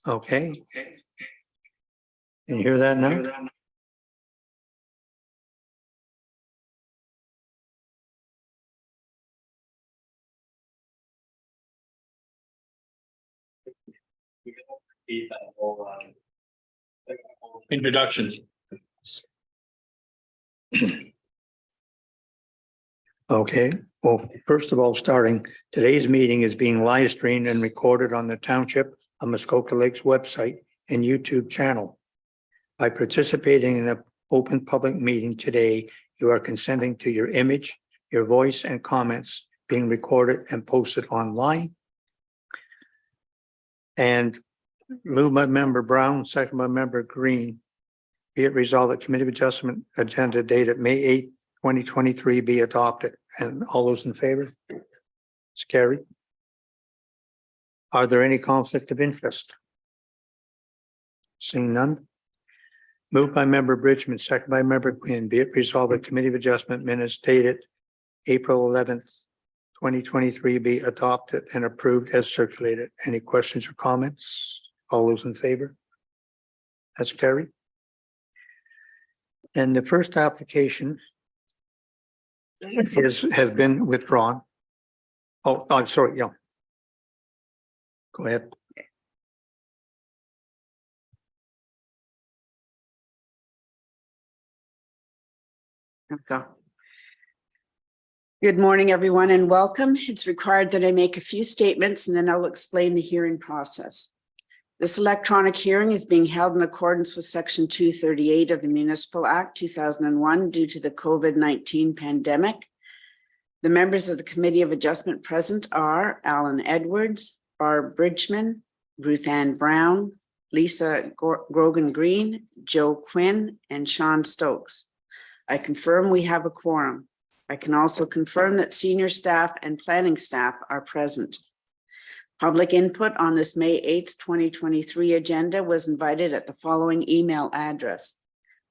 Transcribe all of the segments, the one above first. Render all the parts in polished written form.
Okay. Can you hear that now? Introductions. Okay, well, first of all, today's meeting is being live streamed and recorded on the Township of Muskoka Lakes website and YouTube channel. By participating in an open public meeting today, you are consenting to your image, your voice, and comments being recorded and posted online. And moved by Member Brown, second by Member Green. Be it resolved that Committee of Adjustment agenda dated May 8th, 2023 be adopted. And all those in favor? It's carried. Are there any conflict of interest? Seeing none. Moved by Member Bridgman, second by Member Quinn. Be it resolved that Committee of Adjustment minutes dated April 11th, 2023 be adopted and approved as circulated. Any questions or comments? All those in favor? That's carried. And the first application has been withdrawn. Oh, I'm sorry, yeah. Go ahead. Okay. Good morning, everyone, and welcome. It's required that I make a few statements and then I'll explain the hearing process. This electronic hearing is being held in accordance with Section 238 of the Municipal Act 2001 due to the COVID-19 pandemic. The members of the Committee of Adjustment present are Alan Edwards, Barb Bridgman, Ruth Ann Brown, Lisa Grogan Green, Joe Quinn, and Sean Stokes. I confirm we have a quorum. I can also confirm that senior staff and planning staff are present. Public input on this May 8th, 2023 agenda was invited at the following email address,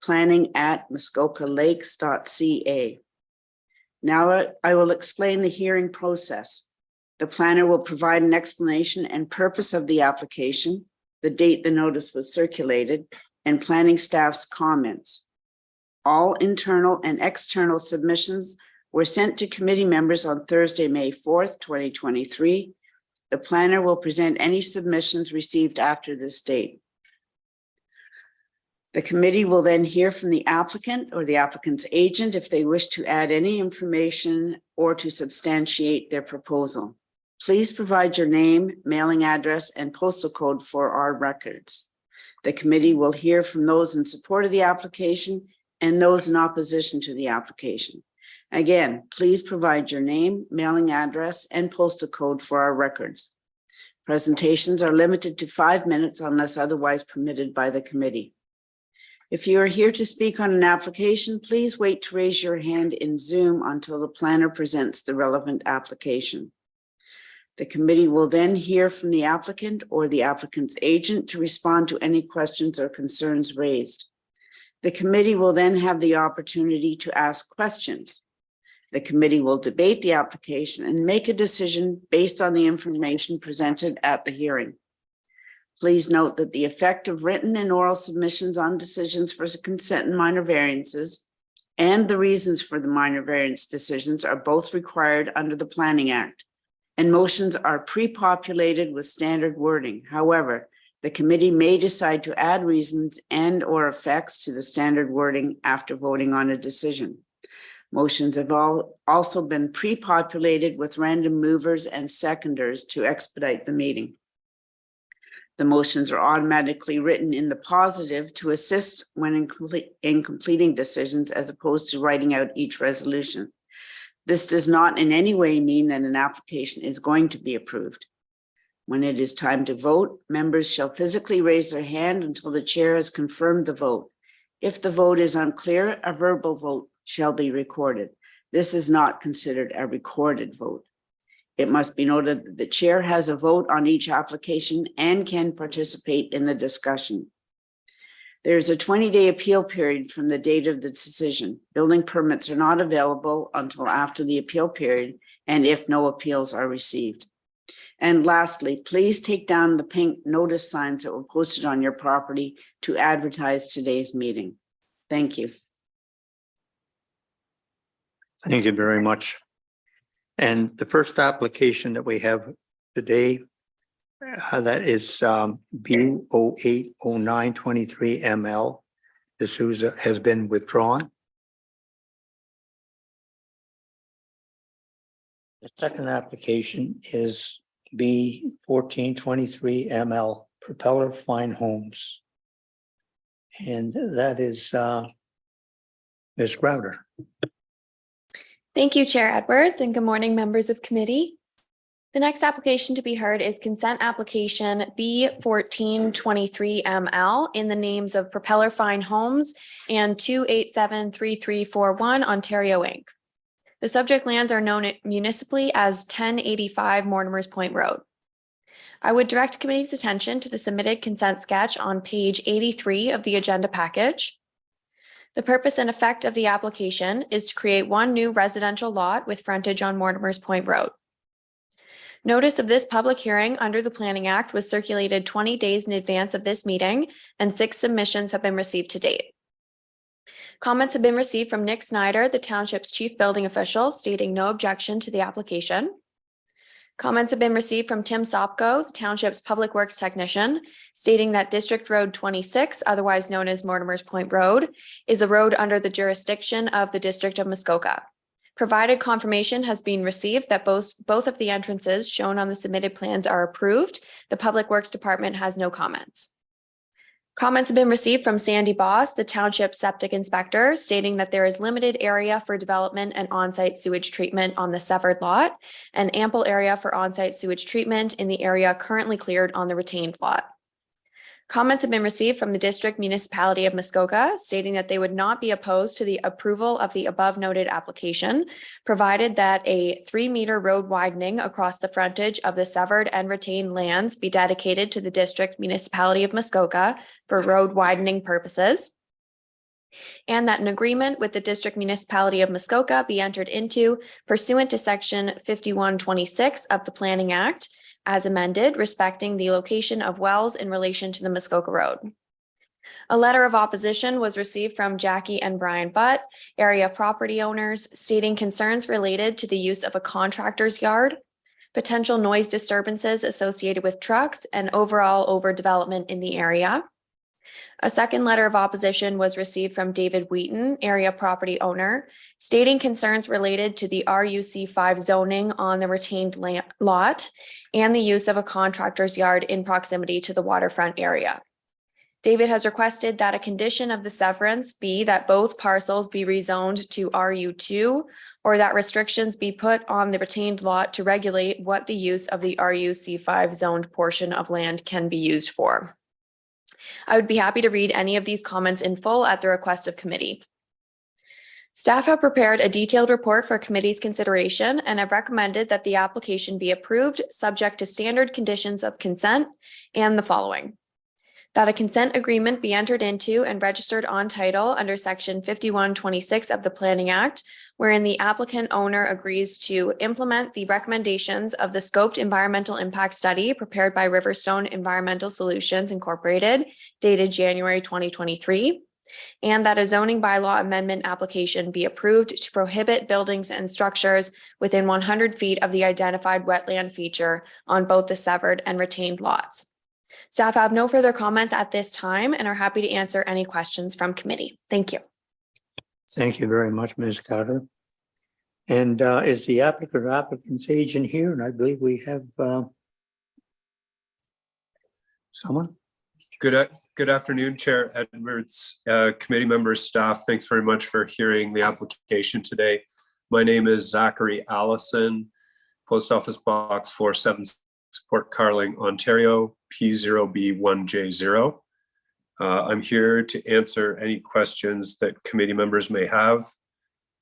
planning@muskokalakes.ca. Now I will explain the hearing process. The planner will provide an explanation and purpose of the application, the date the notice was circulated, and planning staff's comments. All internal and external submissions were sent to committee members on Thursday, May 4th, 2023. The planner will present any submissions received after this date. The committee will then hear from the applicant or the applicant's agent if they wish to add any information or to substantiate their proposal. Please provide your name, mailing address, and postal code for our records. The committee will hear from those in support of the application and those in opposition to the application. Again, please provide your name, mailing address, and postal code for our records. Presentations are limited to 5 minutes unless otherwise permitted by the committee. If you are here to speak on an application, please wait to raise your hand in Zoom until the planner presents the relevant application. The committee will then hear from the applicant or the applicant's agent to respond to any questions or concerns raised. The committee will then have the opportunity to ask questions. The committee will debate the application and make a decision based on the information presented at the hearing. Please note that the effect of written and oral submissions on decisions for consent and minor variances and the reasons for the minor variance decisions are both required under the Planning Act, and motions are pre-populated with standard wording. However, the committee may decide to add reasons and/or effects to the standard wording after voting on a decision. Motions have also been pre-populated with random movers and seconders to expedite the meeting. The motions are automatically written in the positive to assist when in completing decisions as opposed to writing out each resolution. This does not in any way mean that an application is going to be approved. When it is time to vote, members shall physically raise their hand until the chair has confirmed the vote. If the vote is unclear, a verbal vote shall be recorded. This is not considered a recorded vote. It must be noted that the chair has a vote on each application and can participate in the discussion. There is a 20-day appeal period from the date of the decision. Building permits are not available until after the appeal period and if no appeals are received. And lastly, please take down the pink notice signs that were posted on your property to advertise today's meeting. Thank you. Thank you very much. And the first application that we have today, that is B080923ML. D'Souza has been withdrawn. The second application is B1423ML Propeller Fine Homes. And that is Ms. Crowder. Thank you, Chair Edwards, and good morning, members of committee. The next application to be heard is consent application B1423ML in the names of Propeller Fine Homes and 2873341 Ontario Inc. The subject lands are known municipally as 1085 Mortimer's Point Road. I would direct committee's attention to the submitted consent sketch on page 83 of the agenda package. The purpose and effect of the application is to create one new residential lot with frontage on Mortimer's Point Road. Notice of this public hearing under the Planning Act was circulated 20 days in advance of this meeting, and 6 submissions have been received to date. Comments have been received from Nick Snyder, the township's chief building official, stating no objection to the application. Comments have been received from Tim Sopko, the township's public works technician, stating that District Road 26, otherwise known as Mortimer's Point Road, is a road under the jurisdiction of the District of Muskoka. Provided confirmation has been received that both of the entrances shown on the submitted plans are approved, the Public Works Department has no comments. Comments have been received from Sandy Boss, the township septic inspector, stating that there is limited area for development and on-site sewage treatment on the severed lot, and ample area for on-site sewage treatment in the area currently cleared on the retained lot. Comments have been received from the District Municipality of Muskoka, stating that they would not be opposed to the approval of the above noted application, provided that a 3-meter road widening across the frontage of the severed and retained lands be dedicated to the District Municipality of Muskoka for road widening purposes, and that an agreement with the District Municipality of Muskoka be entered into pursuant to Section 5126 of the Planning Act, as amended, respecting the location of wells in relation to the Muskoka Road. A letter of opposition was received from Jackie and Brian Butt, area property owners, stating concerns related to the use of a contractor's yard, potential noise disturbances associated with trucks, and overall overdevelopment in the area. A second letter of opposition was received from David Wheaton, area property owner, stating concerns related to the RUC5 zoning on the retained lot and the use of a contractor's yard in proximity to the waterfront area. David has requested that a condition of the severance be that both parcels be rezoned to RU2, or that restrictions be put on the retained lot to regulate what the use of the RUC5 zoned portion of land can be used for. I would be happy to read any of these comments in full at the request of committee. Staff have prepared a detailed report for committee's consideration and have recommended that the application be approved subject to standard conditions of consent and the following: that a consent agreement be entered into and registered on title under Section 5126 of the Planning Act, wherein the applicant owner agrees to implement the recommendations of the scoped environmental impact study prepared by Riverstone Environmental Solutions Incorporated, dated January 2023, and that a zoning bylaw amendment application be approved to prohibit buildings and structures within 100 feet of the identified wetland feature on both the severed and retained lots. Staff have no further comments at this time and are happy to answer any questions from committee. Thank you. Thank you very much, Ms. Carter. And is the applicant or applicant's agent here? And I believe we have someone. Good afternoon, Chair Edwards, committee members, staff. Thanks very much for hearing the application today. My name is Zachary Allison, Post Office Box 476, Port Carling, Ontario, P0B1J0. I'm here to answer any questions that committee members may have,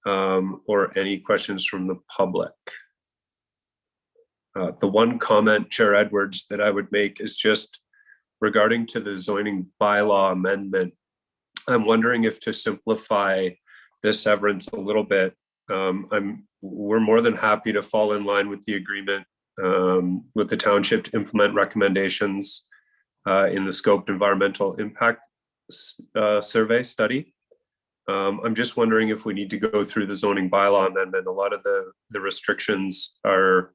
or any questions from the public. The one comment, Chair Edwards, that I would make is just regarding to the zoning bylaw amendment. I'm wondering if to simplify this severance a little bit, we're more than happy to fall in line with the agreement with the township to implement recommendations in the scoped environmental impact survey study. I'm just wondering if we need to go through the zoning bylaw amendment. A lot of the restrictions are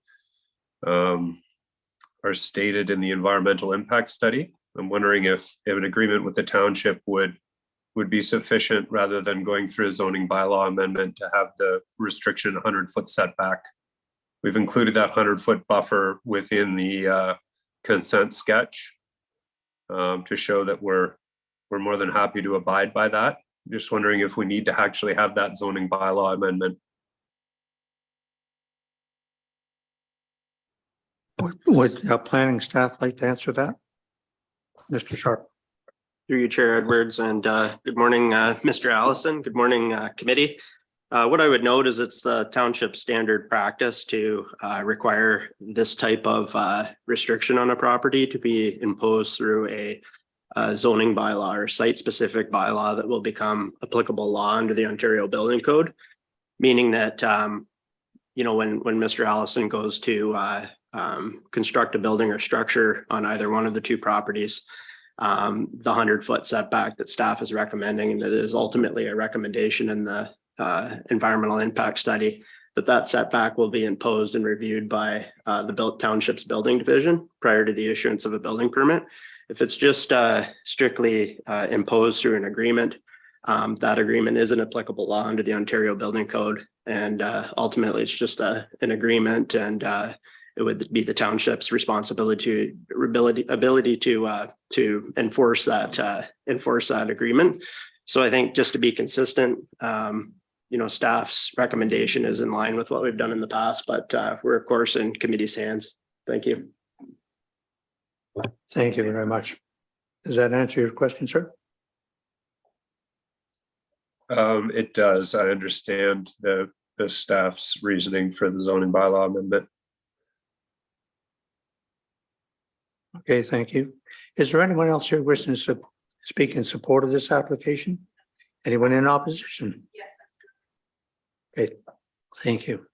stated in the environmental impact study. I'm wondering if an agreement with the township would be sufficient rather than going through a zoning bylaw amendment to have the restriction 100-foot setback. We've included that 100-foot buffer within the consent sketch to show that we're more than happy to abide by that. Just wondering if we need to actually have that zoning bylaw amendment. Would planning staff like to answer that? Mr. Sharp. Through you, Chair Edwards, and good morning, Mr. Allison. Good morning, committee. What I would note is it's the township standard practice to require this type of restriction on a property to be imposed through a zoning bylaw or site-specific bylaw that will become applicable law under the Ontario Building Code, meaning that you know, when Mr. Allison goes to construct a building or structure on either one of the two properties, the 100-foot setback that staff is recommending, and that is ultimately a recommendation in the environmental impact study, that setback will be imposed and reviewed by the township's building division prior to the issuance of a building permit. If it's just strictly imposed through an agreement, that agreement isn't applicable law under the Ontario Building Code, and ultimately it's just an agreement, and it would be the township's responsibility ability to enforce that agreement. So I think just to be consistent, you know, staff's recommendation is in line with what we've done in the past, but we're of course in committee's hands. Thank you. Thank you very much. Does that answer your question, sir? It does. I understand the staff's reasoning for the zoning bylaw amendment. Okay, thank you. Is there anyone else here wishing to speak in support of this application? Anyone in opposition? Yes. Okay, thank you.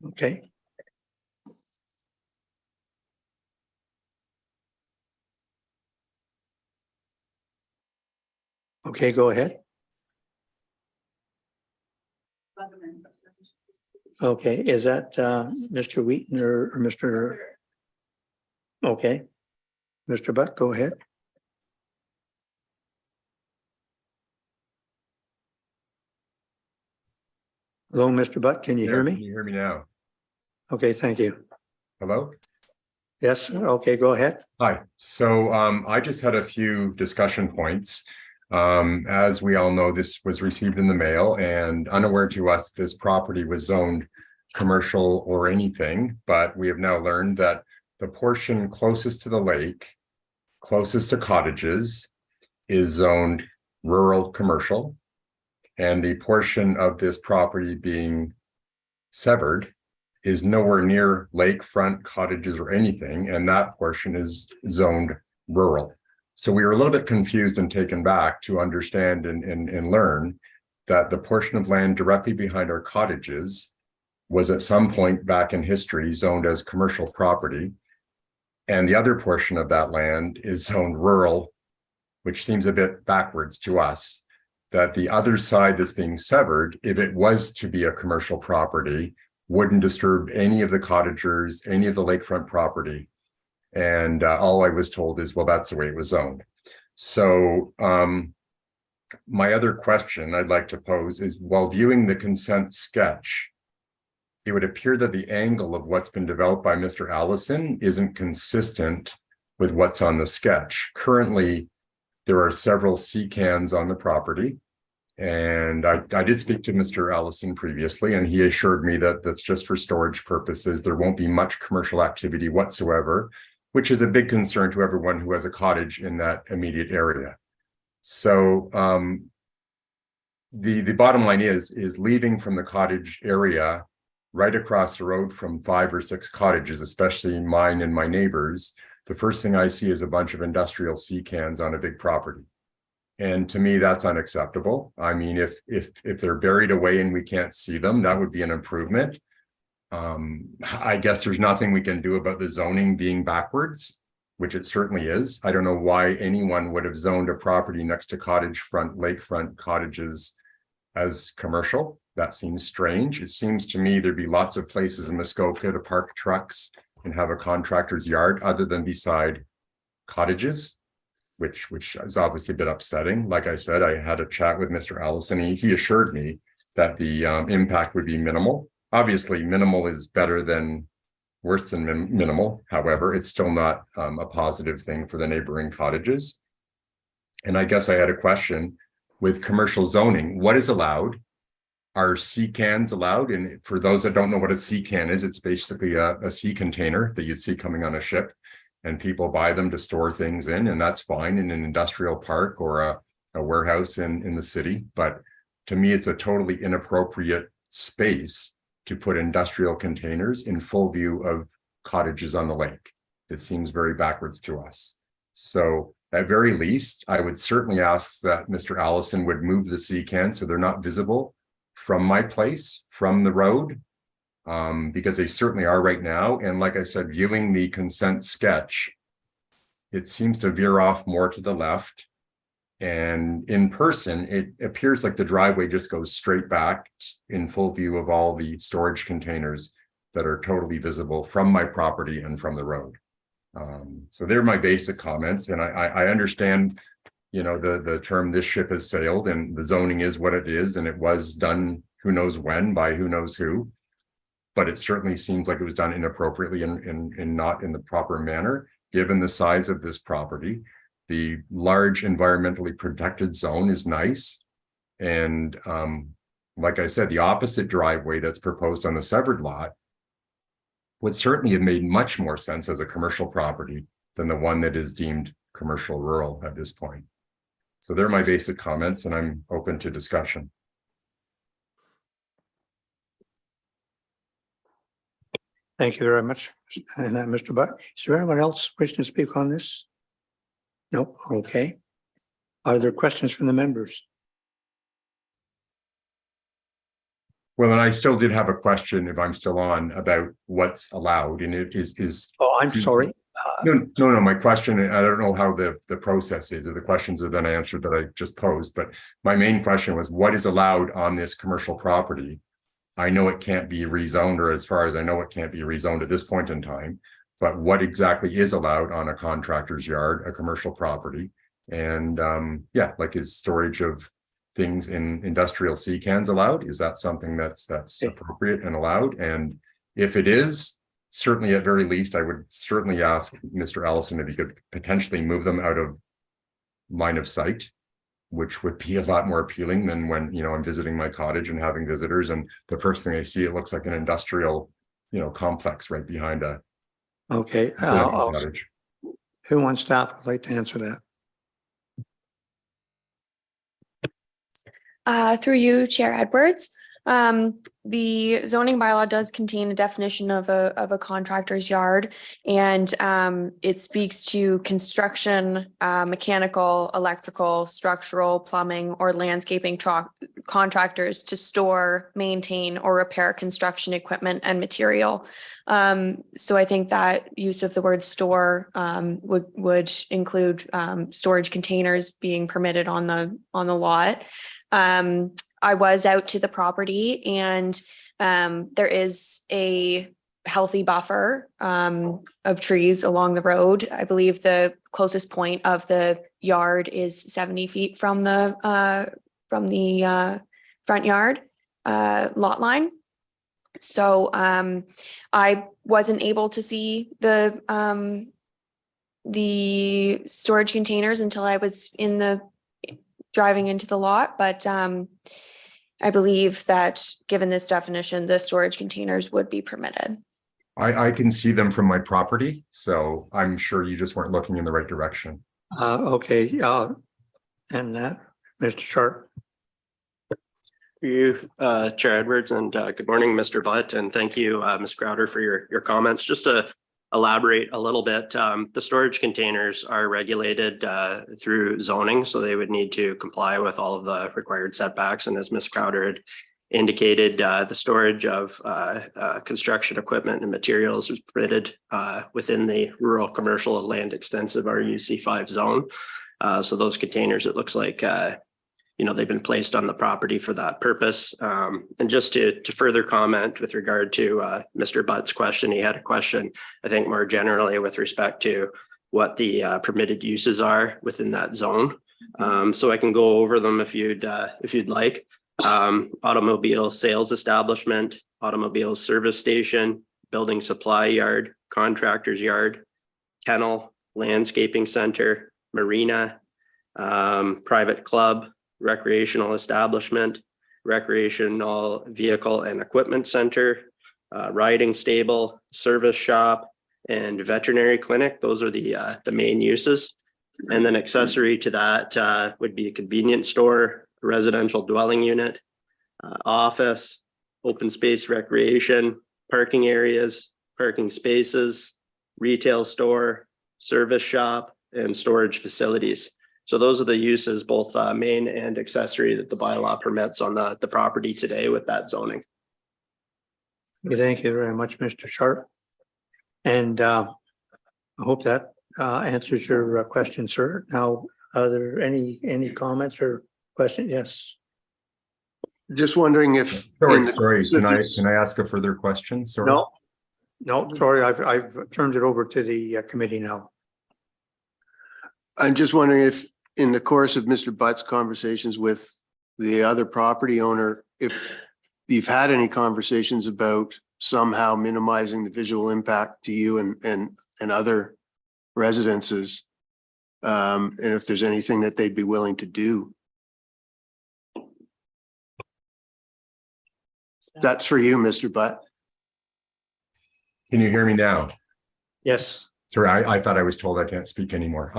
Okay. Okay, go ahead. Okay, is that Mr. Wheaton or Mr.? Okay. Mr. Butt, go ahead. Hello, Mr. Butt, can you hear Can me? you hear me now? Okay, thank you. Hello? Yes, okay, go ahead. Hi. So I just had a few discussion points. As we all know, this was received in the mail, and unaware to us, this property was zoned commercial or anything, but we have now learned that the portion closest to the lake, closest to cottages, is zoned rural commercial, and the portion of this property being severed is nowhere near lakefront, cottages, or anything, and that portion is zoned rural. So we were a little bit confused and taken back to understand and learn that the portion of land directly behind our cottages was at some point back in history zoned as commercial property. And the other portion of that land is zoned rural, which seems a bit backwards to us, that the other side that's being severed, if it was to be a commercial property, wouldn't disturb any of the cottagers, any of the lakefront property. And all I was told is, well, that's the way it was zoned. So my other question I'd like to pose is, while viewing the consent sketch, it would appear that the angle of what's been developed by Mr. Allison isn't consistent with what's on the sketch. Currently, there are several sea cans on the property. And I did speak to Mr. Allison previously, and he assured me that that's just for storage purposes. There won't be much commercial activity whatsoever, which is a big concern to everyone who has a cottage in that immediate area. So the bottom line is leaving from the cottage area right across the road from 5 or 6 cottages, especially mine and my neighbors, the first thing I see is a bunch of industrial sea cans on a big property. And to me, that's unacceptable. I mean, if they're buried away and we can't see them, that would be an improvement. I guess there's nothing we can do about the zoning being backwards, which it certainly is. I don't know why anyone would have zoned a property next to cottage-front, lakefront cottages as commercial. That seems strange. It seems to me there'd be lots of places in Muskoka to park trucks and have a contractor's yard other than beside cottages, which is obviously a bit upsetting. Like I said, I had a chat with Mr. Allison. He assured me that the impact would be minimal. Obviously, minimal is better than worse than minimal. However, it's still not a positive thing for the neighboring cottages. And I guess I had a question with commercial zoning. What is allowed? Are sea cans allowed? And for those that don't know what a sea can is, it's basically a sea container that you'd see coming on a ship, and people buy them to store things in, and that's fine in an industrial park or a warehouse in the city. But to me, it's a totally inappropriate space to put industrial containers in full view of cottages on the lake. It seems very backwards to us. So at very least, I would certainly ask that Mr. Allison would move the sea cans so they're not visible from my place, from the road, because they certainly are right now. And like I said, viewing the consent sketch, it seems to veer off more to the left. And in person, it appears like the driveway just goes straight back in full view of all the storage containers that are totally visible from my property and from the road. So they're my basic comments. And I understand, you know, the term "this ship has sailed," and the zoning is what it is, and it was done who knows when by who knows who. But it certainly seems like it was done inappropriately and not in the proper manner, given the size of this property. The large environmentally protected zone is nice. And like I said, the opposite driveway that's proposed on the severed lot would certainly have made much more sense as a commercial property than the one that is deemed commercial rural at this point. So they're my basic comments, and I'm open to discussion. Thank you very much. And Mr. Butt, is there anyone else wishing to speak on this? No, okay. Are there questions from the members? Well, and I still did have a question, if I'm still on, about what's allowed, and it is. Oh, I'm sorry. No. My question, I don't know how the process is, or the questions have been answered that I just posed, but my main question was, what is allowed on this commercial property? I know it can't be rezoned, or as far as I know, it can't be rezoned at this point in time. But what exactly is allowed on a contractor's yard, a commercial property? And yeah, like, is storage of things in industrial sea cans allowed? Is that something that's appropriate and allowed? And if it is, certainly at very least, I would certainly ask Mr. Allison if he could potentially move them out of line of sight, which would be a lot more appealing than when, you know, I'm visiting my cottage and having visitors, and the first thing I see, it looks like an industrial, you know, complex right behind a Okay. cottage. Who on staff would like to answer that? Through you, Chair Edwards. The zoning bylaw does contain a definition of a contractor's yard, and it speaks to construction, mechanical, electrical, structural, plumbing, or landscaping contractors to store, maintain, or repair construction equipment and material. So I think that use of the word store would include storage containers being permitted on the lot. I was out to the property, and there is a healthy buffer of trees along the road. I believe the closest point of the yard is 70 feet from the front yard lot line. So I wasn't able to see the storage containers until I was driving into the lot, but I believe that given this definition, the storage containers would be permitted. I can see them from my property, so I'm sure you just weren't looking in the right direction. Okay. And that, Mr. Sharp. You, Chair Edwards, and good morning, Mr. Butt, and thank you, Ms. Crowder, for your comments. Just a elaborate a little bit. The storage containers are regulated through zoning, so they would need to comply with all of the required setbacks. And as Ms. Crowder had indicated, the storage of construction equipment and materials is permitted within the rural commercial land extensive RUC5 zone. So those containers, it looks like, they've been placed on the property for that purpose. And just to further comment with regard to Mr. Butt's question, he had a question, I think more generally with respect to what the permitted uses are within that zone. So I can go over them if you'd like. Automobile sales establishment, automobile service station, building supply yard, contractor's yard, kennel, landscaping center, marina, private club, recreational establishment, recreational vehicle and equipment center, riding stable, service shop, and veterinary clinic. Those are the main uses. And then accessory to that would be a convenience store, residential dwelling unit, office, open space recreation, parking areas, parking spaces, retail store, service shop, and storage facilities. So those are the uses, both main and accessory, that the bylaw permits on the property today with that zoning. Thank you very much, Mr. Sharp. And I hope that answers your question, sir. Now, are there any comments or questions? Yes. Just wondering if. Sorry, can I ask a further question? Sorry. No, sorry, I've turned it over to the committee now. I'm just wondering if in the course of Mr. Butt's conversations with the other property owner, if you've had any conversations about somehow minimizing the visual impact to you and other residences, and if there's anything that they'd be willing to do. That's for you, Mr. Butt. Can you hear me now? Yes. Sorry, I thought I was told I can't speak anymore.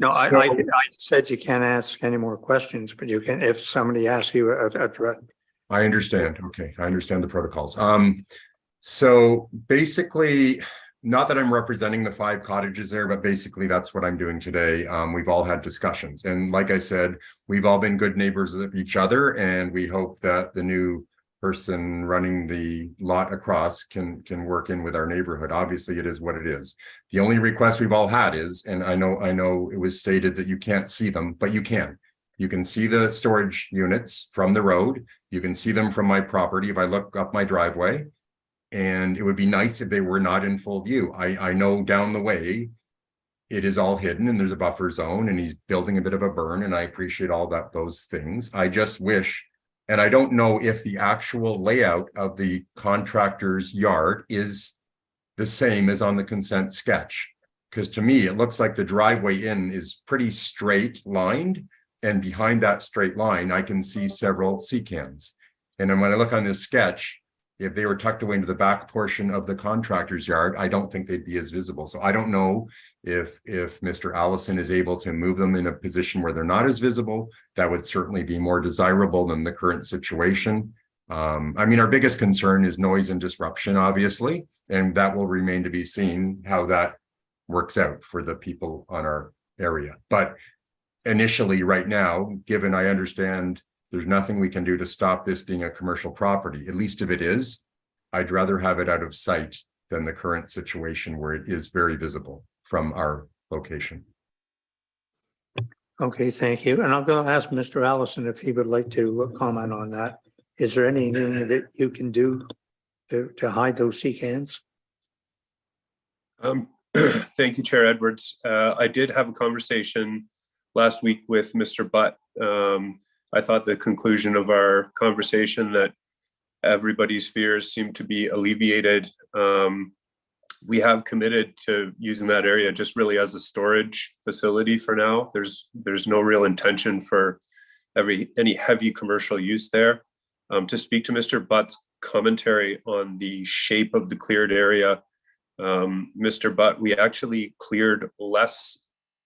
No, So- I said you can't ask any more questions, but you can, if somebody asks you a direct. I understand. Okay, I understand the protocols. So basically, not that I'm representing the 5 cottages there, but basically that's what I'm doing today. We've all had discussions, and like I said, we've all been good neighbors of each other, and we hope that the new person running the lot across can work in with our neighborhood. Obviously, it is what it is. The only request we've all had is, and I know it was stated that you can't see them, but you can. You can see the storage units from the road. You can see them from my property if I look up my driveway. And it would be nice if they were not in full view. I know down the way, it is all hidden and there's a buffer zone and he's building a bit of a burn, and I appreciate all those things. I just wish, and I don't know if the actual layout of the contractor's yard is the same as on the consent sketch. Because to me, it looks like the driveway in is pretty straight lined. And behind that straight line, I can see several sea cans. And then when I look on this sketch, if they were tucked away into the back portion of the contractor's yard, I don't think they'd be as visible. So I don't know if Mr. Allison is able to move them in a position where they're not as visible. That would certainly be more desirable than the current situation. I mean, our biggest concern is noise and disruption, obviously, and that will remain to be seen how that works out for the people on our area. But initially, right now, given I understand there's nothing we can do to stop this being a commercial property, at least if it is, I'd rather have it out of sight than the current situation where it is very visible from our location. Okay, thank you. And I'm going to ask Mr. Allison if he would like to comment on that. Is there anything that you can do to hide those sea cans? Thank you, Chair Edwards. I did have a conversation last week with Mr. Butt. I thought the conclusion of our conversation that everybody's fears seem to be alleviated. We have committed to using that area just really as a storage facility for now. There's no real intention for any heavy commercial use there. To speak to Mr. Butt's commentary on the shape of the cleared area, Mr. Butt, we actually cleared less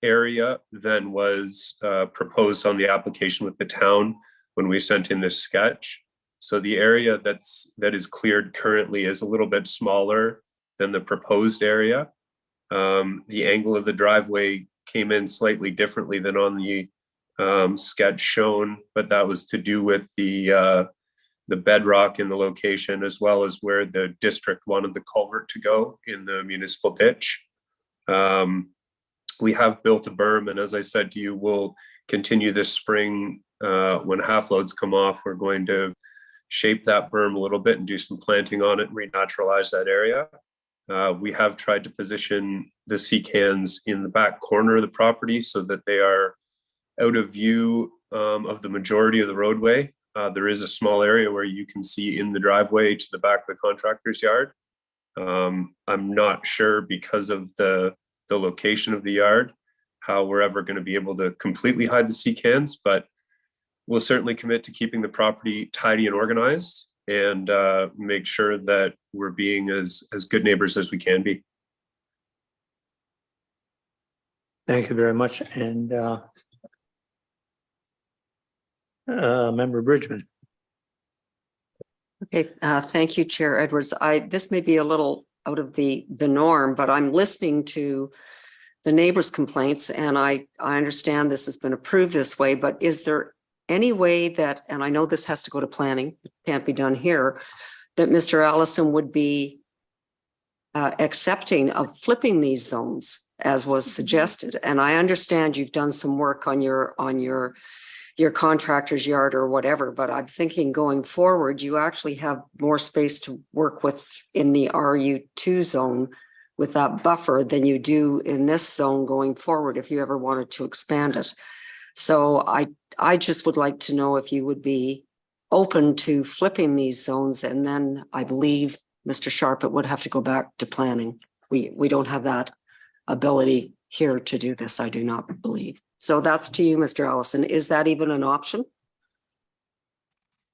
area than was proposed on the application with the town when we sent in this sketch. So the area that is cleared currently is a little bit smaller than the proposed area. The angle of the driveway came in slightly differently than on the sketch shown, but that was to do with the bedrock in the location, as well as where the district wanted the culvert to go in the municipal ditch. We have built a berm, and as I said to you, we'll continue this spring when half loads come off. We're going to shape that berm a little bit and do some planting on it and renaturalize that area. We have tried to position the sea cans in the back corner of the property so that they are out of view of the majority of the roadway. There is a small area where you can see in the driveway to the back of the contractor's yard. I'm not sure, because of the location of the yard, how we're ever going to be able to completely hide the sea cans, but we'll certainly commit to keeping the property tidy and organized, and make sure that we're being as good neighbors as we can be. Thank you very much. And Member Bridgman. Okay, thank you, Chair Edwards. This may be a little out of the norm, but I'm listening to the neighbors' complaints, and I understand this has been approved this way, but is there any way that, and I know this has to go to planning, it can't be done here, that Mr. Allison would be accepting of flipping these zones as was suggested? And I understand you've done some work on your contractor's yard or whatever, but I'm thinking going forward, you actually have more space to work with in the RU2 zone with that buffer than you do in this zone going forward if you ever wanted to expand it. So I just would like to know if you would be open to flipping these zones, and then I believe, Mr. Sharp, it would have to go back to planning. We don't have that ability here to do this, I do not believe. So that's to you, Mr. Allison. Is that even an option?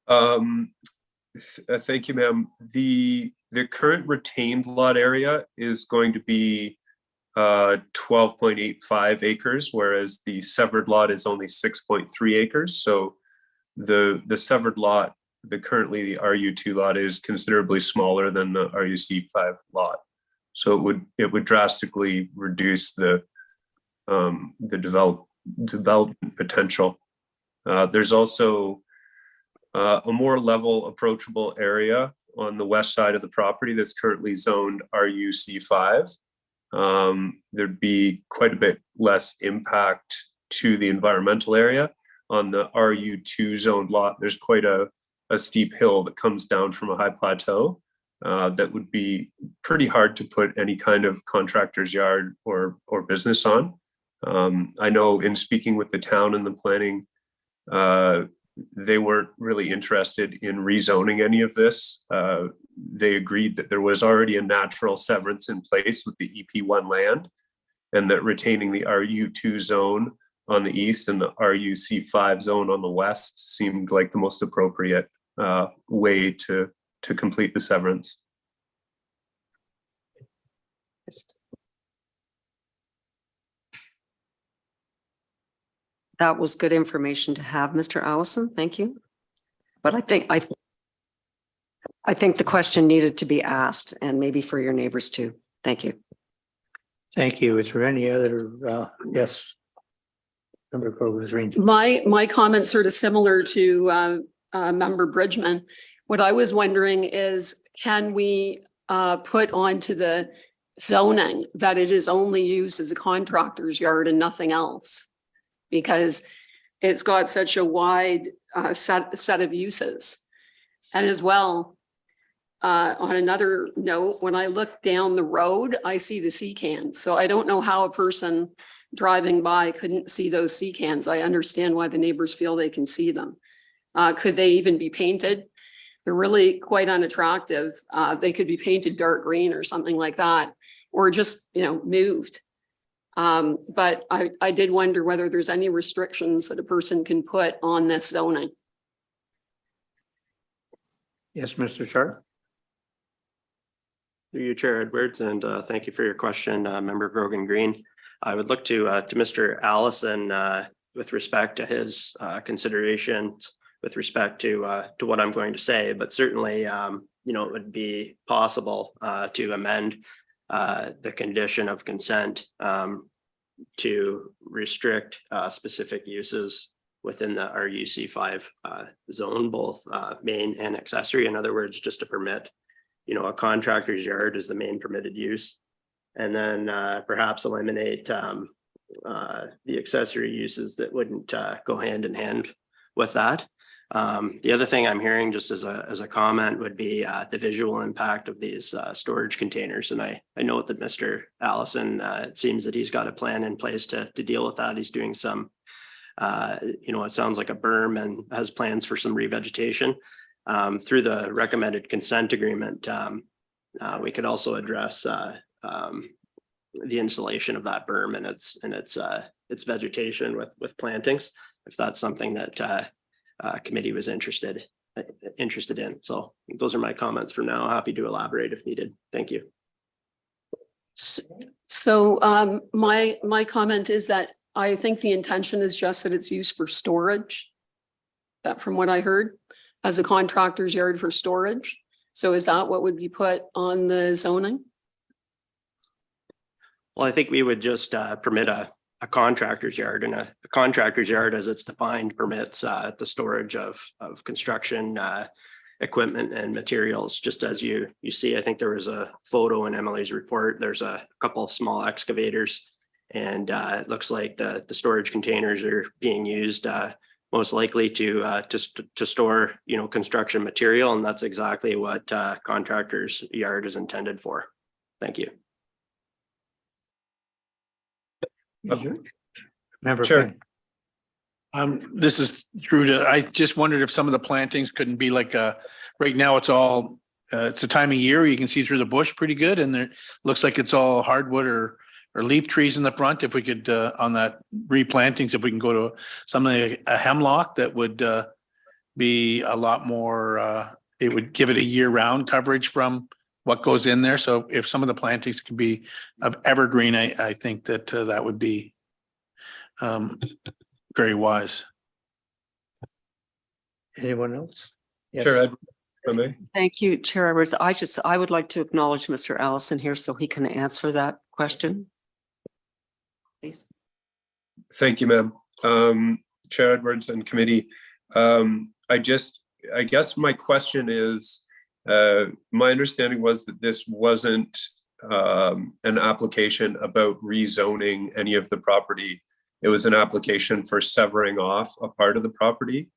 Thank you, ma'am. The current retained lot area is going to be 12.85 acres, whereas the severed lot is only 6.3 acres. So the severed lot, currently the RU2 lot, is considerably smaller than the RUC5 lot. So it would drastically reduce the development potential. There's also a more level, approachable area on the west side of the property that's currently zoned RUC5. There'd be quite a bit less impact to the environmental area. On the RU2 zoned lot, there's quite a steep hill that comes down from a high plateau that would be pretty hard to put any kind of contractor's yard or business on. I know in speaking with the town and the planning, they weren't really interested in rezoning any of this. They agreed that there was already a natural severance in place with the EP1 land, and that retaining the RU2 zone on the east and the RUC5 zone on the west seemed like the most appropriate way to complete the severance. That was good information to have, Mr. Allison. Thank you. But I think the question needed to be asked, and maybe for your neighbors too. Thank you. Thank you. Is there any other, yes? Member Green. My comments sort of similar to Member Bridgman. What I was wondering is, can we put onto the zoning that it is only used as a contractor's yard and nothing else? Because it's got such a wide set of uses. And as well, on another note, when I look down the road, I see the sea cans. So I don't know how a person driving by couldn't see those sea cans. I understand why the neighbors feel they can see them. Could they even be painted? They're really quite unattractive. They could be painted dark green or something like that, or just, moved. But I did wonder whether there's any restrictions that a person can put on this zoning. Yes, Mr. Sharp. Through you, Chair Edwards, and thank you for your question, Member Grogan Green. I would look to Mr. Allison with respect to his considerations with respect to what I'm going to say, but certainly it would be possible to amend the condition of consent to restrict specific uses within the RUC5 zone, both main and accessory. In other words, just to permit, a contractor's yard is the main permitted use. And then perhaps eliminate the accessory uses that wouldn't go hand in hand with that. The other thing I'm hearing just as a comment would be the visual impact of these storage containers. And I note that Mr. Allison, it seems that he's got a plan in place to deal with that. He's doing some, it sounds like a berm and has plans for some revegetation. Through the recommended consent agreement, we could also address the installation of that berm and its vegetation with plantings, if that's something that committee was interested in. So those are my comments for now. Happy to elaborate if needed. Thank you. So my comment is that I think the intention is just that it's used for storage. That from what I heard, as a contractor's yard for storage. So is that what would be put on the zoning? Well, I think we would just permit a contractor's yard, and a contractor's yard as it's defined permits the storage of construction equipment and materials. Just as you see, I think there was a photo in Emily's report. There's a couple of small excavators, and it looks like the storage containers are being used most likely to store construction material, and that's exactly what contractor's yard is intended for. Thank you. Member Sure. Quinn. This is Drew. I just wondered if some of the plantings couldn't be like right now it's all, it's a time of year where you can see through the bush pretty good, and there looks like it's all hardwood or leaf trees in the front. If we could, on that replantings, if we can go to something like a hemlock, that would be a lot more, it would give it a year-round coverage from what goes in there. So if some of the plantings could be of evergreen, I think that that would be very wise. Anyone else? Yes. Chair Edwards, if I may. Thank you, Chair Edwards. I would like to acknowledge Mr. Allison here so he can answer that question. Please. Thank you, ma'am. Chair Edwards and committee. I guess my question is, my understanding was that this wasn't an application about rezoning any of the property. It was an application for severing off a part of the property.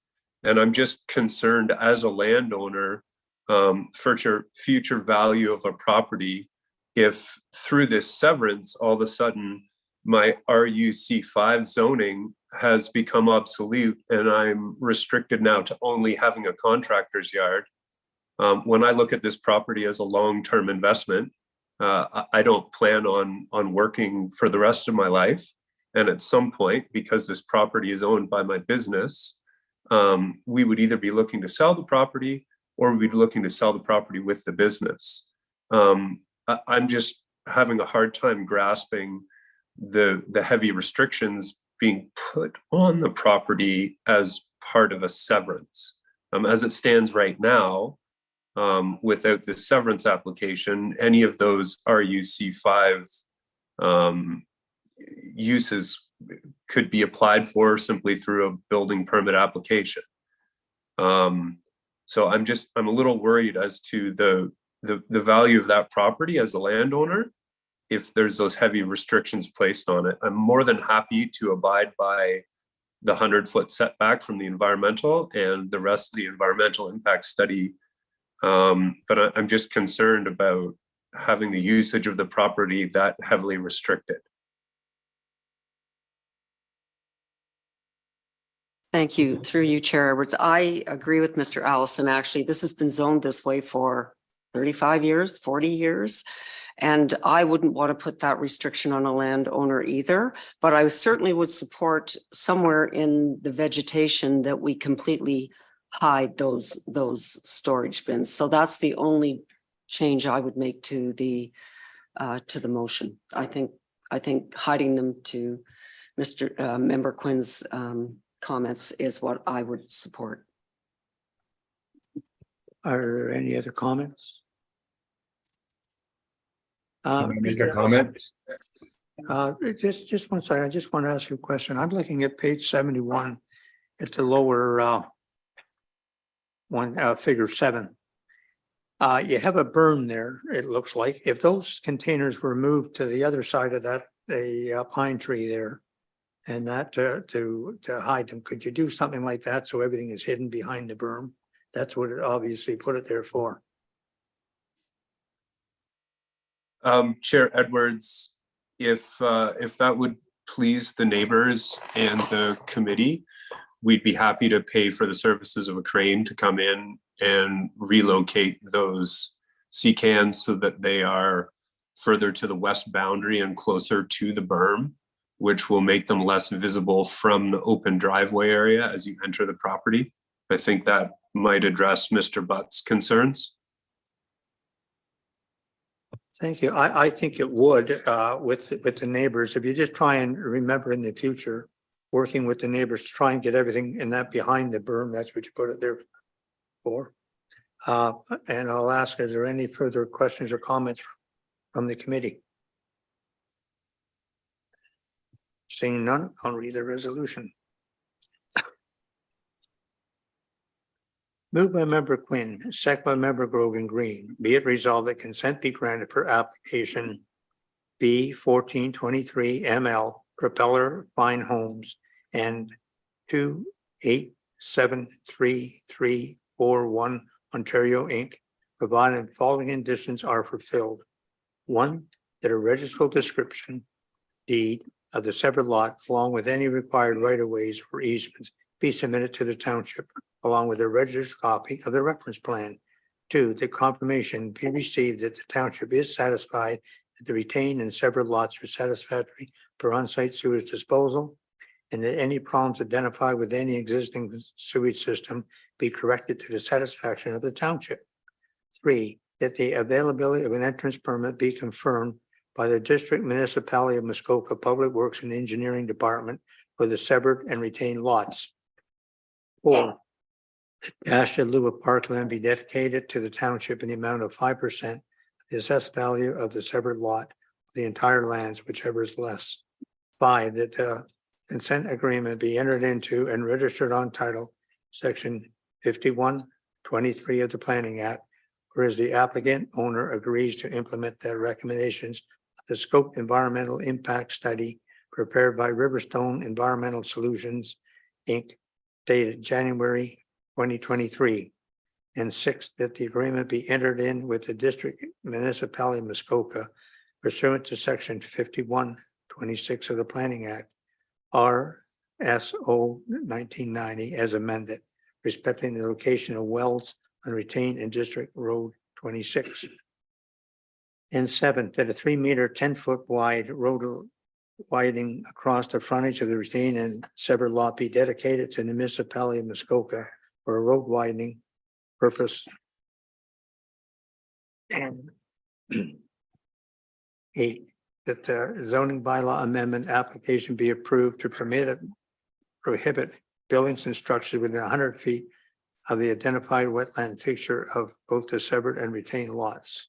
And I'm just concerned as a landowner for future value of a property, if through this severance, all of a sudden my RUC5 zoning has become obsolete and I'm restricted now to only having a contractor's yard. When I look at this property as a long-term investment, I don't plan on working for the rest of my life. And at some point, because this property is owned by my business, we would either be looking to sell the property or we'd be looking to sell the property with the business. I'm just having a hard time grasping the heavy restrictions being put on the property as part of a severance. As it stands right now, without the severance application, any of those RUC5 uses could be applied for simply through a building permit application. So I'm a little worried as to the value of that property as a landowner if there's those heavy restrictions placed on it. I'm more than happy to abide by the 100-foot setback from the environmental and the rest of the environmental impact study. But I'm just concerned about having the usage of the property that heavily restricted. Thank you. Through you, Chair Edwards. I agree with Mr. Allison. Actually, this has been zoned this way for 35 years, 40 years. And I wouldn't want to put that restriction on a landowner either, but I certainly would support somewhere in the vegetation that we completely hide those storage bins. So that's the only change I would make to the motion. I think hiding them to Mr. Member Quinn's comments is what I would support. Are there any other comments? Can I make a comment? Just one second. I just want to ask you a question. I'm looking at page 71 at the lower figure 7. You have a berm there, it looks like. If those containers were moved to the other side of that, the pine tree there, and that to hide them, could you do something like that so everything is hidden behind the berm? That's what it obviously put it there for. Chair Edwards, if that would please the neighbors and the committee, we'd be happy to pay for the services of a crane to come in and relocate those sea cans so that they are further to the west boundary and closer to the berm, which will make them less visible from the open driveway area as you enter the property. I think that might address Mr. Butt's concerns. Thank you. I think it would with the neighbors. If you just try and remember in the future, working with the neighbors to try and get everything in that behind the berm, that's what you put it there for. And I'll ask, is there any further questions or comments from the committee? Seeing none, I'll read the resolution. Moved by member Quinn, second by member Grogan Green. Be it resolved that consent be granted for application B 1423 ML Propeller Fine Homes and 28733341 Ontario Inc., provided the following conditions are fulfilled. 1, that a registrable description deed of the separate lots along with any required right-of-ways or easements be submitted to the township along with a registered copy of the reference plan. 2, the confirmation be received that the township is satisfied that the retained and separate lots are satisfactory for on-site sewage disposal, and that any problems identified with any existing sewage system be corrected to the satisfaction of the township. 3, that the availability of an entrance permit be confirmed by the District Municipality of Muskoka Public Works and Engineering Department for the severed and retained lots. 4, Dash in lieu of parkland be dedicated to the township in the amount of 5% of the assessed value of the severed lot of the entire lands, whichever is less. 5, that the consent agreement be entered into and registered on title, section 5123 of the Planning Act, whereas the applicant owner agrees to implement the recommendations of the scope environmental impact study prepared by Riverstone Environmental Solutions, Inc., dated January 2023. And 6, that the agreement be entered in with the District Municipality of Muskoka pursuant to section 5126 of the Planning Act, RSO 1990 as amended, respecting the location of wells on retained in District Road 26. And 7, that a 3-meter, 10-foot wide road widening across the frontage of the retained and severed lot be dedicated to the municipality of Muskoka for a road widening purpose. And 8, that the zoning bylaw amendment application be approved to prohibit buildings and structures within 100 feet of the identified wetland fixture of both the severed and retained lots.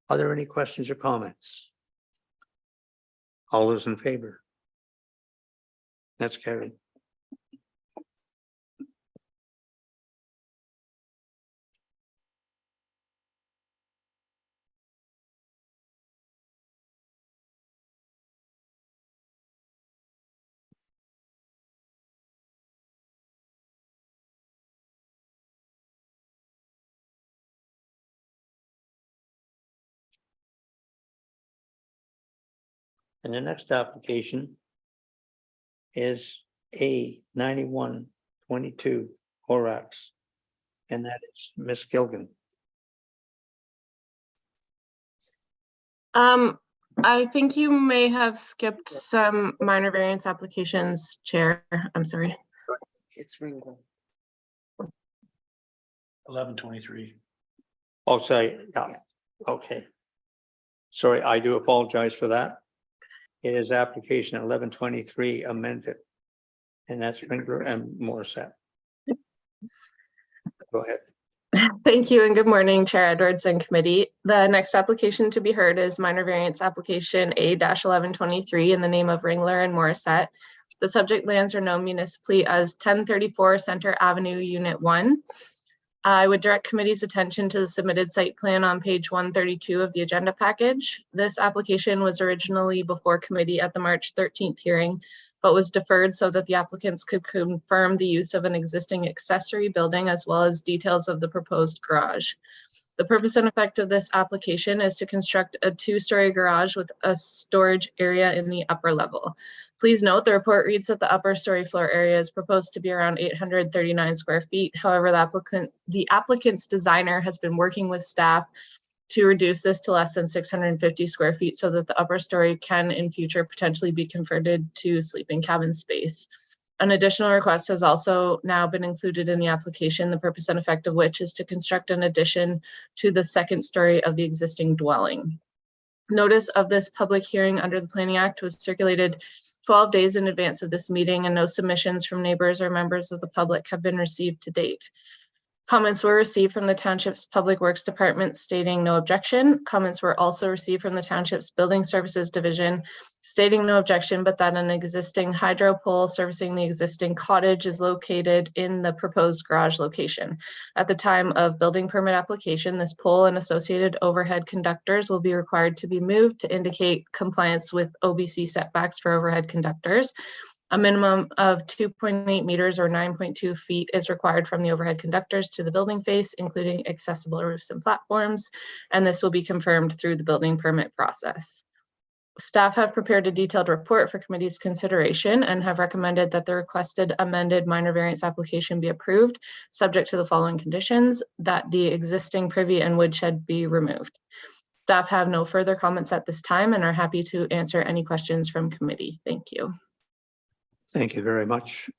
Are there any questions or comments? All those in favor? That's carried. And the next application is A 9122 Horrocks, and that is Miss Gilgan. I think you may have skipped some minor variance applications, Chair. I'm sorry. It's Ringo. 1123. Oh, sorry. Yeah. Okay. Sorry, I do apologize for that. It is application 1123 amended. And that's Ringler and Morissette. Go ahead. Thank you and good morning, Chair Edwards and committee. The next application to be heard is minor variance application A-1123 in the name of Ringler and Morissette. The subject lands are known municipally as 1034 Center Avenue, Unit 1. I would direct committee's attention to the submitted site plan on page 132 of the agenda package. This application was originally before committee at the March 13th hearing, but was deferred so that the applicants could confirm the use of an existing accessory building as well as details of the proposed garage. The purpose and effect of this application is to construct a 2-story garage with a storage area in the upper level. Please note the report reads that the upper story floor area is proposed to be around 839 square feet. However, the applicant's designer has been working with staff to reduce this to less than 650 square feet so that the upper story can in future potentially be converted to sleeping cabin space. An additional request has also now been included in the application, the purpose and effect of which is to construct an addition to the 2nd story of the existing dwelling. Notice of this public hearing under the Planning Act was circulated 12 days in advance of this meeting, and no submissions from neighbors or members of the public have been received to date. Comments were received from the Township's Public Works Department stating no objection. Comments were also received from the Township's Building Services Division stating no objection, but that an existing hydro pole servicing the existing cottage is located in the proposed garage location. At the time of building permit application, this pole and associated overhead conductors will be required to be moved to indicate compliance with OBC setbacks for overhead conductors. A minimum of 2.8 meters or 9.2 feet is required from the overhead conductors to the building face, including accessible roofs and platforms, and this will be confirmed through the building permit process. Staff have prepared a detailed report for committee's consideration and have recommended that the requested amended minor variance application be approved, subject to the following conditions: that the existing privy and woodshed be removed. Staff have no further comments at this time and are happy to answer any questions from committee. Thank you. Thank you very much.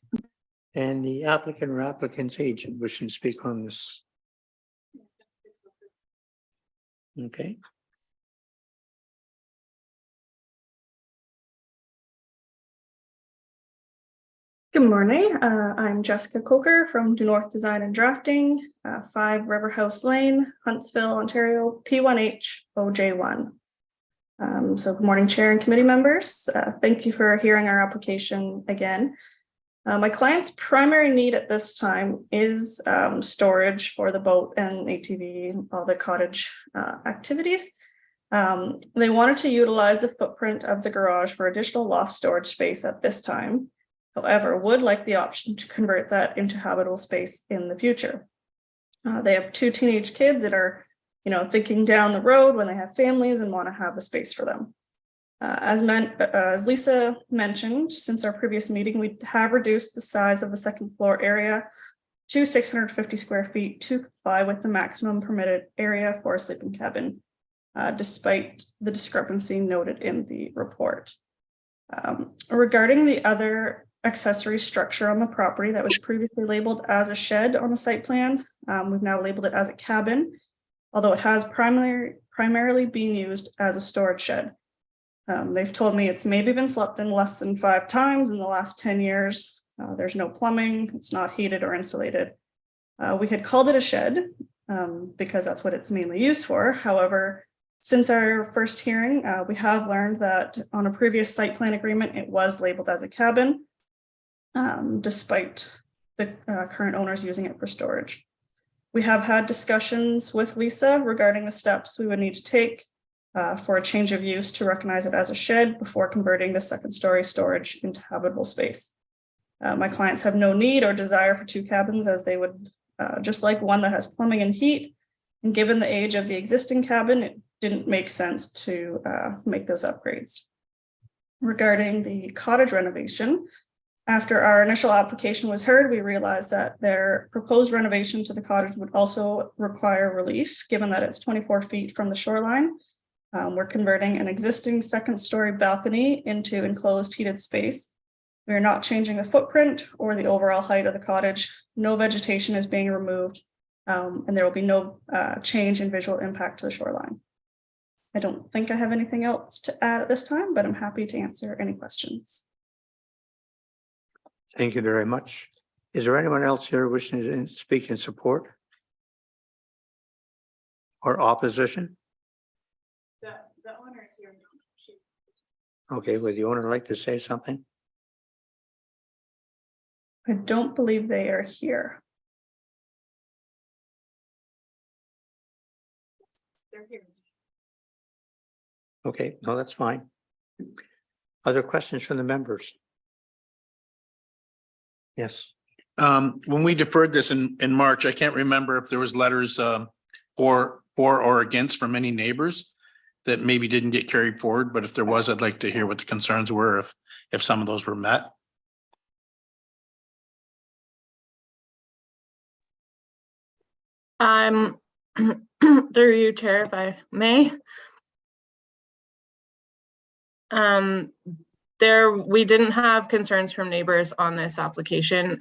And the applicant or applicant's agent wishing to speak on this. Okay. Good morning. I'm Jessica Coker from Due North Design and Drafting, 5 River House Lane, Huntsville, Ontario, P1H OJ1. So good morning, Chair and committee members. Thank you for hearing our application again. My client's primary need at this time is storage for the boat and ATV, all the cottage activities. They wanted to utilize the footprint of the garage for additional loft storage space at this time. However, would like the option to convert that into habitable space in the future. They have 2 teenage kids that are thinking down the road when they have families and want to have a space for them. As Lisa mentioned, since our previous meeting, we have reduced the size of the 2nd floor area to 650 square feet to comply with the maximum permitted area for a sleeping cabin, despite the discrepancy noted in the report. Regarding the other accessory structure on the property that was previously labeled as a shed on the site plan, we've now labeled it as a cabin, although it has primarily been used as a storage shed. They've told me it's maybe been slept in less than 5 times in the last 10 years. There's no plumbing, it's not heated or insulated. We had called it a shed because that's what it's mainly used for. However, since our first hearing, we have learned that on a previous site plan agreement, it was labeled as a cabin, despite the current owners using it for storage. We have had discussions with Lisa regarding the steps we would need to take for a change of use to recognize it as a shed before converting the 2nd story storage into habitable space. My clients have no need or desire for 2 cabins, as they would just like one that has plumbing and heat. And given the age of the existing cabin, it didn't make sense to make those upgrades. Regarding the cottage renovation, after our initial application was heard, we realized that their proposed renovation to the cottage would also require relief, given that it's 24 feet from the shoreline. We're converting an existing 2nd story balcony into enclosed heated space. We are not changing the footprint or the overall height of the cottage. No vegetation is being removed, and there will be no change in visual impact to the shoreline. I don't think I have anything else to add at this time, but I'm happy to answer any questions. Thank you very much. Is there anyone else here wishing to speak in support? or opposition? The owner is here. Okay, would the owner like to say something? I don't believe they are here. They're here. Okay, no, that's fine. Other questions from the members? Yes. When we deferred this in March, I can't remember if there was letters for or against from any neighbors that maybe didn't get carried forward, but if there was, I'd like to hear what the concerns were, if some of those were met. Through you, Chair, if I may. We didn't have concerns from neighbors on this application.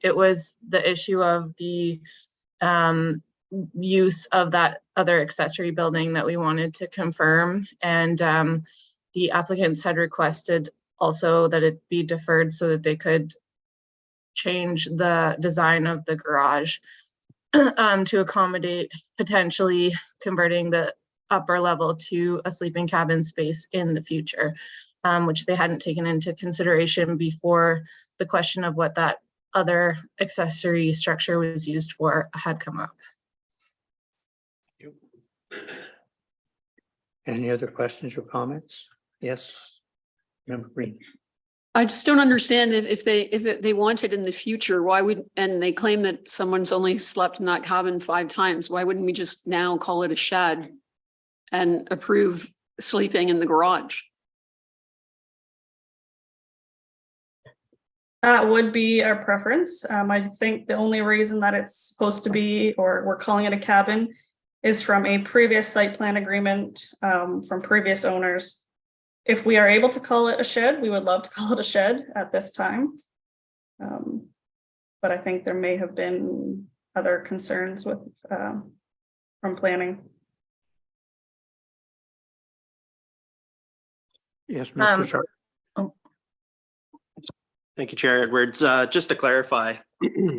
It was the issue of the use of that other accessory building that we wanted to confirm. And the applicants had requested also that it be deferred so that they could change the design of the garage to accommodate potentially converting the upper level to a sleeping cabin space in the future, which they hadn't taken into consideration before the question of what that other accessory structure was used for had come up. Any other questions or comments? Yes. Member Green. I just don't understand if they want it in the future, why would, and they claim that someone's only slept in that cabin 5 times, why wouldn't we just now call it a shed and approve sleeping in the garage? That would be our preference. I think the only reason that it's supposed to be, or we're calling it a cabin, is from a previous site plan agreement from previous owners. If we are able to call it a shed, we would love to call it a shed at this time. But I think there may have been other concerns with from planning. Yes, Mr. Sharp. Thank you, Chair Edwards. Just to clarify,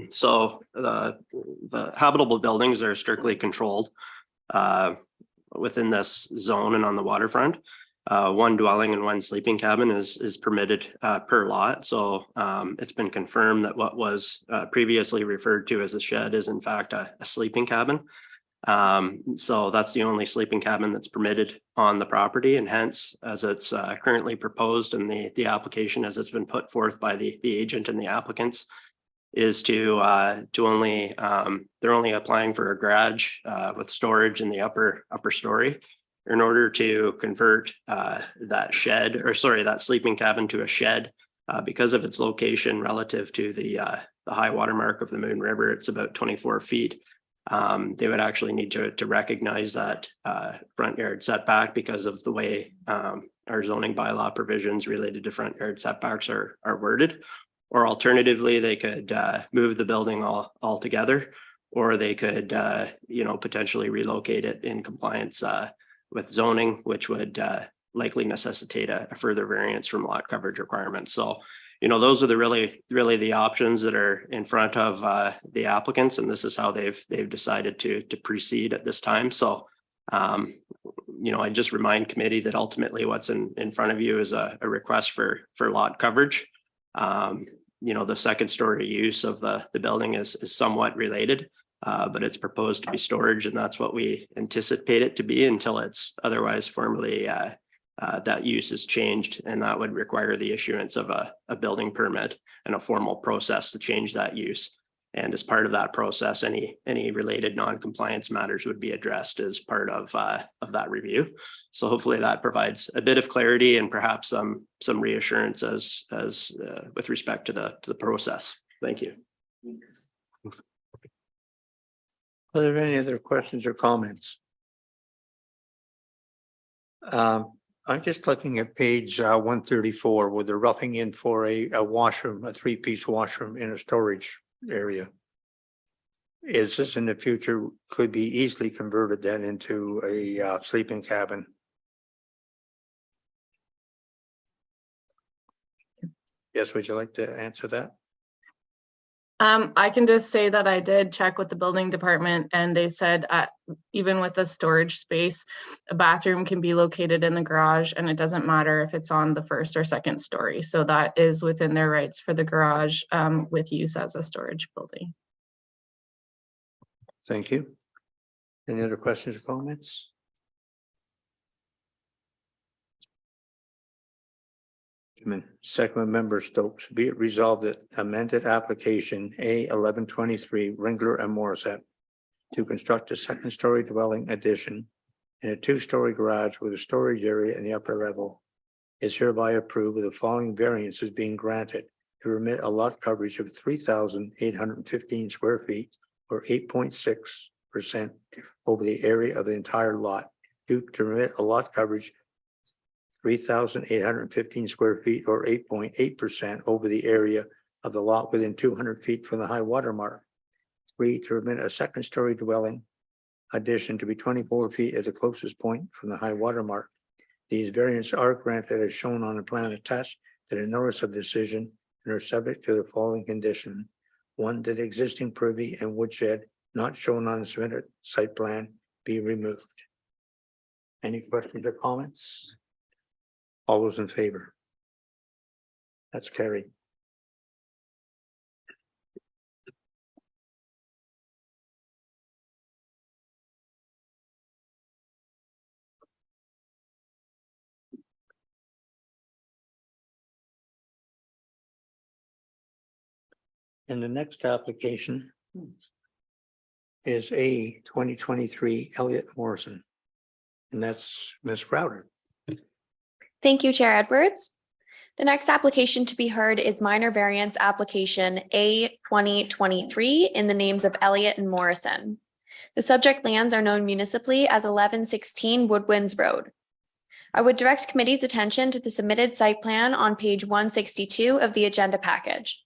so the habitable buildings are strictly controlled within this zone and on the waterfront. 1 dwelling and 1 sleeping cabin is permitted per lot. So it's been confirmed that what was previously referred to as a shed is in fact a sleeping cabin. So that's the only sleeping cabin that's permitted on the property, and hence, as it's currently proposed in the application as it's been put forth by the agent and the applicants, is to only they're only applying for a garage with storage in the upper story. In order to convert that sleeping cabin to a shed, because of its location relative to the high water mark of the Moon River, it's about 24 feet. They would actually need to recognize that front yard setback because of the way our zoning bylaw provisions related to front yard setbacks are worded. Or alternatively, they could move the building altogether, or they could potentially relocate it in compliance with zoning, which would likely necessitate a further variance from lot coverage requirements. So, those are the really the options that are in front of the applicants, and this is how they've decided to proceed at this time. So, I just remind committee that ultimately what's in front of you is a request for lot coverage. The second story use of the building is somewhat related. But it's proposed to be storage, and that's what we anticipate it to be until it's otherwise formally that use is changed, and that would require the issuance of a building permit and a formal process to change that use. And as part of that process, any related non-compliance matters would be addressed as part of that review. So hopefully that provides a bit of clarity and perhaps some reassurance as with respect to the process. Thank you. Thanks. Are there any other questions or comments? I'm just looking at page 134 with the roughing in for a washroom, a 3-piece washroom in a storage area. Is this in the future could be easily converted then into a sleeping cabin? Yes, would you like to answer that? I can just say that I did check with the building department and they said even with the storage space, a bathroom can be located in the garage and it doesn't matter if it's on the first or second story. So that is within their rights for the garage with use as a storage building. Thank you. Any other questions or comments? Second member Stokes, be it resolved that amended application A 1123 Ringler and Morissette to construct a second-story dwelling addition and a two-story garage with a storage area in the upper level is hereby approved with the following variances being granted to permit a lot coverage of 3,815 square feet or 8.6% over the area of the entire lot, to permit a lot coverage 3,815 square feet or 8.8% over the area of the lot within 200 feet from the high water mark. 3, to permit a second-story dwelling addition to be 24 feet at the closest point from the high water mark. These variants are granted as shown on the plan attached to the notice of decision and are subject to the following condition. 1, that existing privy and woodshed not shown on the submitted site plan be removed. Any questions or comments? All those in favor? That's carried. And the next application is A 2023 Elliott Morrison. And that's Ms. Crowder. Thank you, Chair Edwards. The next application to be heard is minor variance application A 2023 in the names of Elliott and Morrison. The subject lands are known municipally as 1116 Woodwinds Road. I would direct committee's attention to the submitted site plan on page 162 of the agenda package.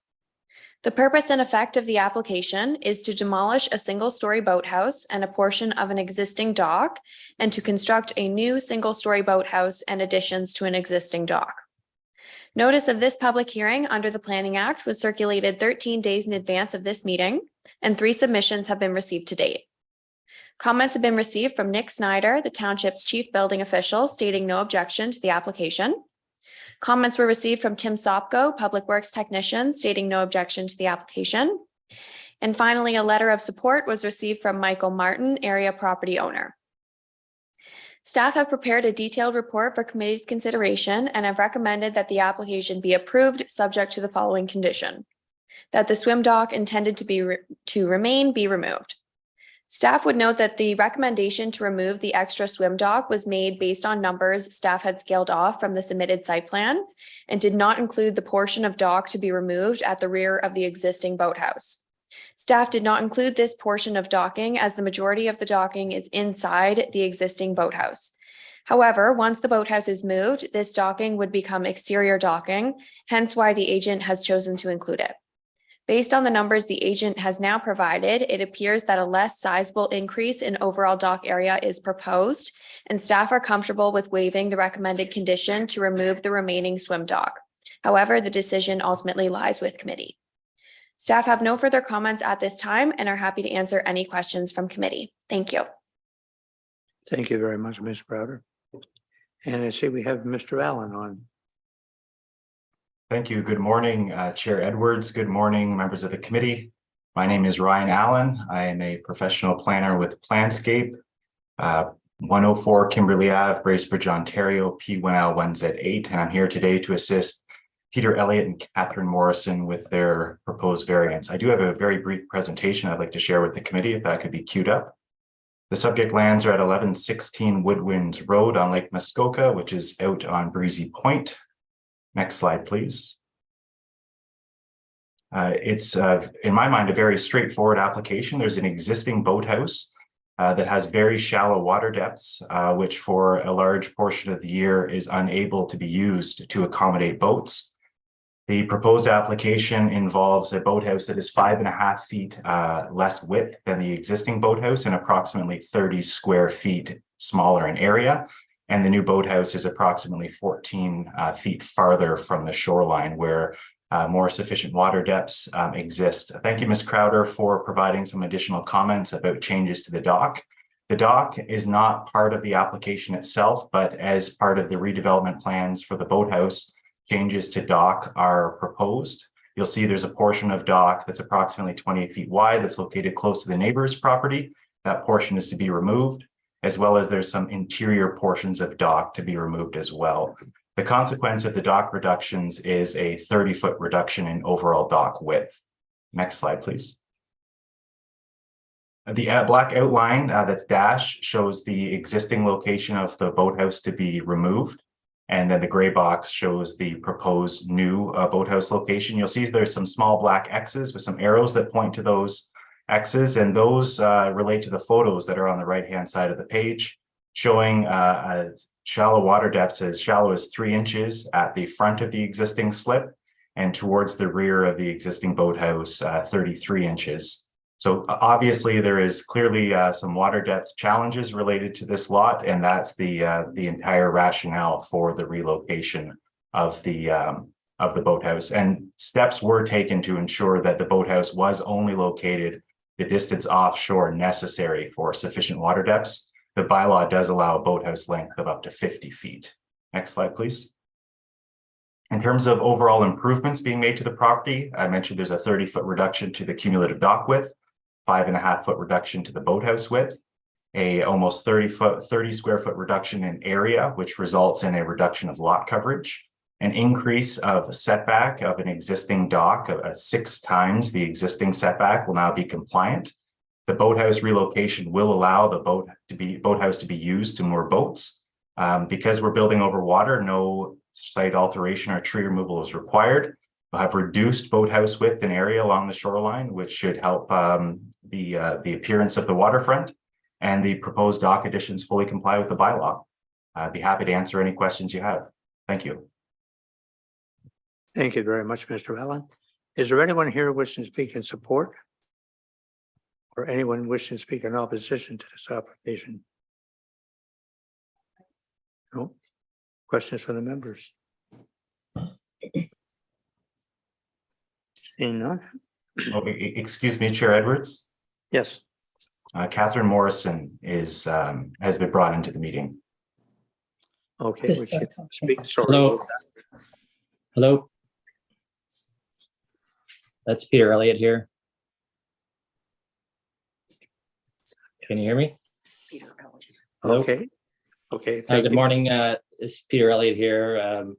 The purpose and effect of the application is to demolish a single-story boathouse and a portion of an existing dock and to construct a new single-story boathouse and additions to an existing dock. Notice of this public hearing under the Planning Act was circulated 13 days in advance of this meeting, and 3 submissions have been received to date. Comments have been received from Nick Snyder, the township's chief building official, stating no objection to the application. Comments were received from Tim Sopko, Public Works Technician, stating no objection to the application. And finally, a letter of support was received from Michael Martin, area property owner. Staff have prepared a detailed report for committee's consideration and have recommended that the application be approved subject to the following condition: that the swim dock intended to remain be removed. Staff would note that the recommendation to remove the extra swim dock was made based on numbers staff had scaled off from the submitted site plan and did not include the portion of dock to be removed at the rear of the existing boathouse. Staff did not include this portion of docking as the majority of the docking is inside the existing boathouse. However, once the boathouse is moved, this docking would become exterior docking, hence why the agent has chosen to include it. Based on the numbers the agent has now provided, it appears that a less sizable increase in overall dock area is proposed, and staff are comfortable with waiving the recommended condition to remove the remaining swim dock. However, the decision ultimately lies with committee. Staff have no further comments at this time and are happy to answer any questions from committee. Thank you. Thank you very much, Ms. Crowder. And I see we have Mr. Allen on. Thank you. Good morning, Chair Edwards. Good morning, members of the committee. My name is Ryan Allen. I am a professional planner with Planscape, 104 Kimberley Ave, Bracebridge, Ontario, P1L1Z8, and I'm here today to assist Peter Elliott and Catherine Morrison with their proposed variance. I do have a very brief presentation I'd like to share with the committee, if that could be queued up. The subject lands are at 1116 Woodwinds Road on Lake Muskoka, which is out on Breezy Point. Next slide, please. It's, in my mind, a very straightforward application. There's an existing boathouse that has very shallow water depths, which for a large portion of the year is unable to be used to accommodate boats. The proposed application involves a boathouse that is 5.5 feet less width than the existing boathouse and approximately 30 square feet smaller in area. And the new boathouse is approximately 14 feet farther from the shoreline, where more sufficient water depths exist. Thank you, Ms. Crowder, for providing some additional comments about changes to the dock. The dock is not part of the application itself, but as part of the redevelopment plans for the boathouse, changes to dock are proposed. You'll see there's a portion of dock that's approximately 28 feet wide that's located close to the neighbor's property. That portion is to be removed, as well as there's some interior portions of dock to be removed as well. The consequence of the dock reductions is a 30-foot reduction in overall dock width. Next slide, please. The black outline that's dashed shows the existing location of the boathouse to be removed. And then the gray box shows the proposed new boathouse location. You'll see there's some small black X's with some arrows that point to those X's, and those relate to the photos that are on the right-hand side of the page, showing shallow water depths as shallow as 3 inches at the front of the existing slip, and towards the rear of the existing boathouse, 33 inches. So obviously there is clearly some water depth challenges related to this lot, and that's the entire rationale for the relocation of the boathouse. And steps were taken to ensure that the boathouse was only located the distance offshore necessary for sufficient water depths. The bylaw does allow a boathouse length of up to 50 feet. Next slide, please. In terms of overall improvements being made to the property, I mentioned there's a 30-foot reduction to the cumulative dock width, 5.5-foot reduction to the boathouse width, a almost 30 square foot reduction in area, which results in a reduction of lot coverage, an increase of setback of an existing dock of 6 times the existing setback will now be compliant. The boathouse relocation will allow the boathouse to be used to moor boats. Because we're building over water, no site alteration or tree removal is required. We'll have reduced boathouse width and area along the shoreline, which should help the appearance of the waterfront, and the proposed dock additions fully comply with the bylaw. I'd be happy to answer any questions you have. Thank you. Thank you very much, Mr. Allen. Is there anyone here wishing to speak in support? Or anyone wishing to speak in opposition to this application? No? Questions from the members? Seeing none? Oh, excuse me, Chair Edwards. Yes. Catherine Morrison is has been brought into the meeting. Okay. we should speak. Sorry. Hello. Hello. That's Peter Elliott here. Can you hear me? Hello? Okay. Okay. Hi, thank good you. morning. It's Peter Elliott here.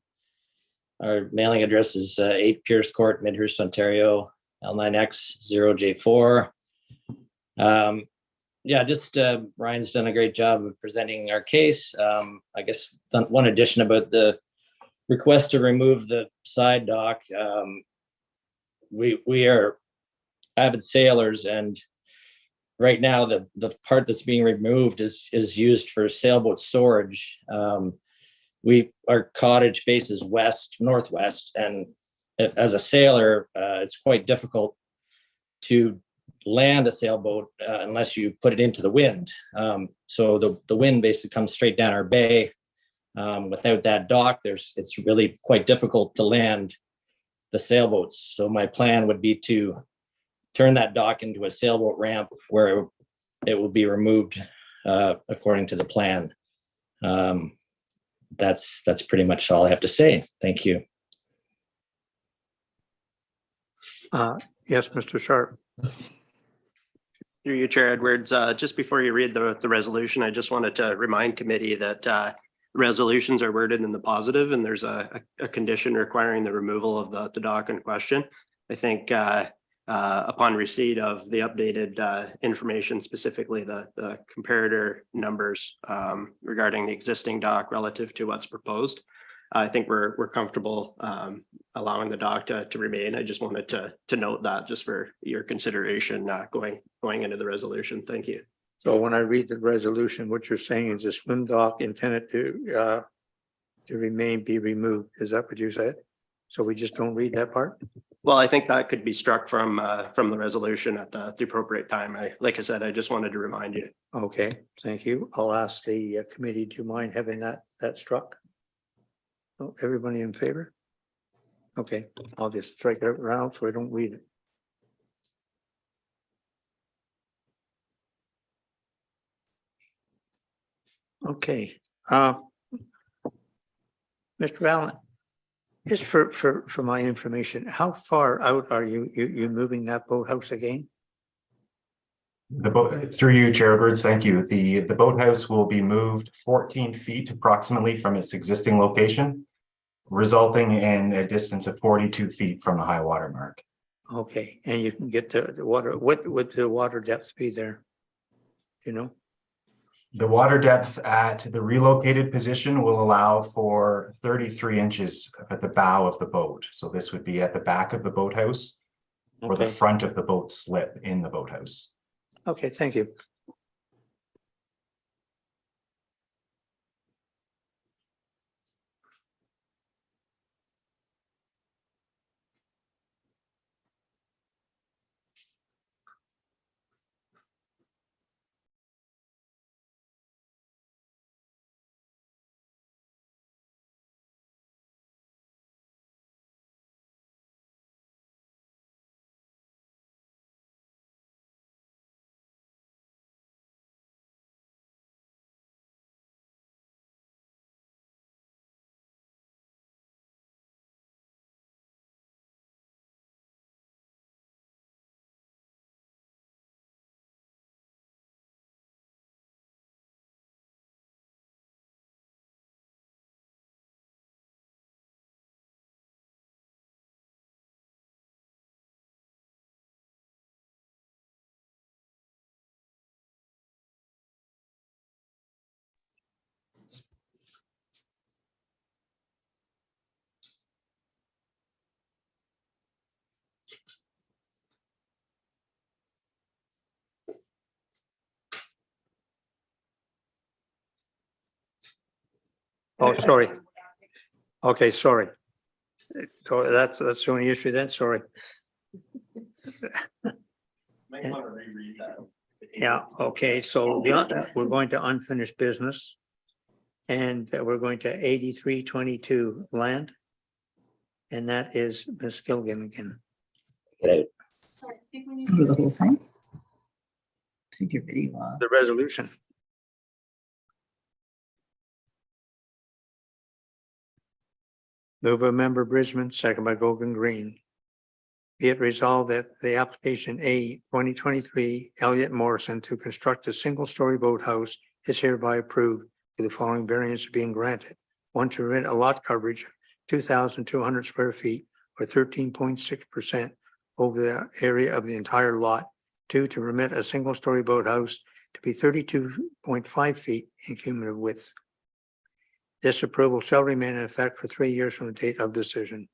Our mailing address is 8 Pierce Court, Midhurst, Ontario, L9X0J4. Yeah, just Ryan's done a great job of presenting our case. I guess one addition about the request to remove the side dock. We are avid sailors, and right now the part that's being removed is used for sailboat storage. Our cottage faces northwest, and as a sailor, it's quite difficult to land a sailboat unless you put it into the wind. So the wind basically comes straight down our bay. Without that dock, it's really quite difficult to land the sailboats. So my plan would be to turn that dock into a sailboat ramp where it will be removed according to the plan. That's pretty much all I have to say. Thank you. Yes, Mr. Sharp. Through you, Chair Edwards, just before you read the resolution, I just wanted to remind committee that resolutions are worded in the positive, and there's a condition requiring the removal of the dock in question. I think upon receipt of the updated information, specifically the comparator numbers regarding the existing dock relative to what's proposed, I think we're comfortable allowing the dock to remain. I just wanted to note that just for your consideration going into the resolution. Thank you. So when I read the resolution, what you're saying is the swim dock intended to be removed. Is that what you said? So we just don't read that part? Well, I think that could be struck from the resolution at the appropriate time. Like I said, I just wanted to remind you. Okay, thank you. I'll ask the committee, do you mind having that struck? Oh, everybody in favor? Okay, I'll just strike it around so I don't read it. Okay, Mr. Allen, just for my information, how far out are you moving that boathouse again? The boat, through you, Chair Edwards, thank you. The boathouse will be moved 14 feet approximately from its existing location, resulting in a distance of 42 feet from the high water mark. Okay, and you can get the water, what would the water depth be there? You know? The water depth at the relocated position will allow for 33 inches at the bow of the boat. So this would be at the back of the boathouse or the Okay. front of the boat slip in the boathouse. Okay, thank you. Oh, sorry. Okay, sorry. So that's the only issue then, sorry. Might want to reread that. Yeah, okay, so we're going to unfinished business. And we're going to 8322 land. And that is Ms. Gilligan again. Get Do the whole thing. Take your video off. The resolution. Moved by member Bridgman, second by Golden Green. Be it resolved that the application A 2023 Elliott Morrison to construct a single-story boathouse is hereby approved with the following variance being granted. One, to rent a lot coverage of 2,200 square feet or 13.6% over the area of the entire lot. Two, to permit a single-story boathouse to be 32.5 feet in cumulative width. This approval shall remain in effect for 3 years from the date of decision.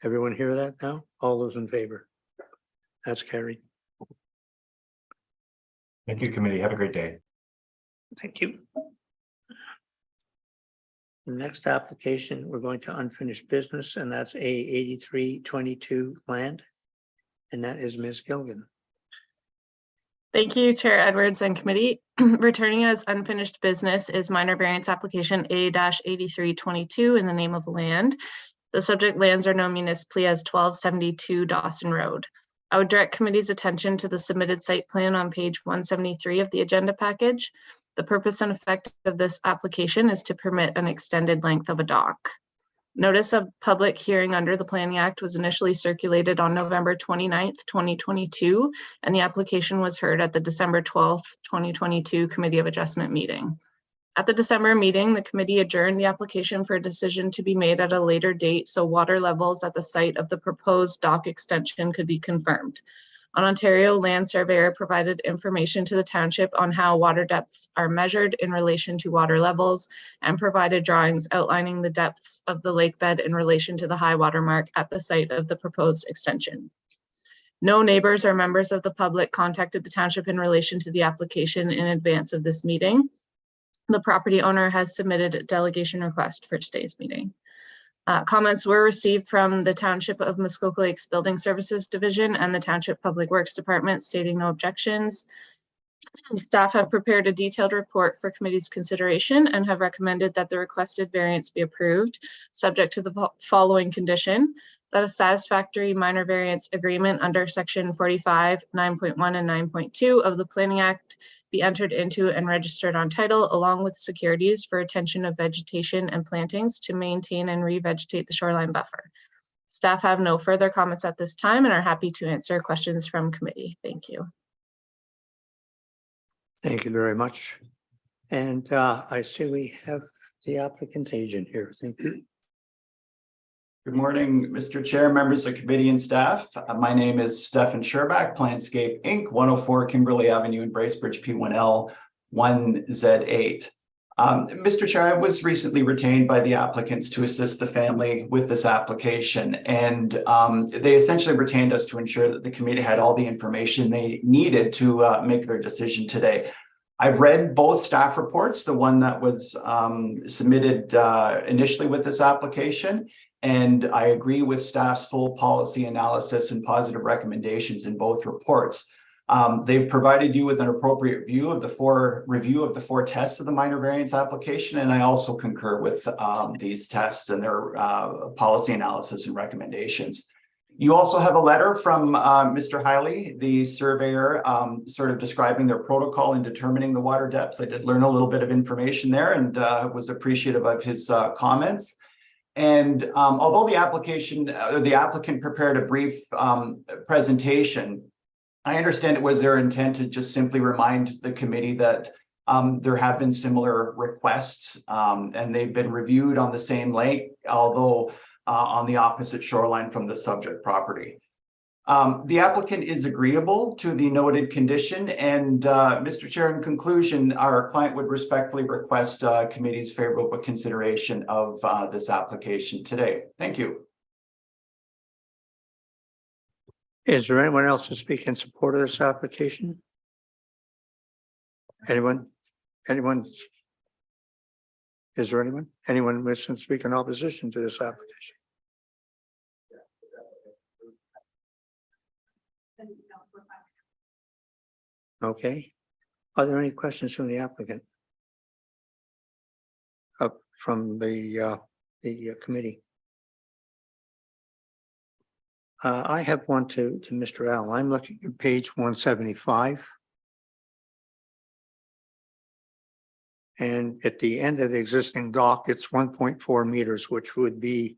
Everyone hear that now? All those in favor? That's carried. Thank you, committee. Have a great day. Thank you. Next application, we're going to unfinished business, and that's A 8322 land. And that is Ms. Gilligan. Thank you, Chair Edwards and committee. Returning as unfinished business is minor variance application A-8322 in the name of land. The subject lands are known municipally as 1272 Dawson Road. I would direct committee's attention to the submitted site plan on page 173 of the agenda package. The purpose and effect of this application is to permit an extended length of a dock. Notice of public hearing under the Planning Act was initially circulated on November 29th, 2022, and the application was heard at the December 12th, 2022 Committee of Adjustment meeting. At the December meeting, the committee adjourned the application for a decision to be made at a later date so water levels at the site of the proposed dock extension could be confirmed. An Ontario land surveyor provided information to the township on how water depths are measured in relation to water levels and provided drawings outlining the depths of the lake bed in relation to the high water mark at the site of the proposed extension. No neighbors or members of the public contacted the township in relation to the application in advance of this meeting. The property owner has submitted a delegation request for today's meeting. Comments were received from the Township of Muskoka Lakes Building Services Division and the Township Public Works Department stating no objections. Staff have prepared a detailed report for committee's consideration and have recommended that the requested variance be approved, subject to the following condition: that a satisfactory minor variance agreement under section 45, 9.1 and 9.2 of the Planning Act be entered into and registered on title, along with securities for retention of vegetation and plantings to maintain and revegetate the shoreline buffer. Staff have no further comments at this time and are happy to answer questions from committee. Thank you. Thank you very much. And I see we have the applicant agent here. Thank you. Good morning, Mr. Chair, members of committee and staff. My name is Stefan Szczerbak, Planscape Inc., 104 Kimberley Avenue in Bracebridge, P1L 1Z8. Mr. Chair, I was recently retained by the applicants to assist the family with this application, and they essentially retained us to ensure that the committee had all the information they needed to make their decision today. I've read both staff reports, the one that was submitted initially with this application, and I agree with staff's full policy analysis and positive recommendations in both reports. They've provided you with an appropriate review of the four tests of the minor variance application, and I also concur with these tests and their policy analysis and recommendations. You also have a letter from Mr. Hiley, the surveyor, sort of describing their protocol in determining the water depths. I did learn a little bit of information there and was appreciative of his comments. And although the applicant prepared a brief presentation, I understand it was their intent to just simply remind the committee that there have been similar requests and they've been reviewed on the same lake, although on the opposite shoreline from the subject property. The applicant is agreeable to the noted condition, and Mr. Chair, in conclusion, our client would respectfully request committee's favorable consideration of this application today. Thank you. Is there anyone else to speak in support of this application? Anyone? Is there anyone? Anyone wishing to speak in opposition to this application? Okay. Are there any questions from the applicant? From the committee? I have one to Mr. Allen. I'm looking at page 175. And at the end of the existing dock, it's 1.4 meters, which would be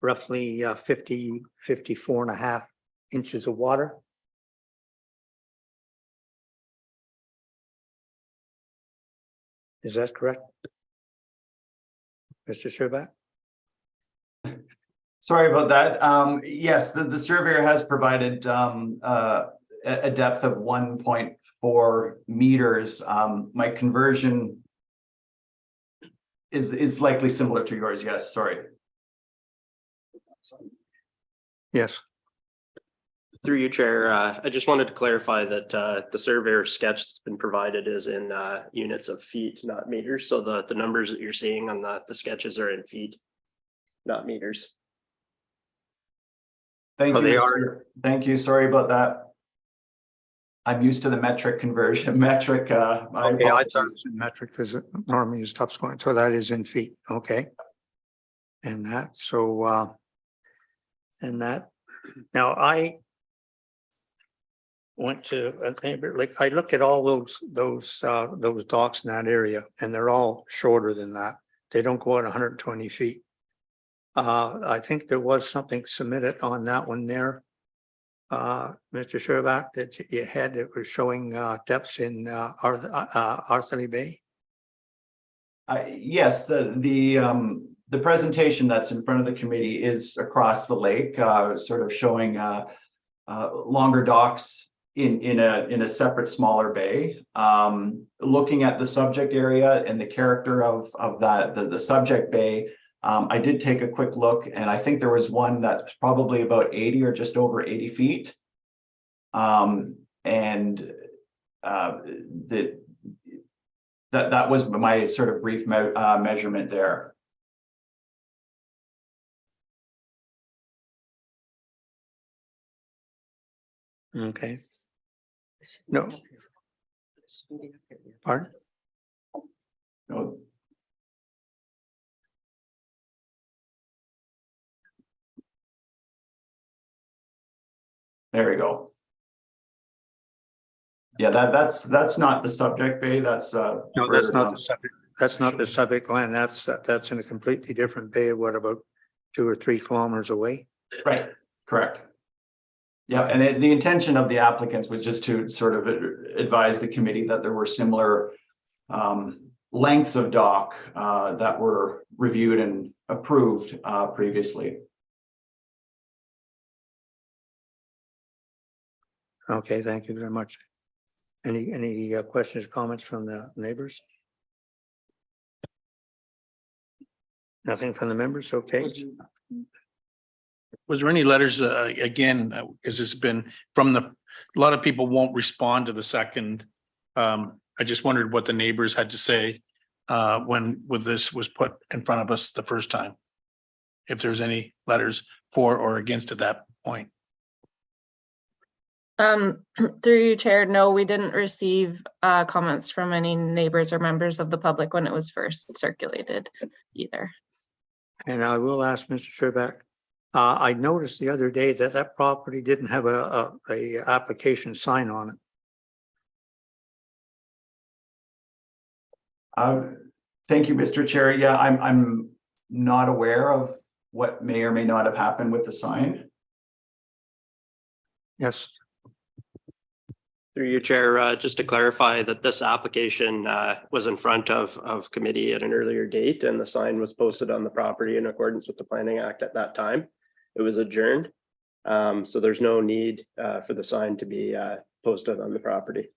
roughly 54 and a half inches of water. Is that correct? Mr. Szczerbak? Sorry about that. Yes, the surveyor has provided a depth of 1.4 meters. My conversion is likely similar to yours. Yes, sorry. Yes. Through you, Chair, I just wanted to clarify that the surveyor sketch that's been provided is in units of feet, not meters. So the numbers that you're seeing on the sketches are in feet, not meters. Thank you. They are. Thank you. Sorry about that. I'm used to the metric conversion. Okay, I thought it was in metric because normally is top scoring. So that is in feet. Okay. And that, so, and that, now I went to, like, I look at all those docks in that area and they're all shorter than that. They don't go at 120 feet. I think there was something submitted on that one there. Mr. Szczerbak, that you had that was showing depths in Arthurly Bay. Yes, the presentation that's in front of the committee is across the lake, sort of showing longer docks in a separate smaller bay. Looking at the subject area and the character of that the subject bay, I did take a quick look, and I think there was one that's probably about 80 or just over 80 feet. And that was my sort of brief measurement there. Okay. No. Pardon? No. There we go. Yeah, that's not the subject bay, that's No, that's not the subject. That's not the subject land. That's in a completely different bay. What about 2 or 3 kilometers away? right, correct. Yeah, and the intention of the applicants was just to sort of advise the committee that there were similar lengths of dock that were reviewed and approved previously. Okay, thank you very much. Any questions, comments from the neighbors? Nothing from the members, okay? Was there any letters, again, because it's been from a lot of people won't respond to the second. I just wondered what the neighbors had to say when this was put in front of us the first time. If there's any letters for or against at that point. Through you, Chair, no, we didn't receive comments from any neighbors or members of the public when it was first circulated either. And I will ask Mr. Szczerbak, I noticed the other day that that property didn't have a application sign on it. Thank you, Mr. Chair. Yeah, I'm not aware of what may or may not have happened with the sign. Yes. Through you, Chair, just to clarify that this application was in front of committee at an earlier date, and the sign was posted on the property in accordance with the Planning Act at that time. It was adjourned, so there's no need for the sign to be posted on the property.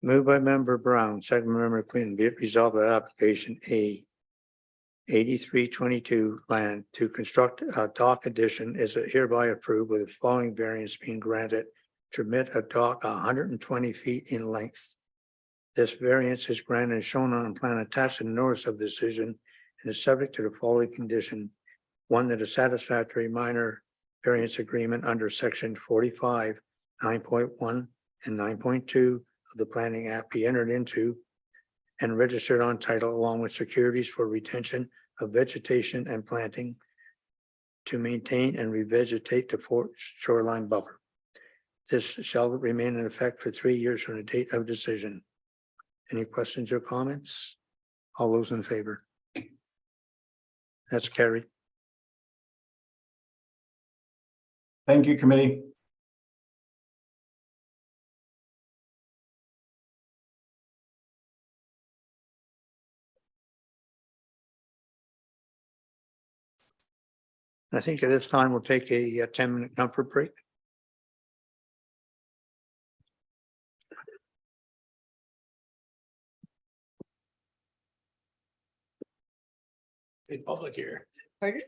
Moved by member Brown, second by member Quinn, be it resolved that application A 8322 land to construct a dock addition is hereby approved with the following variance being granted to permit a dock 120 feet in length. This variance is granted as shown on the plan attached to the notice of decision and is subject to the following condition. One, that a satisfactory minor variance agreement under section 45, 9.1 and 9.2 of the Planning Act be entered into and registered on title along with securities for retention of vegetation and planting to maintain and revegetate the shoreline buffer. This shall remain in effect for 3 years from the date of decision. Any questions or comments? All those in favor? That's carried. Thank you, committee. I think at this time we'll take a 10-minute comfort break. In public here. Pardon?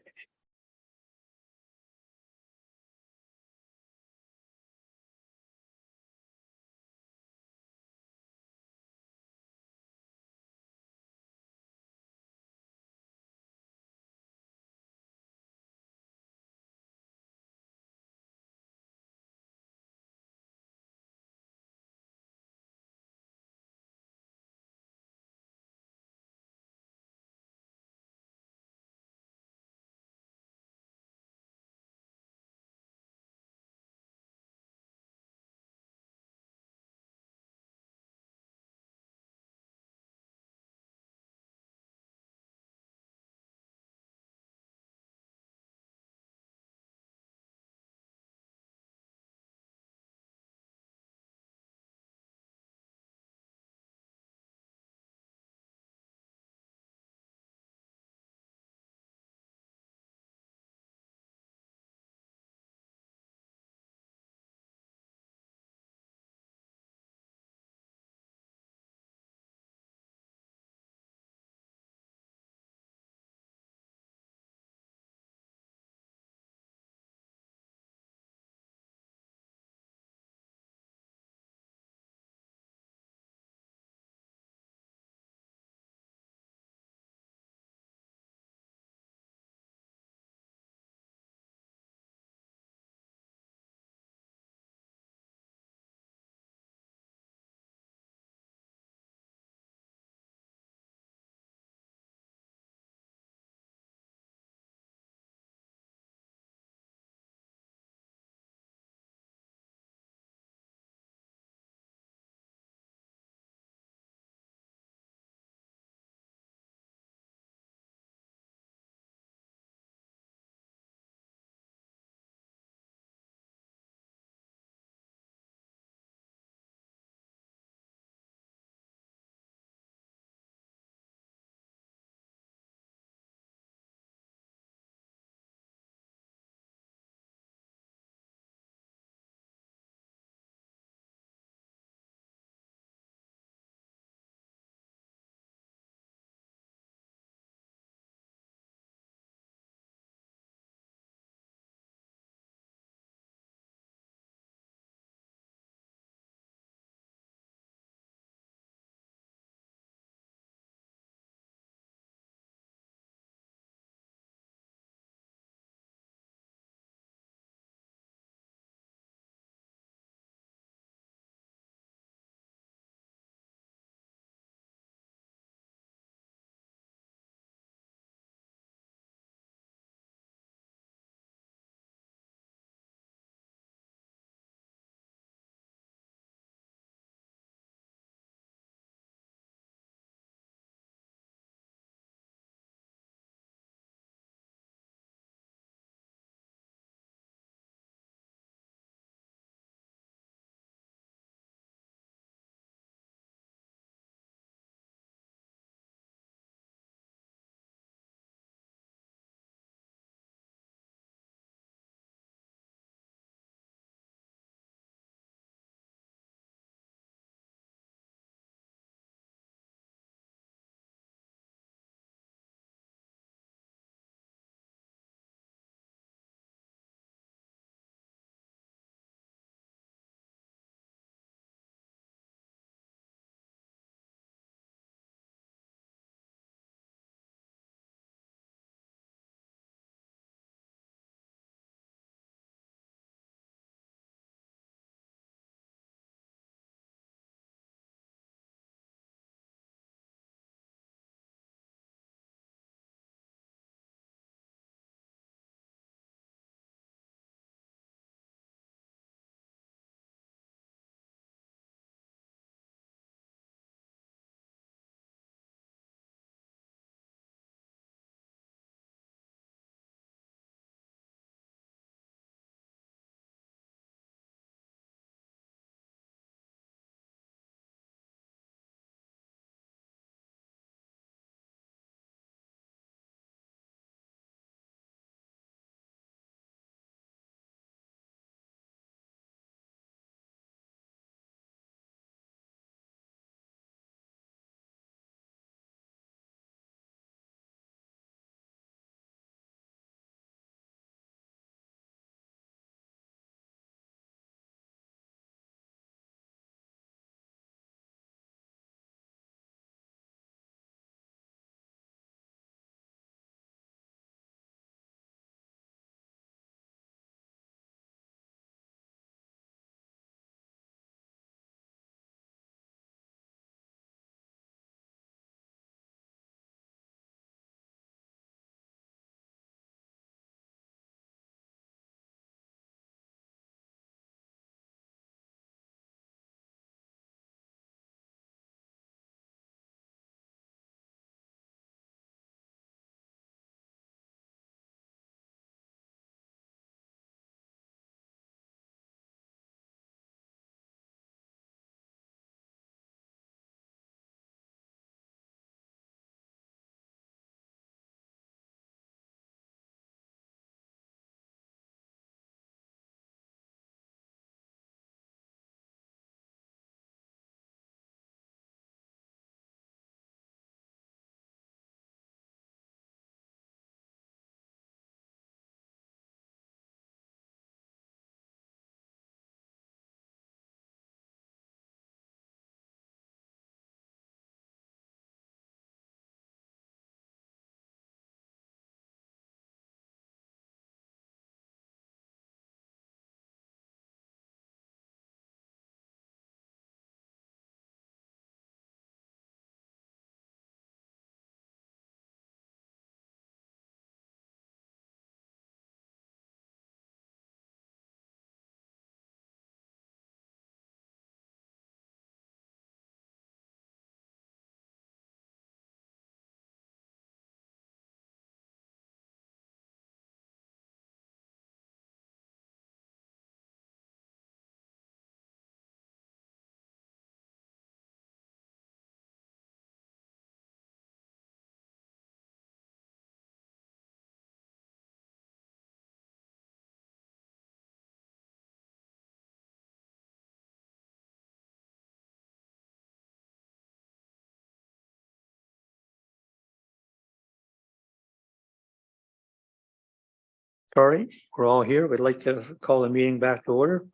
Sorry, we're all here. We'd like to call the meeting back to order.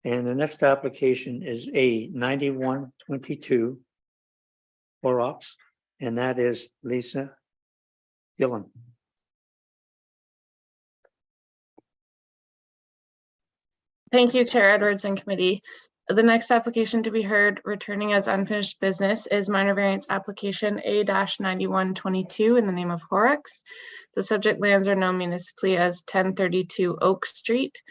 And the next application is A 9122 Horrocks, and that is Lisa Gillen. Thank you, Chair Edwards and committee. The next application to be heard, returning as unfinished business, is minor variance application A-9122 in the name of Horrocks. The subject lands are known municipally as 1032 Oak Street.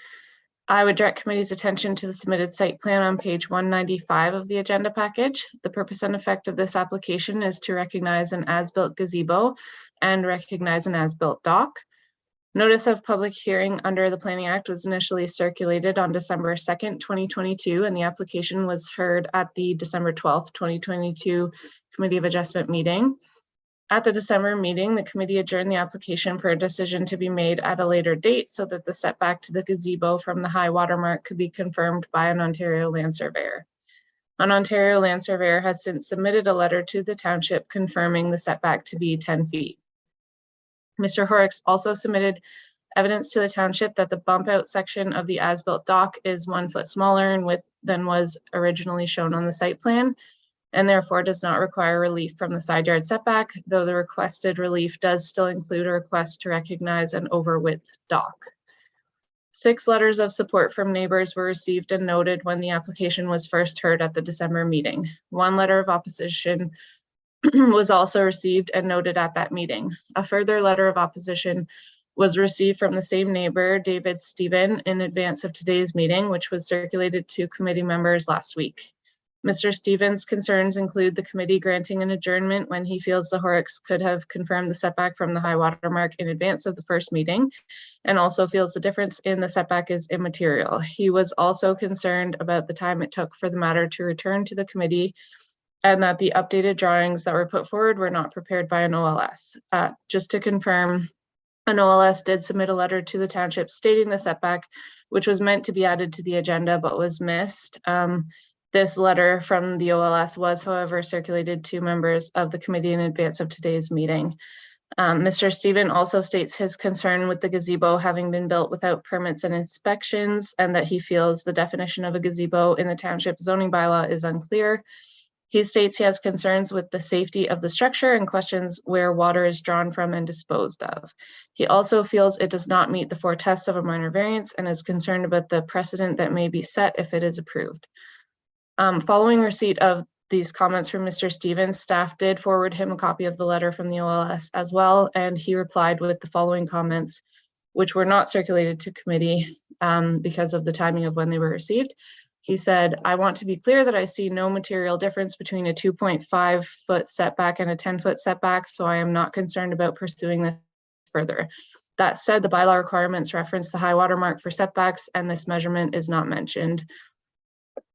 I would direct committee's attention to the submitted site plan on page 195 of the agenda package. The purpose and effect of this application is to recognize an as-built gazebo and recognize an as-built dock. Notice of public hearing under the Planning Act was initially circulated on December 2nd, 2022, and the application was heard at the December 12th, 2022 Committee of Adjustment meeting. At the December meeting, the committee adjourned the application for a decision to be made at a later date so that the setback to the gazebo from the high water mark could be confirmed by an Ontario land surveyor. An Ontario land surveyor has since submitted a letter to the township confirming the setback to be 10 feet. Mr. Horrocks also submitted evidence to the township that the bump out section of the as-built dock is 1 foot smaller in width than was originally shown on the site plan, and therefore does not require relief from the side yard setback, though the requested relief does still include a request to recognize an over width dock. 6 letters of support from neighbors were received and noted when the application was first heard at the December meeting. 1 letter of opposition was also received and noted at that meeting. A further letter of opposition was received from the same neighbor, David Stephen, in advance of today's meeting, which was circulated to committee members last week. Mr. Stevens' concerns include the committee granting an adjournment when he feels the Horrocks could have confirmed the setback from the high water mark in advance of the first meeting, and also feels the difference in the setback is immaterial. He was also concerned about the time it took for the matter to return to the committee, and that the updated drawings that were put forward were not prepared by an OLS. Just to confirm, an OLS did submit a letter to the township stating the setback, which was meant to be added to the agenda but was missed. This letter from the OLS was, however, circulated to members of the committee in advance of today's meeting. Mr. Stephen also states his concern with the gazebo having been built without permits and inspections, and that he feels the definition of a gazebo in the township zoning bylaw is unclear. He states he has concerns with the safety of the structure and questions where water is drawn from and disposed of. He also feels it does not meet the 4 tests of a minor variance and is concerned about the precedent that may be set if it is approved. Following receipt of these comments from Mr. Stevens, staff did forward him a copy of the letter from the OLS as well, and he replied with the following comments, which were not circulated to committee because of the timing of when they were received. He said, "I want to be clear that I see no material difference between a 2.5 foot setback and a 10 foot setback, so I am not concerned about pursuing this further. That said, the bylaw requirements reference the high water mark for setbacks, and this measurement is not mentioned.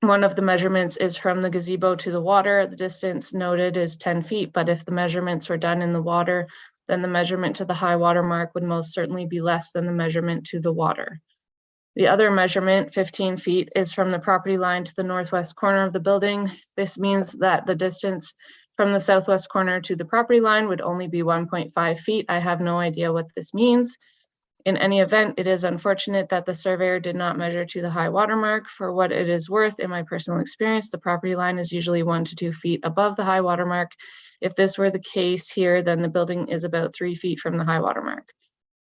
One of the measurements is from the gazebo to the water. The distance noted is 10 feet, but if the measurements were done in the water, then the measurement to the high water mark would most certainly be less than the measurement to the water. The other measurement, 15 feet, is from the property line to the northwest corner of the building. This means that the distance from the southwest corner to the property line would only be 1.5 feet. I have no idea what this means. In any event, it is unfortunate that the surveyor did not measure to the high water mark. For what it is worth, in my personal experience, the property line is usually 1 to 2 feet above the high water mark. If this were the case here, then the building is about 3 feet from the high water mark."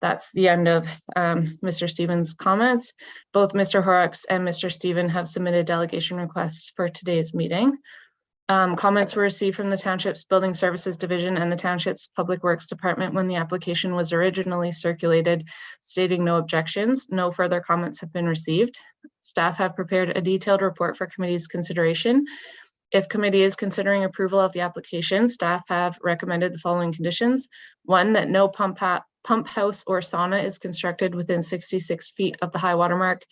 That's the end of Mr. Stevens' comments. Both Mr. Horrocks and Mr. Stephen have submitted delegation requests for today's meeting. Comments were received from the Township's Building Services Division and the Township's Public Works Department when the application was originally circulated, stating no objections. No further comments have been received. Staff have prepared a detailed report for committee's consideration. If committee is considering approval of the application, staff have recommended the following conditions. 1, that no pump house or sauna is constructed within 66 feet of the high water mark,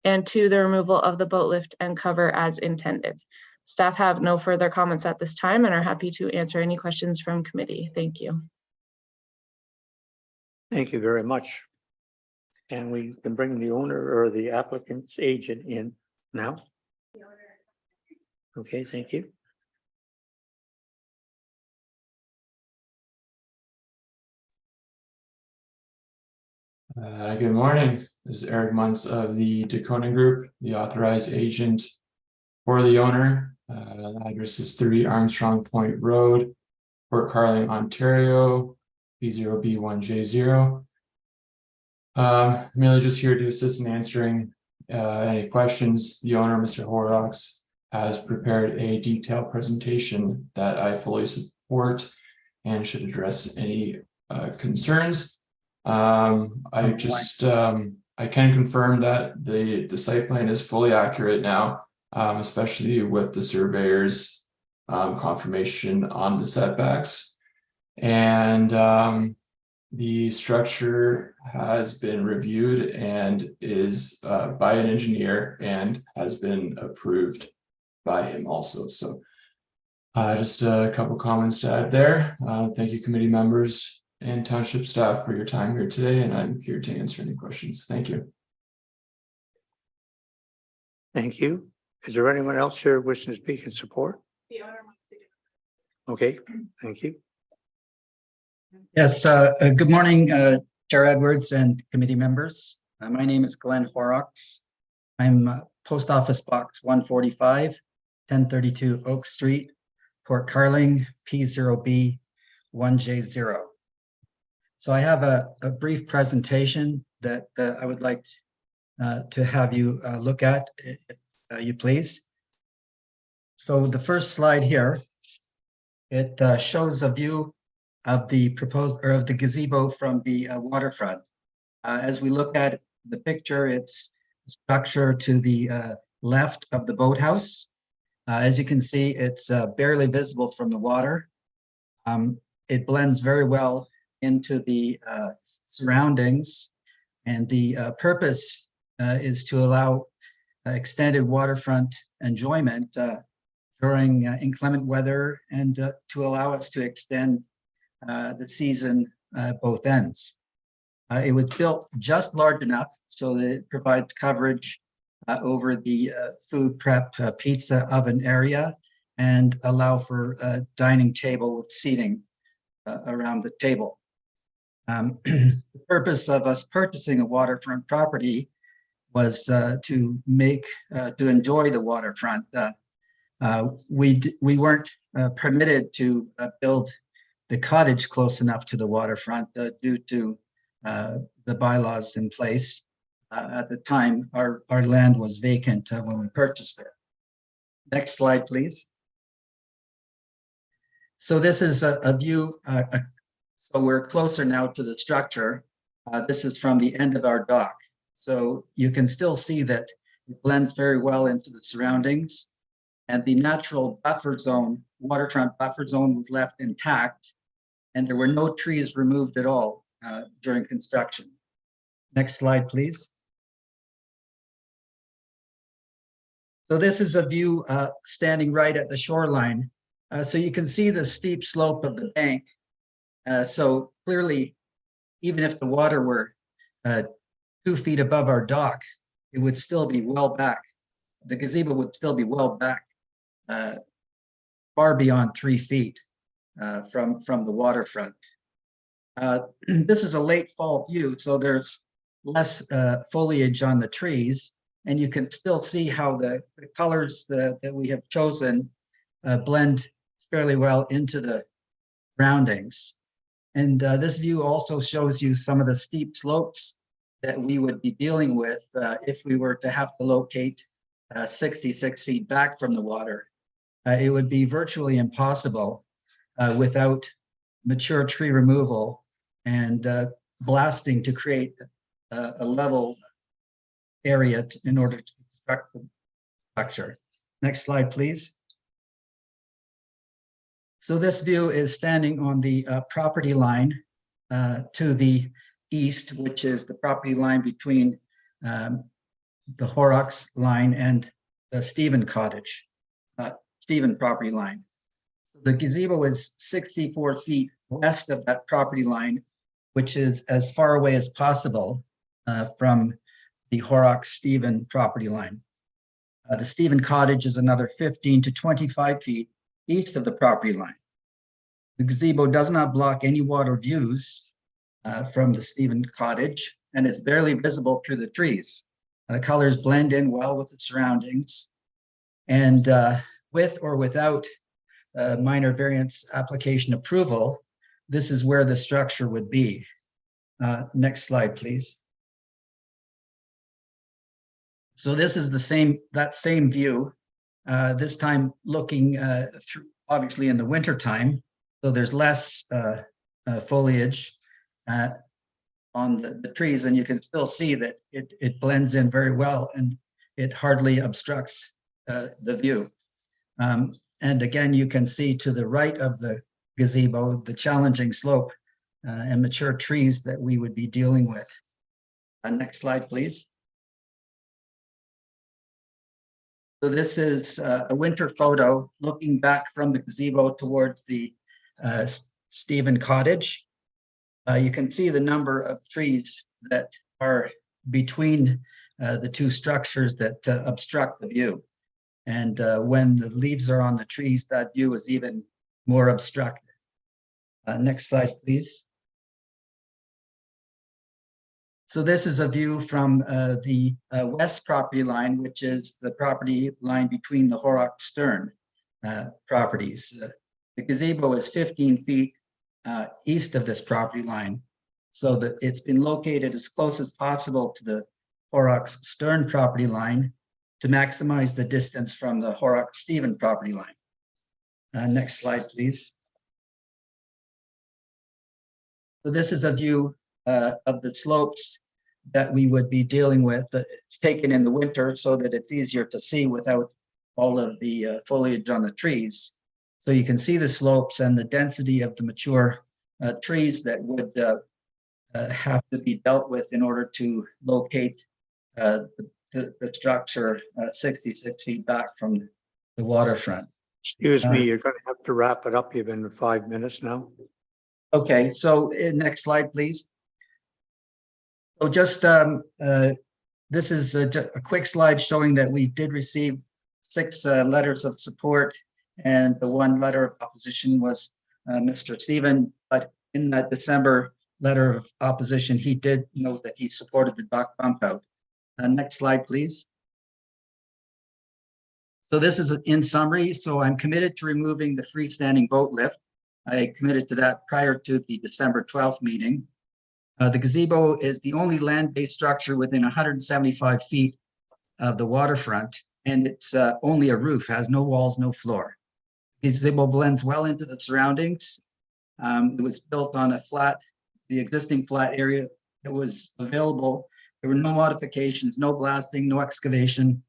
and 2, the removal of the boat lift and cover as intended. Staff have no further comments at this time and are happy to answer any questions from committee. Thank you. Thank you very much. And we can bring the owner or the applicant's agent in now. Okay, thank you. Good morning. This is Eric Muntz of the Dakota Group, the authorized agent for the owner. The address is 3 Armstrong Point Road, Port Carling, Ontario, P0B1J0. Merely just here to assist in answering any questions. The owner, Mr. Horrocks, has prepared a detailed presentation that I fully support and should address any concerns. I can confirm that the site plan is fully accurate now, especially with the surveyor's confirmation on the setbacks. And the structure has been reviewed and is by an engineer and has been approved by him also. So just a couple comments to add there. Thank you, committee members and township staff, for your time here today, and I'm here to answer any questions. Thank you. Thank you. Is there anyone else here wishing to speak in support? The owner wants to give. Okay, thank you. Yes, good morning, Chair Edwards and committee members. My name is Glenn Horrocks. I'm Post Office Box 145, 1032 Oak Street, Port Carling, P0B1J0. So I have a brief presentation that I would like to have you look at, if you please. So the first slide here, it shows a view of the proposed, or of the gazebo from the waterfront. As we look at the picture, it's a structure to the left of the boathouse. As you can see, it's barely visible from the water. It blends very well into the surroundings, and the purpose is to allow extended waterfront enjoyment during inclement weather, and to allow us to extend the season both ends. It was built just large enough so that it provides coverage over the food prep pizza oven area, and allow for a dining table with seating around the table. The purpose of us purchasing a waterfront property was to enjoy the waterfront. We weren't permitted to build the cottage close enough to the waterfront due to the bylaws in place. At the time, our land was vacant when we purchased it. Next slide, please. So this is a view. So we're closer now to the structure. This is from the end of our dock. So you can still see that it blends very well into the surroundings, and the natural buffer zone, waterfront buffer zone, was left intact, and there were no trees removed at all during construction. Next slide, please. So this is a view standing right at the shoreline. So you can see the steep slope of the bank. So clearly, even if the water were 2 feet above our dock, it would still be well back. The gazebo would still be well back, far beyond 3 feet from the waterfront. This is a late fall view, so there's less foliage on the trees, and you can still see how the colors that we have chosen blend fairly well into the surroundings. And this view also shows you some of the steep slopes that we would be dealing with if we were to have to locate 66 feet back from the water. It would be virtually impossible without mature tree removal and blasting to create a level area in order to construct the structure. Next slide, please. So this view is standing on the property line to the east, which is the property line between the Horrocks line and the Stephen cottage, Stephen property line. The gazebo is 64 feet west of that property line, which is as far away as possible from the Horrocks Stephen property line. The Stephen cottage is another 15 to 25 feet east of the property line. The gazebo does not block any water views from the Stephen cottage, and it's barely visible through the trees. The colors blend in well with the surroundings. And with or without minor variance application approval, this is where the structure would be. Next slide, please. So this is that same view, this time looking through, obviously in the winter time. So there's less foliage on the trees, and you can still see that it blends in very well and it hardly obstructs the view. And again, you can see to the right of the gazebo, the challenging slope and mature trees that we would be dealing with. Next slide, please. So this is a winter photo looking back from the gazebo towards the Stephen cottage. You can see the number of trees that are between the two structures that obstruct the view. And when the leaves are on the trees, that view is even more obstructed. Next slide, please. So this is a view from the west property line, which is the property line between the Horrocks Stern properties. The gazebo is 15 feet east of this property line, so that it's been located as close as possible to the Horrocks Stern property line to maximize the distance from the Horrocks Stephen property line. Next slide, please. So this is a view of the slopes that we would be dealing with. It's taken in the winter so that it's easier to see without all of the foliage on the trees. So you can see the slopes and the density of the mature trees that would have to be dealt with in order to locate the structure 66 feet back from the waterfront. Excuse me, you're going to have to wrap it up. You've been 5 minutes now. Okay, so next slide, please. So just this is a quick slide showing that we did receive 6 letters of support, and the 1 letter of opposition was Mr. Stephen. But in that December letter of opposition, he did note that he supported the dock bump out. Next slide, please. So this is in summary. So I'm committed to removing the freestanding boat lift. I committed to that prior to the December 12th meeting. The gazebo is the only land-based structure within 175 feet of the waterfront, and it's only a roof, has no walls, no floor. The gazebo blends well into the surroundings. It was built on the existing flat area that was available. There were no modifications, no blasting, no excavation,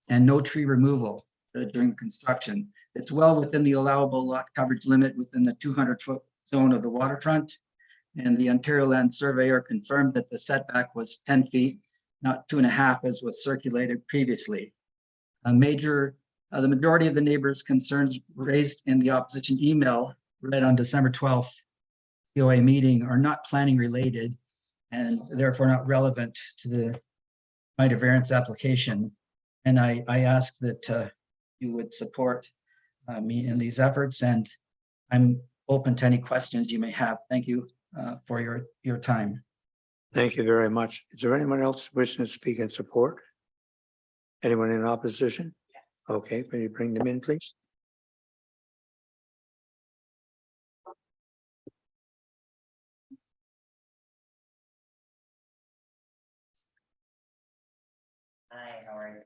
and no tree removal during construction. It's well within the allowable lot coverage limit within the 200-foot zone of the waterfront. And the Ontario Land Surveyor confirmed that the setback was 10 feet, not 2.5 as was circulated previously. The majority of the neighbors' concerns raised in the opposition email read on December 12th COA meeting are not planning related and therefore not relevant to the minor variance application. And I ask that you would support me in these efforts, and I'm open to any questions you may have. Thank you for your time. Thank you very much. Is there anyone else wishing to speak in support? Anyone in opposition? Okay, can you bring them in, please? Hi, how are you?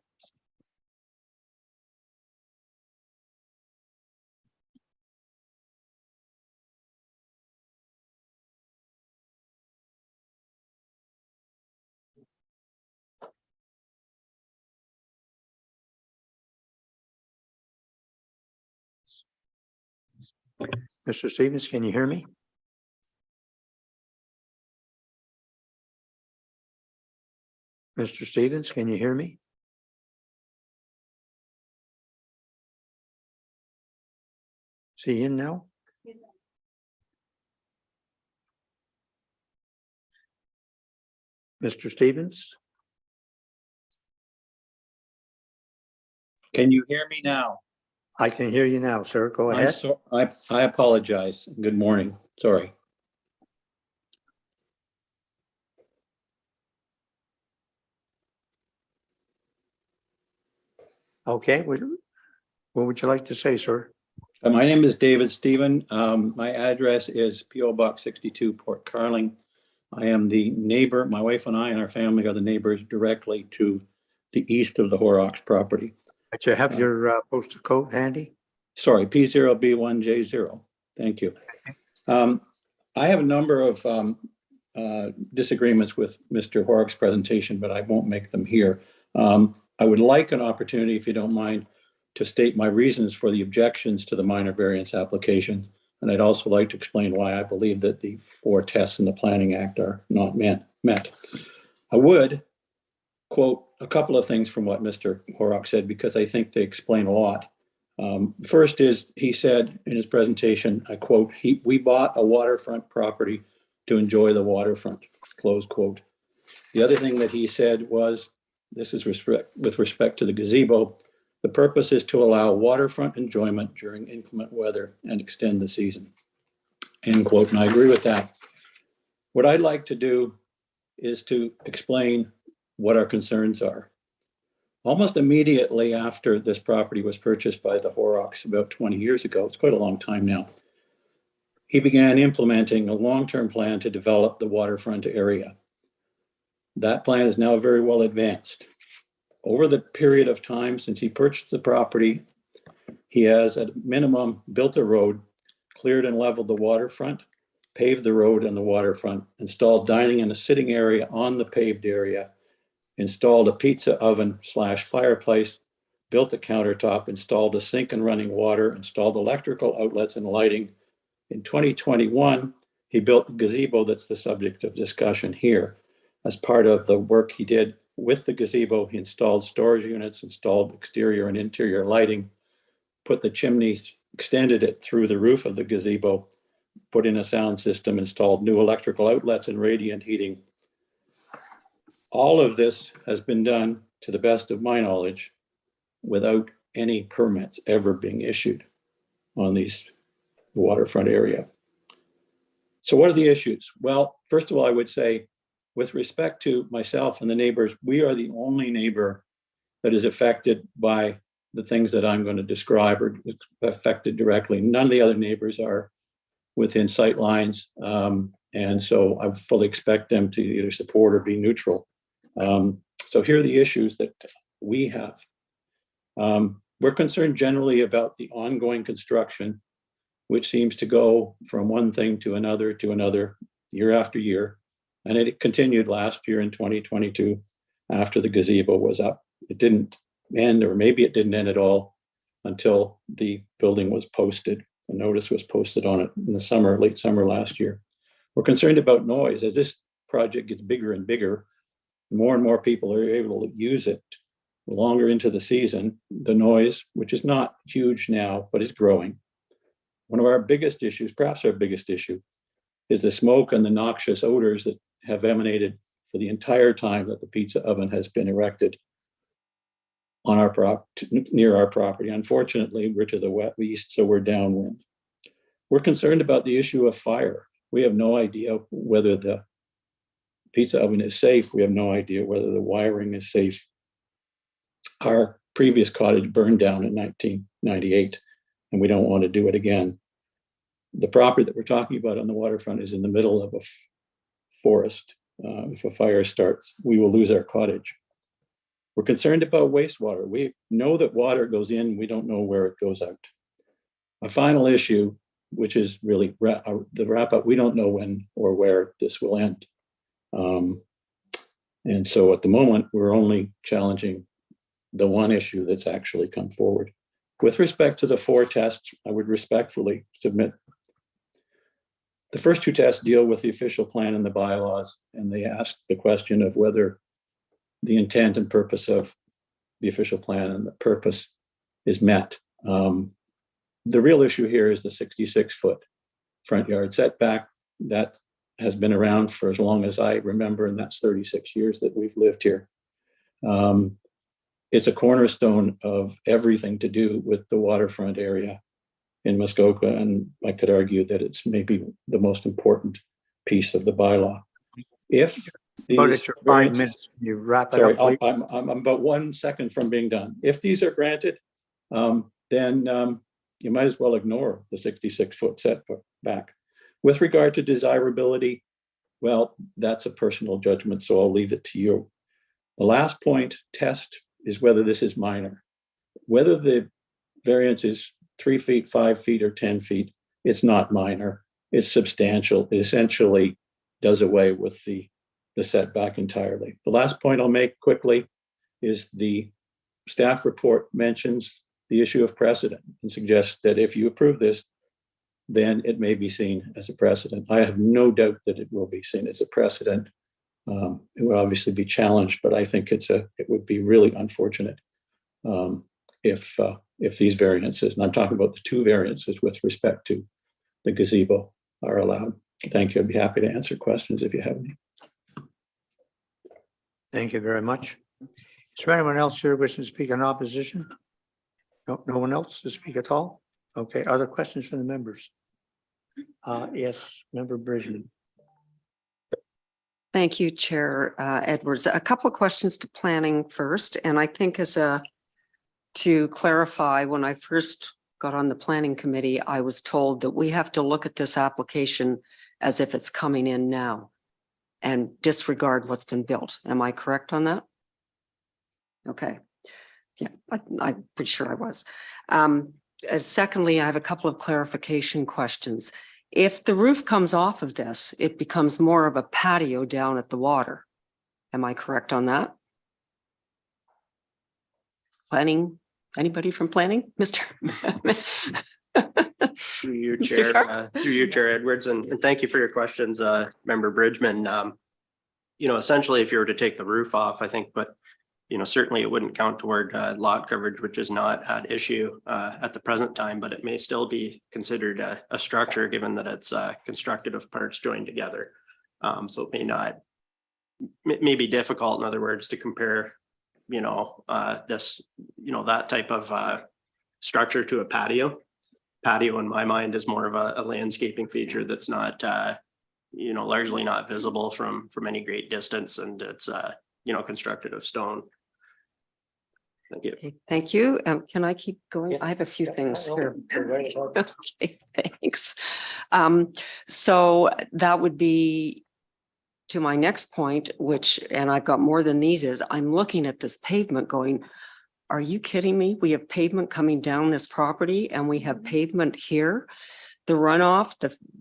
Mr. Stevens, can you hear me? Mr. Stevens, can you hear me? Is he in now? Mr. Stevens? Can you hear me now? I can hear you now, sir. Go ahead. I apologize. Good morning. Sorry. Okay, what would you like to say, sir? My name is David Stephen. My address is P.O. Box 62, Port Carling. I am the neighbor. My wife and I and our family are the neighbors directly to the east of the Horrocks property. But you have your postal code handy? Sorry, P0B1J0. Thank you. I have a number of disagreements with Mr. Horrocks' presentation, but I won't make them here. I would like an opportunity, if you don't mind, to state my reasons for the objections to the minor variance application. And I'd also like to explain why I believe that the 4 tests in the Planning Act are not met. I would quote a couple of things from what Mr. Horrocks said, because I think they explain a lot. First is, he said in his presentation, I quote, we bought a waterfront property to enjoy the waterfront, close quote. The other thing that he said was, this is with respect to the gazebo, the purpose is to allow waterfront enjoyment during inclement weather and extend the season, end quote. And I agree with that. What I'd like to do is to explain what our concerns are. Almost immediately after this property was purchased by the Horrocks about 20 years ago, it's quite a long time now, he began implementing a long-term plan to develop the waterfront area. That plan is now very well advanced. Over the period of time since he purchased the property, he has at minimum built a road, cleared and leveled the waterfront, paved the road and the waterfront, installed dining and a sitting area on the paved area, installed a pizza oven / fireplace, built a countertop, installed a sink and running water, installed electrical outlets and lighting. In 2021, he built the gazebo that's the subject of discussion here. As part of the work he did with the gazebo, he installed storage units, installed exterior and interior lighting, put the chimney, extended it through the roof of the gazebo, put in a sound system, installed new electrical outlets and radiant heating. All of this has been done, to the best of my knowledge, without any permits ever being issued on these waterfront area. So what are the issues? Well, first of all, I would say, with respect to myself and the neighbors, we are the only neighbor that is affected by the things that I'm going to describe or affected directly. None of the other neighbors are within sight lines. And so I fully expect them to either support or be neutral. So here are the issues that we have. We're concerned generally about the ongoing construction, which seems to go from one thing to another year after year. And it continued last year in 2022 after the gazebo was up. It didn't end, or maybe it didn't end at all, until the building was posted. A notice was posted on it in the summer, late summer last year. We're concerned about noise. As this project gets bigger and bigger, more and more people are able to use it longer into the season. The noise, which is not huge now, but is growing. One of our biggest issues, perhaps our biggest issue, is the smoke and the noxious odors that have emanated for the entire time that the pizza oven has been erected on our near our property. Unfortunately, we're to the east, so we're downwind. We're concerned about the issue of fire. We have no idea whether the pizza oven is safe. We have no idea whether the wiring is safe. Our previous cottage burned down in 1998, and we don't want to do it again. The property that we're talking about on the waterfront is in the middle of a forest. If a fire starts, we will lose our cottage. We're concerned about wastewater. We know that water goes in, we don't know where it goes out. A final issue, which is really the wrap up, we don't know when or where this will end. And so at the moment, we're only challenging the one issue that's actually come forward. With respect to the 4 tests, I would respectfully submit. The first 2 tests deal with the official plan and the bylaws, and they ask the question of whether the intent and purpose of the official plan and the purpose is met. The real issue here is the 66-foot front yard setback. That has been around for as long as I remember, and that's 36 years that we've lived here. It's a cornerstone of everything to do with the waterfront area in Muskoka, and I could argue that it's maybe the most important piece of the bylaw. If But these it's your 5 variances- minutes. Can you wrap it Sorry, up, please? I'm about 1 second from being done. If these are granted, then you might as well ignore the 66-foot setback. With regard to desirability, well, that's a personal judgment, so I'll leave it to you. The last point test is whether this is minor. Whether the variance is 3 feet, 5 feet, or 10 feet, it's not minor. It's substantial. It essentially does away with the setback entirely. The last point I'll make quickly is the staff report mentions the issue of precedent and suggests that if you approve this, then it may be seen as a precedent. I have no doubt that it will be seen as a precedent. It will obviously be challenged, but I think it would be really unfortunate if these variances, and I'm talking about the 2 variances with respect to the gazebo, are allowed. Thank you. I'd be happy to answer questions if you have any. Thank you very much. Is there anyone else here wishing to speak in opposition? No one else to speak at all? Okay, other questions from the members? Yes, Member Bridgman. Thank you, Chair Edwards. A couple of questions to planning first, and I think to clarify, when I first got on the planning committee, I was told that we have to look at this application as if it's coming in now and disregard what's been built. Am I correct on that? Okay. Yeah, I'm pretty sure I was. Secondly, I have a couple of clarification questions. If the roof comes off of this, it becomes more of a patio down at the water. Am I correct on that? Planning, anybody from planning? Mr. Through you, Mr. Chair, Carr? through you, Chair Edwards, and thank you for your questions, Member Bridgman. Essentially, if you were to take the roof off, I think, but certainly it wouldn't count toward lot coverage, which is not at issue at the present time, but it may still be considered a structure given that it's constructed of parts joined together. So it may be difficult, in other words, to compare, that type of structure to a patio. Patio, in my mind, is more of a landscaping feature that's not, largely not visible from any great distance, and it's constructed of stone. Thank you. Okay, thank you. Can I keep going? I have a few things here. Okay, thanks. So that would be to my next point, and I've got more than these, is I'm looking at this pavement going, are you kidding me? We have pavement coming down this property and we have pavement here. The runoff,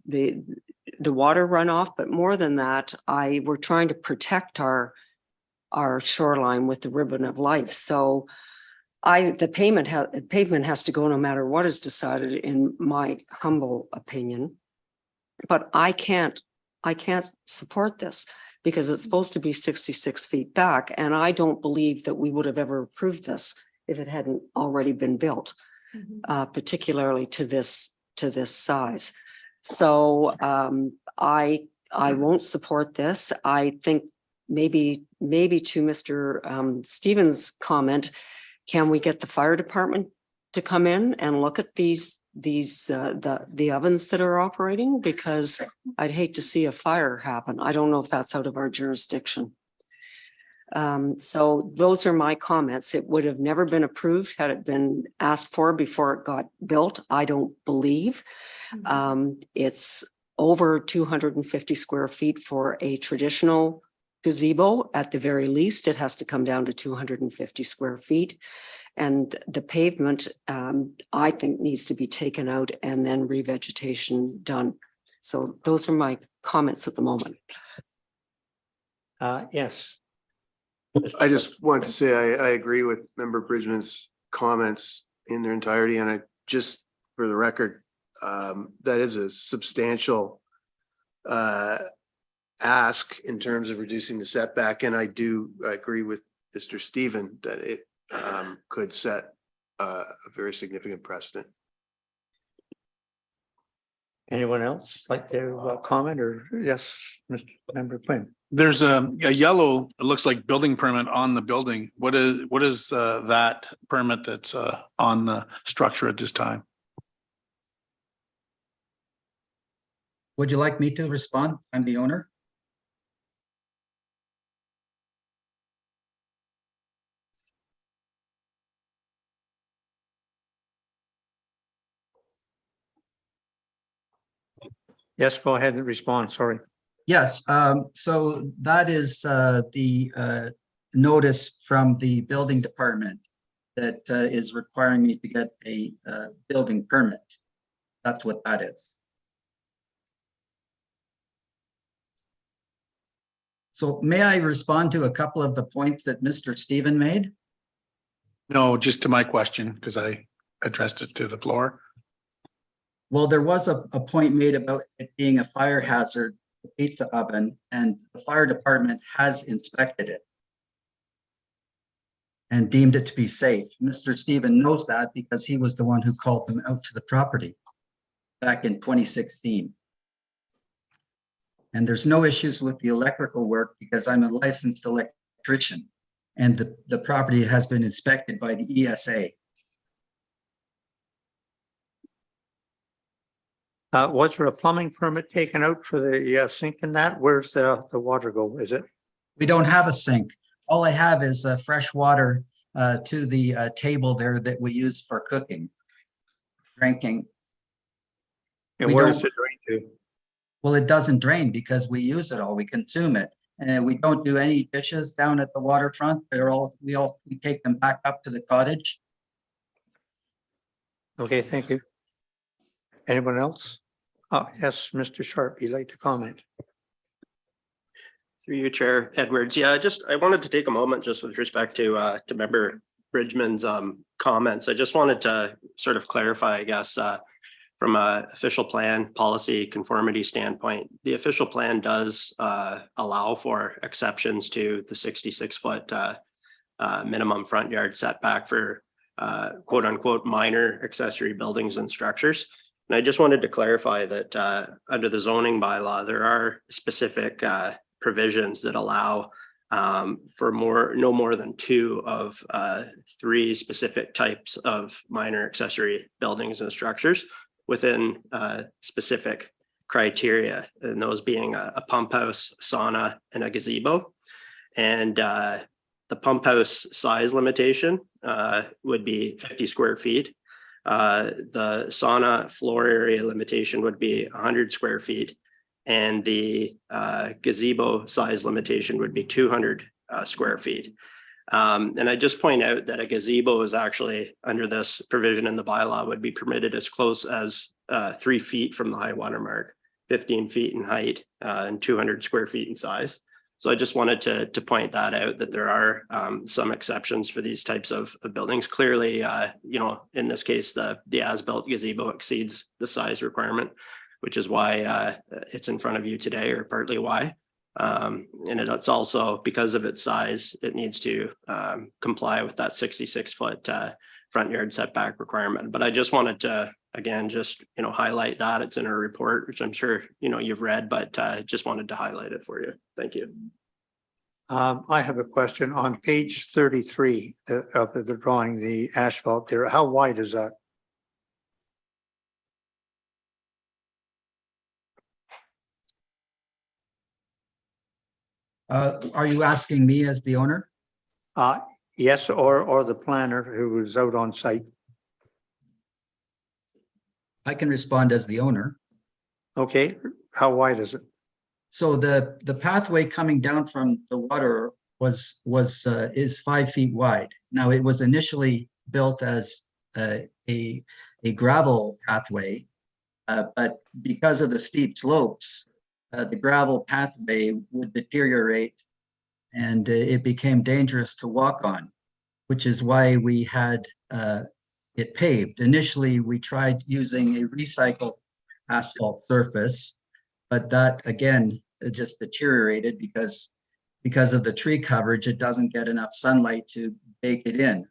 the water runoff, but more than that, we're trying to protect our shoreline with the ribbon of life. So the pavement has to go no matter what is decided, in my humble opinion. But I can't support this because it's supposed to be 66 feet back. And I don't believe that we would have ever approved this if it hadn't already been built, particularly to this size. So I won't support this. I think maybe to Mr. Stevens' comment, can we get the fire department to come in and look at the ovens that are operating? Because I'd hate to see a fire happen. I don't know if that's out of our jurisdiction. So those are my comments. It would have never been approved had it been asked for before it got built. I don't believe. It's over 250 square feet for a traditional gazebo. At the very least, it has to come down to 250 square feet. And the pavement, I think, needs to be taken out and then revegetation done. So those are my comments at the moment. Yes. I just wanted to say I agree with Member Bridgman's comments in their entirety, and I just, for the record, that is a substantial ask in terms of reducing the setback, and I do agree with Mr. Stephen that it could set a very significant precedent. Anyone else like to comment, or yes, Mr. Member Quinn? There's a yellow, it looks like building permit on the building. What is that permit that's on the structure at this time? Would you like me to respond? I'm the owner. Yes, go ahead and respond, sorry. Yes, so that is the notice from the building department that is requiring me to get a building permit. That's what that is. So may I respond to a couple of the points that Mr. Stephen made? No, just to my question, because I addressed it to the floor. Well, there was a point made about it being a fire hazard, the pizza oven, and the fire department has inspected it and deemed it to be safe. Mr. Stephen knows that because he was the one who called them out to the property back in 2016. And there's no issues with the electrical work because I'm a licensed electrician and the property has been inspected by the ESA. Was there a plumbing permit taken out for the sink and that? Where's the water go? Is it? We don't have a sink. All I have is fresh water to the table there that we use for cooking, drinking. And where does it drain to? Well, it doesn't drain because we use it all, we consume it. And we don't do any dishes down at the waterfront. We take them back up to the cottage. Okay, thank you. Anyone else? Yes, Mr. Sharp, you'd like to comment? Through you, Chair Edwards. Yeah, I wanted to take a moment just with respect to Member Bridgman's comments. I just wanted to sort of clarify, I guess, from a official plan policy conformity standpoint, the official plan does allow for exceptions to the 66-foot minimum front yard setback for quote unquote minor accessory buildings and structures. And I just wanted to clarify that under the zoning bylaw, there are specific provisions that allow for no more than 2 of 3 specific types of minor accessory buildings and structures within specific criteria, and those being a pump house, sauna, and a gazebo. And the pump house size limitation would be 50 square feet. The sauna floor area limitation would be 100 square feet. And the gazebo size limitation would be 200 square feet. And I just point out that a gazebo is actually under this provision in the bylaw would be permitted as close as 3 feet from the high water mark, 15 feet in height, and 200 square feet in size. So I just wanted to point that out, that there are some exceptions for these types of buildings. Clearly, in this case, the as-built gazebo exceeds the size requirement, which is why it's in front of you today, or partly why. And it's also, because of its size, it needs to comply with that 66-foot front yard setback requirement. But I just wanted to, again, highlight that. It's in our report, which I'm sure you've read, but just wanted to highlight it for you. Thank you. I have a question on page 33 of the drawing, the asphalt there. How wide is that? Are you asking me as the owner? Yes, or the planner who was out on site. I can respond as the owner. Okay, how wide is it? So the pathway coming down from the water is 5 feet wide. Now, it was initially built as a gravel pathway, but because of the steep slopes, the gravel pathway would deteriorate and it became dangerous to walk on, which is why we had it paved. Initially, we tried using a recycled asphalt surface, but that again, it just deteriorated because of the tree coverage. It doesn't get enough sunlight to bake it in.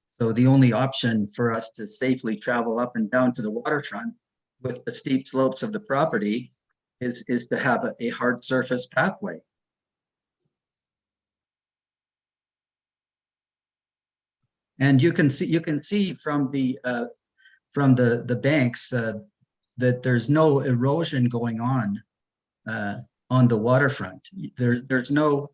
So the only option for us to safely travel up and down to the waterfront with the steep slopes of the property is to have a hard surface pathway. And you can see from the banks that there's no erosion going on the waterfront. There's no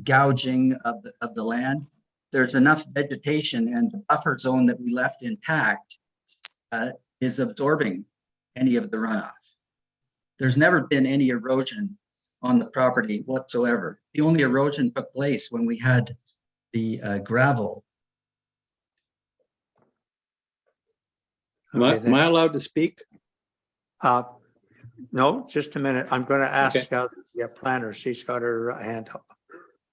gouging of the land. There's enough vegetation, and the buffer zone that we left intact is absorbing any of the runoff. There's never been any erosion on the property whatsoever. The only erosion took place when we had the gravel. Am I allowed to speak? No, just a minute. I'm going to ask the planner. She's got her hand up.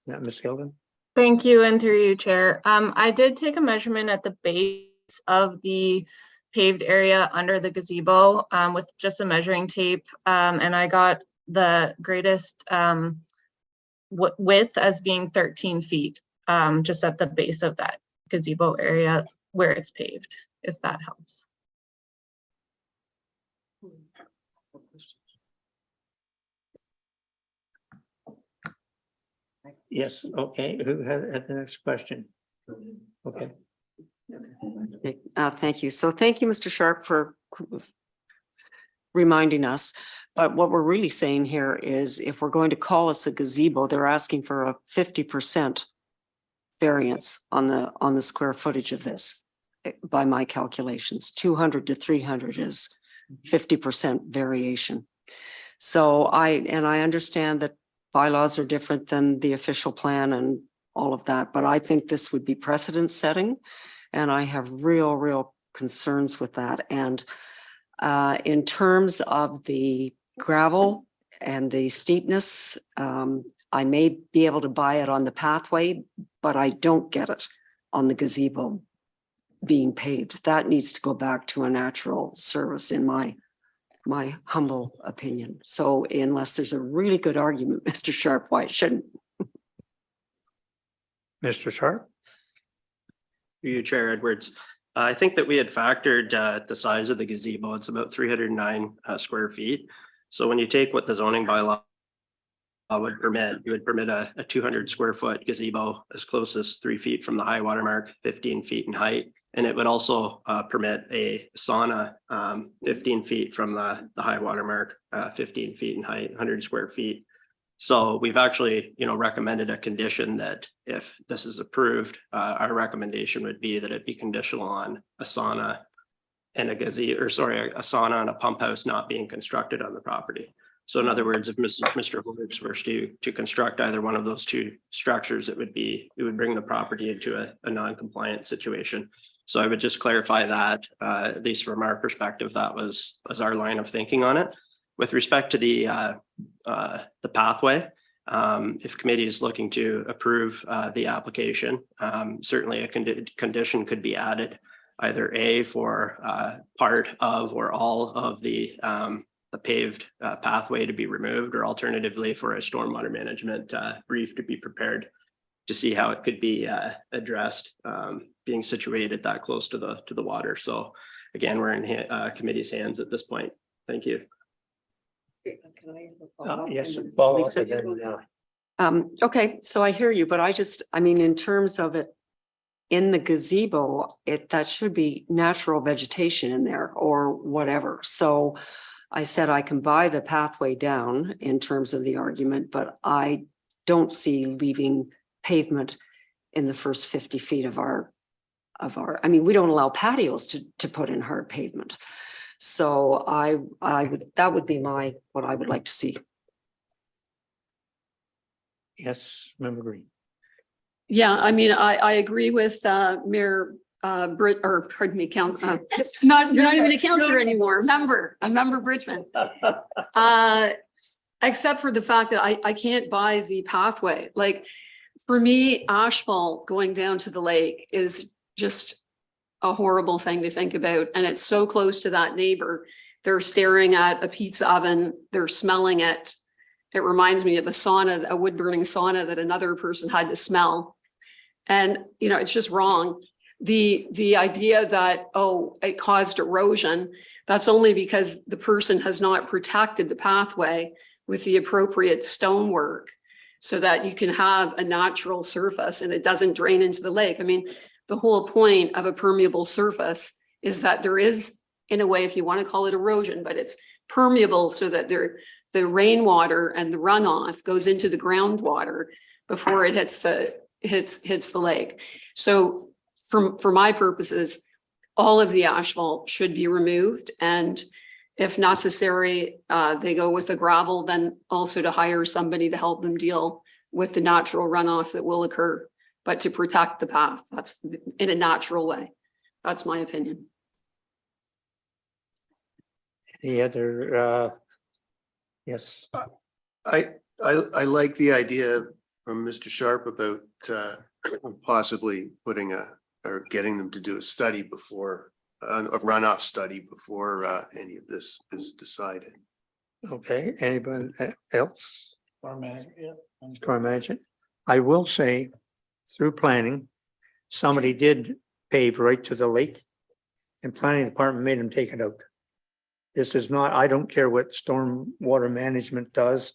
Is that Ms. Hilden? Thank you, and through you, Chair. I did take a measurement at the base of the paved area under the gazebo with just a measuring tape, and I got the greatest width as being 13 feet, just at the base of that gazebo area where it's paved, if that helps. Yes, okay. Who had the next question? Okay. Thank you. So thank you, Mr. Sharp, for reminding us. But what we're really saying here is if we're going to call us a gazebo, they're asking for a 50% variance on the square footage of this. By my calculations, 200 to 300 is 50% variation. So I understand that bylaws are different than the official plan and all of that, but I think this would be precedent setting. And I have real concerns with that. And in terms of the gravel and the steepness, I may be able to buy it on the pathway, but I don't get it on the gazebo being paved. That needs to go back to a natural service in my humble opinion. So unless there's a really good argument, Mr. Sharp, why it shouldn't. Mr. Sharp? Through you, Chair Edwards. I think that we had factored the size of the gazebo. It's about 309 square feet. So when you take what the zoning bylaw would permit, you would permit a 200 square foot gazebo as close as 3 feet from the high water mark, 15 feet in height. And it would also permit a sauna 15 feet from the high water mark, 15 feet in height, 100 square feet. So we've actually, recommended a condition that if this is approved, our recommendation would be that it be conditional on a sauna and a sauna and a pump house not being constructed on the property. So in other words, if Mr. Horrocks were to construct either one of those two structures, it would bring the property into a non-compliant situation. So I would just clarify that, at least from our perspective, that was our line of thinking on it. With respect to the pathway, if committee is looking to approve the application, certainly a condition could be added, either A, for part of or all of the paved pathway to be removed, or alternatively for a stormwater management brief to be prepared to see how it could be addressed, being situated that close to the water. So again, we're in committee's hands at this point. Thank you. Yes. Okay, so I hear you, but in terms of it in the gazebo, that should be natural vegetation in there or whatever. So I said I can buy the pathway down in terms of the argument, but I don't see leaving pavement in the first 50 feet of our, we don't allow patios to put in hard pavement. So that would be what I would like to see. Yes, Member Green. Yeah, I agree with Mayor Brit, or pardon me, you're not even a councillor anymore. A member Bridgman. Except for the fact that I can't buy the pathway. Like, for me, asphalt going down to the lake is just a horrible thing to think about. And it's so close to that neighbor. They're staring at a pizza oven, they're smelling it. It reminds me of a wood burning sauna that another person had to smell. And, it's just wrong. The idea that, it caused erosion, that's only because the person has not protected the pathway with the appropriate stonework so that you can have a natural surface and it doesn't drain into the lake. The whole point of a permeable surface is that there is, in a way, if you want to call it erosion, but it's permeable so that the rainwater and the runoff goes into the groundwater before it hits the lake. So for my purposes, all of the asphalt should be removed, and If necessary, they go with the gravel, then also to hire somebody to help them deal with the natural runoff that will occur, but to protect the path. That's in a natural way. That's my opinion. Any other, yes, I like the idea from Mr. Sharp about possibly putting or getting them to do a study before, a runoff study before any of this is decided. okay, anybody else? Storm management, yeah. Storm management. I will say, through planning, somebody did pave right to the lake, and planning department made them take it out. This is not, I don't care what storm water management does,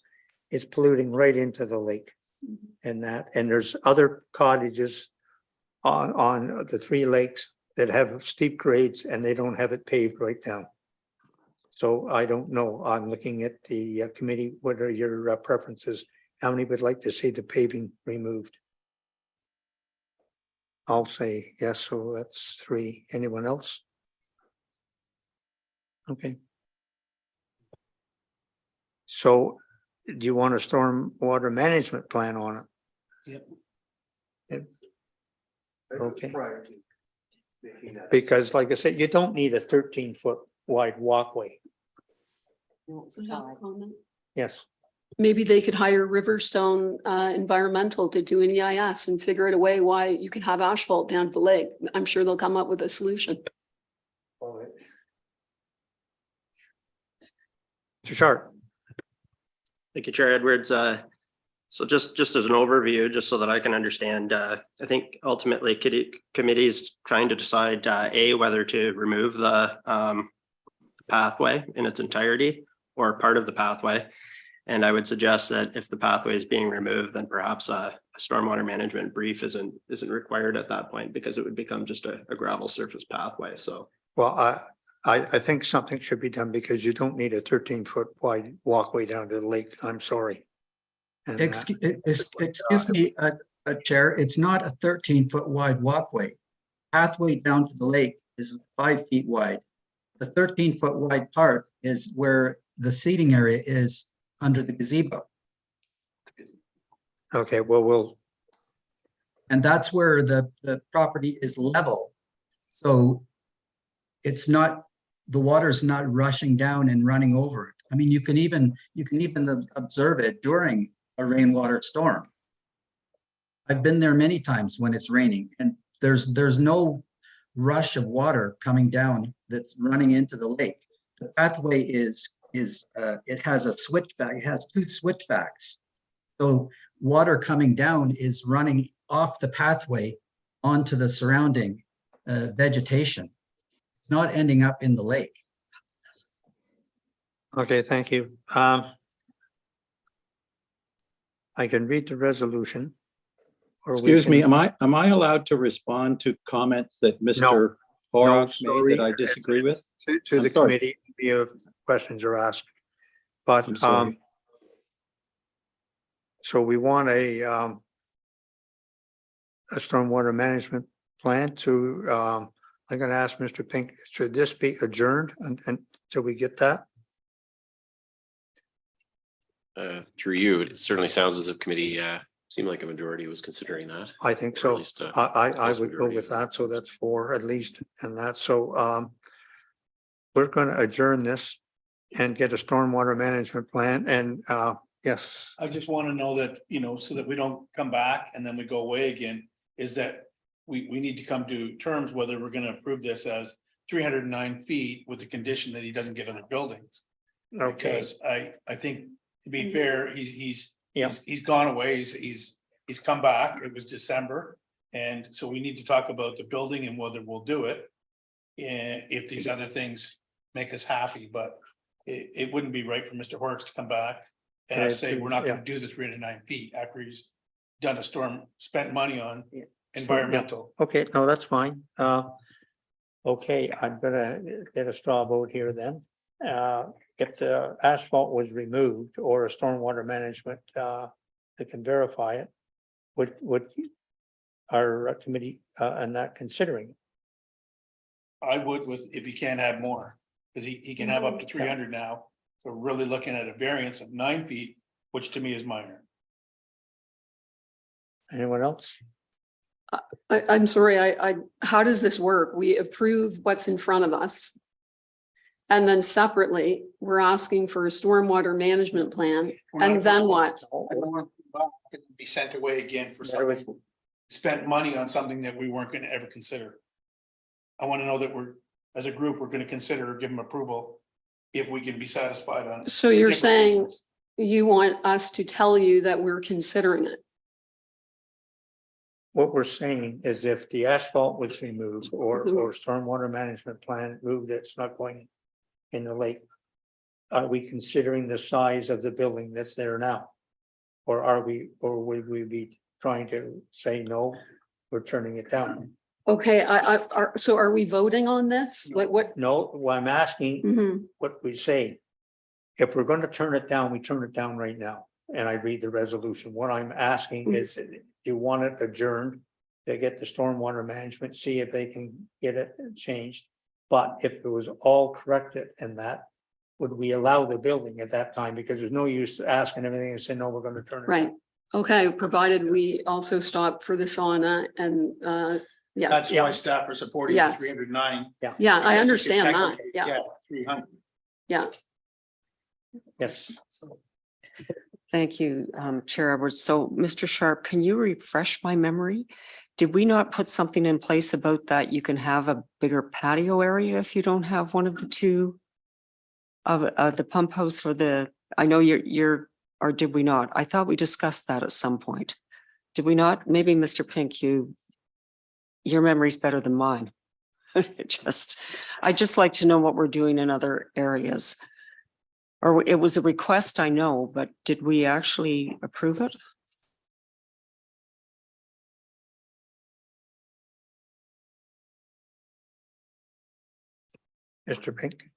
it's polluting right into the lake. And there's other cottages on the 3 lakes that have steep grades and they don't have it paved right down. So I don't know, I'm looking at the committee, what are your preferences? How many would like to see the paving removed? I'll say yes, so that's 3. Anyone else? Okay. So do you want a storm water management plan on it? Yep. Yep. Okay. Because like I said, you don't need a 13-foot wide walkway. Yes. Maybe they could hire Riverstone Environmental to do an EIS and figure out a way why you can have asphalt down the lake. I'm sure they'll come up with a solution. Too sharp. Thank you, Chair Edwards. So just as an overview, just so that I can understand, I think ultimately committee is trying to decide whether to remove the pathway in its entirety or part of the pathway. And I would suggest that if the pathway is being removed, then perhaps a stormwater management brief isn't required at that point, because it would become just a gravel surface pathway. So, Well, I think something should be done because you don't need a 13-foot wide walkway down to the lake. I'm sorry. And Excuse me, Chair, it's not a 13-foot wide walkway. Pathway down to the lake is 5 feet wide. The 13-foot wide part is where the seating area is under the gazebo. Okay, well, and that's where the property is level. So it's not, the water's not rushing down and running over it. I mean, you can even observe it during a rainwater storm. I've been there many times when it's raining, and there's no rush of water coming down that's running into the lake. The pathway it has a switchback. It has 2 switchbacks. So water coming down is running off the pathway onto the surrounding vegetation. It's not ending up in the lake. okay, thank you. I can read the resolution. Excuse me, am I allowed to respond to comments that Mr. Horrocks made that I disagree with? To the committee, if questions are asked. But so we want a stormwater management plan to I'm going to ask Mr. Pink, should this be adjourned until we get that? Through you, it certainly sounds as if committee seemed like a majority was considering that. I think so. I would go with that. So that's 4 at least, and that. So we're going to adjourn this and get a stormwater management plan. And yes, I just want to know that, so that we don't come back and then we go away again, is that we need to come to terms whether we're going to approve this as 309 feet with the condition that he doesn't get other buildings. Okay. Because I think, to be fair, he's gone away. He's come back. It was December. And so we need to talk about the building and whether we'll do it. And if these other things make us happy, but it wouldn't be right for Mr. Horrocks to come back and I say we're not going to do the 309 feet after he's done a storm, spent money on environmental. Okay, no, that's fine. Okay, I'm gonna get a straw vote here then. If the asphalt was removed or a stormwater management that can verify it, would our committee and that considering? I would if you can't add more. Because he can have up to 300 now. So we're really looking at a variance of 9 feet, which to me is minor. Anyone else? I'm sorry, how does this work? We approve what's in front of us. And then separately, we're asking for a stormwater management plan. And then what? Be sent away again for something, spent money on something that we weren't going to ever consider. I want to know that we're, as a group, we're going to consider or give them approval if we can be satisfied on. So you're different saying reasons. you want us to tell you that we're considering it? What we're saying is if the asphalt was removed or stormwater management plan moved, that's not going in the lake. Are we considering the size of the building that's there now? Or would we be trying to say, no, we're turning it down? Okay, so are we voting on this? Like what? No, well, I'm asking what we say. If we're going to turn it down, we turn it down right now. And I read the resolution. What I'm asking is, you want it adjourned to get the stormwater management, see if they can get it changed. But if it was all corrected and that, would we allow the building at that time? Because there's no use asking everything and saying, no, we're going to turn it Right. down. Okay, provided we also stop for the sauna and yeah. That's why staff are supporting Yes. 309. Yeah, I understand that. Technically, Yeah, 300. yeah. Yes. Thank you, Chair Edwards. So, Mr. Sharp, can you refresh my memory? Did we not put something in place about that you can have a bigger patio area if you don't have one of the two of the pump house or the, I know you're, or did we not? I thought we discussed that at some point. Did we not? Maybe Mr. Pink, your memory's better than mine. I'd just like to know what we're doing in other areas. Or it was a request, I know, but did we actually approve it? Mr. Pink.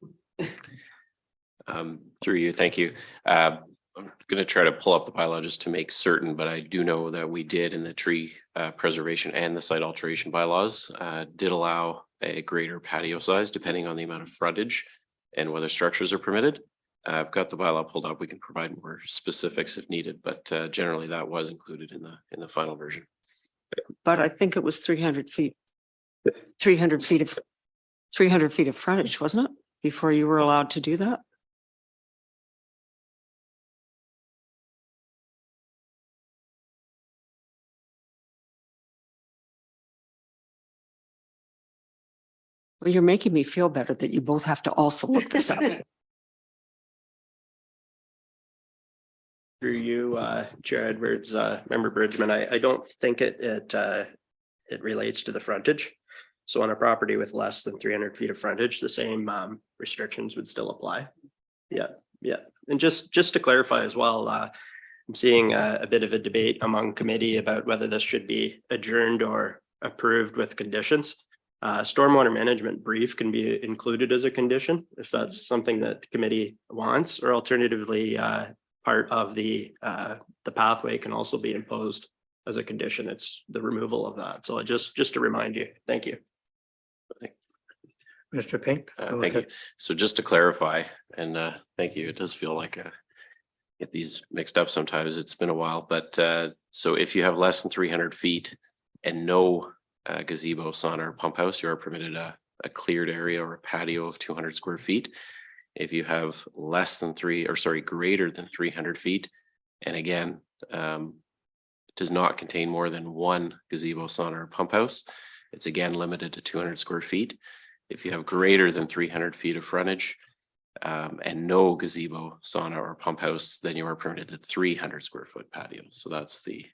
Through you, thank you. I'm going to try to pull up the bylaw just to make certain, but I do know that we did in the tree preservation and the site alteration bylaws did allow a greater patio size depending on the amount of frontage and whether structures are permitted. I've got the bylaw pulled up. We can provide more specifics if needed, but generally that was included in the final version. But I think it was 300 feet. 300 feet of frontage, wasn't it? Before you were allowed to do that? Well, you're making me feel better that you both have to also look this up. Through you, Chair Edwards, Member Bridgman, I don't think it relates to the frontage. So on a property with less than 300 feet of frontage, the same restrictions would still apply. Yeah. And just to clarify as well, I'm seeing a bit of a debate among committee about whether this should be adjourned or approved with conditions. Stormwater management brief can be included as a condition if that's something that the committee wants, or alternatively, part of the pathway can also be imposed as a condition. It's the removal of that. So just to remind you, thank you. Mr. Pink. Thank you. So just to clarify, and thank you, it does feel like get these mixed up sometimes. It's been a while, but so if you have less than 300 feet and no gazebo, sauna, or pump house, you are permitted a cleared area or a patio of 200 square feet. If you have greater than 300 feet, and again, does not contain more than one gazebo, sauna, or pump house, it's again limited to 200 square feet. If you have greater than 300 feet of frontage and no gazebo, sauna, or pump house, then you are permitted the 300 square foot patio. So that's the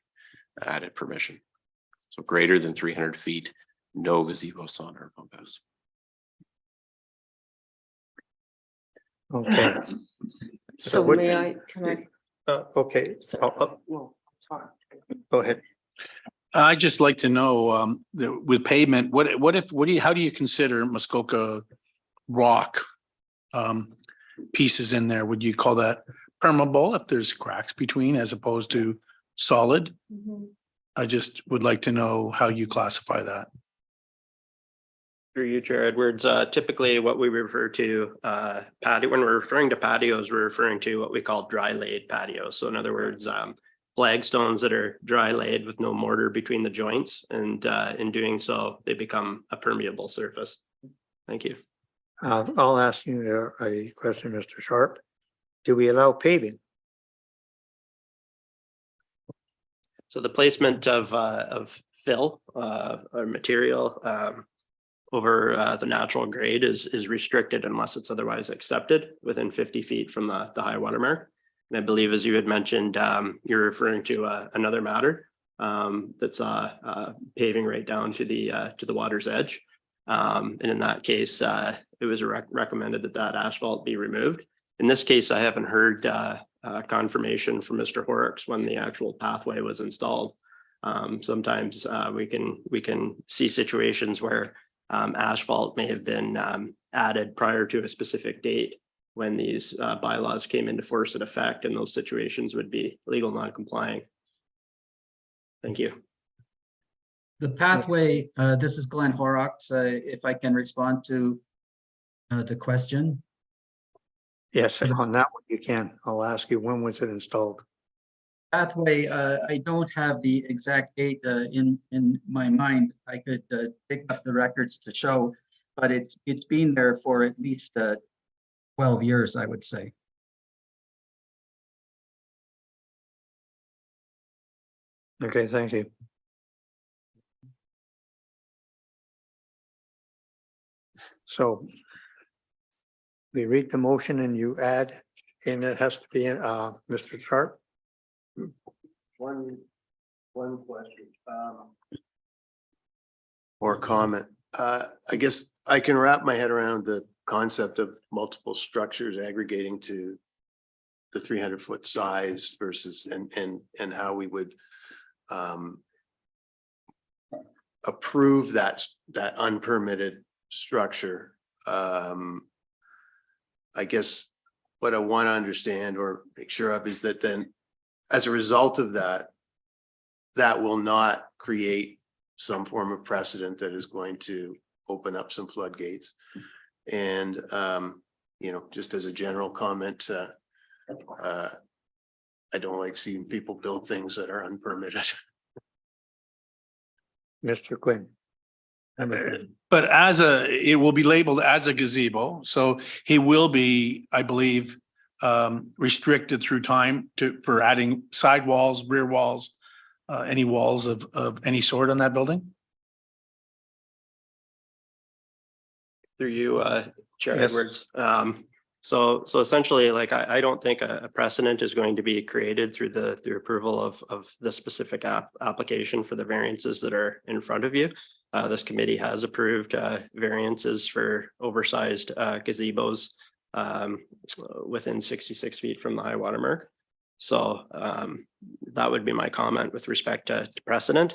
added permission. So greater than 300 feet, no gazebo, sauna, or pump house. Okay. So what- may I, can I? Okay. Go ahead. I'd just like to know with pavement, how do you consider Muskoka rock pieces in there? Would you call that permeable if there's cracks between as opposed to solid? I just would like to know how you classify that. Through you, Chair Edwards, typically what we refer to patio, when we're referring to patios, we're referring to what we call dry laid patios. So in other words, flagstones that are dry laid with no mortar between the joints, and in doing so, they become a permeable surface. Thank you. I'll ask you a question, Mr. Sharp. Do we allow paving? So the placement of fill or material over the natural grade is restricted unless it's otherwise accepted within 50 feet from the high water mark. And I believe, as you had mentioned, you're referring to another matter that's paving right down to the water's edge. And in that case, it was recommended that asphalt be removed. In this case, I haven't heard confirmation from Mr. Horrocks when the actual pathway was installed. Sometimes we can see situations where asphalt may have been added prior to a specific date when these bylaws came into force in effect, and those situations would be legal non-complying. Thank you. The pathway, this is Glenn Horrocks, if I can respond to the question. Yes, on that one you can. I'll ask you, when was it installed? Pathway, I don't have the exact date in my mind. I could pick up the records to show, but it's been there for at least 12 years, I would say. Okay, thank you. So we read the motion and you add, and it has to be Mr. Sharp. One question. Or comment. I guess I can wrap my head around the concept of multiple structures aggregating to the 300-foot size versus and how we would approve that unpermitted structure. I guess what I want to understand or make sure of is that then as a result of that, that will not create some form of precedent that is going to open up some floodgates. And, you know, just as a general comment, I don't like seeing people build things that are unpermitted. Mr. Quinn. But it will be labeled as a gazebo, so he will be, I believe, restricted through time for adding side walls, rear walls, any walls of any sort on that building. Through you, Chair Edwards. So essentially, like, I don't think a precedent is going to be created through the approval of the specific application for the variances that are in front of you. This committee has approved variances for oversized gazebos within 66 feet from the high water mark. So that would be my comment with respect to precedent.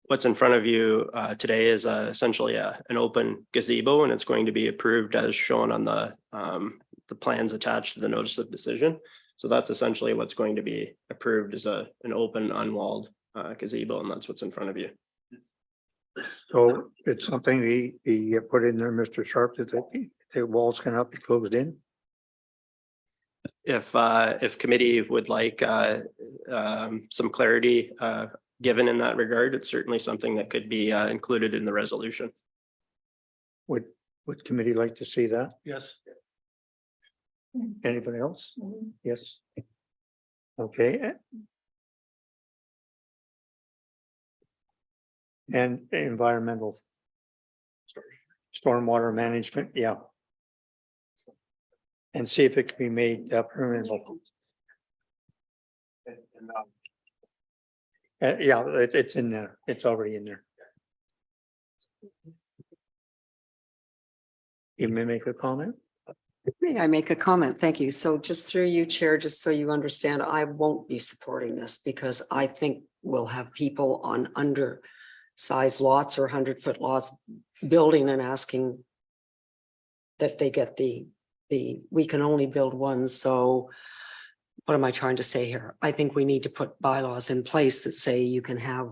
What's in front of you today is essentially an open gazebo, and it's going to be approved as shown on the plans attached to the notice of decision. So that's essentially what's going to be approved as an open, unwalled gazebo, and that's what's in front of you. So it's something he put in there, Mr. Sharp, that the walls cannot be closed in. If committee would like some clarity given in that regard, it's certainly something that could be included in the resolution. Would committee like to see that? Yes. Anybody else? Yes. Okay. And environmental stormwater management, yeah. And see if it can be made permanent. Yeah, it's in there. It's already in there. You may make a comment. May I make a comment? Thank you. So just through you, Chair, just so you understand, I won't be supporting this because I think we'll have people on undersized lots or 100-foot lots building and asking that they get we can only build one. So what am I trying to say here? I think we need to put bylaws in place that say you can have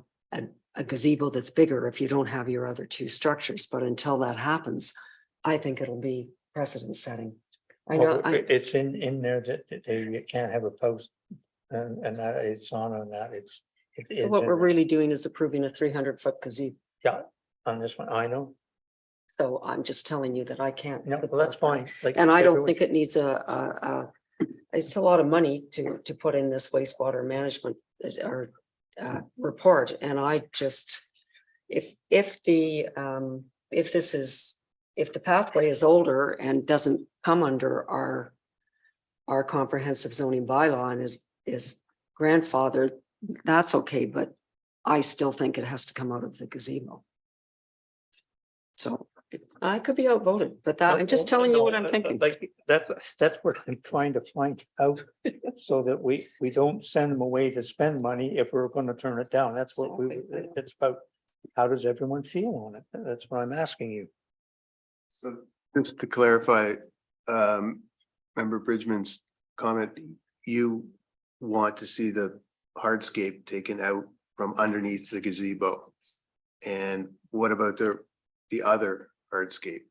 a gazebo that's bigger if you don't have your other two structures. But until that happens, I think it'll be precedent setting. I know, It's in there that they can't have a post and that it's on that. so what we're really doing is approving a 300-foot gazebo. Yeah, on this one, I know. So I'm just telling you that I can't. No, well, that's fine. Like And I don't everyone- think it needs it's a lot of money to put in this wastewater management or report. And I just, if the pathway is older and doesn't come under our comprehensive zoning bylaw and is grandfathered, that's okay, but I still think it has to come out of the gazebo. So I could be outvoted, but that, I'm just telling you what I'm thinking. Like that's what I'm trying to find out, so that we don't send them away to spend money if we're going to turn it down. That's what it's about. How does everyone feel on it? That's what I'm asking you. So just to clarify, Member Bridgman's comment, you want to see the hardscape taken out from underneath the gazebo. And what about the other hardscape?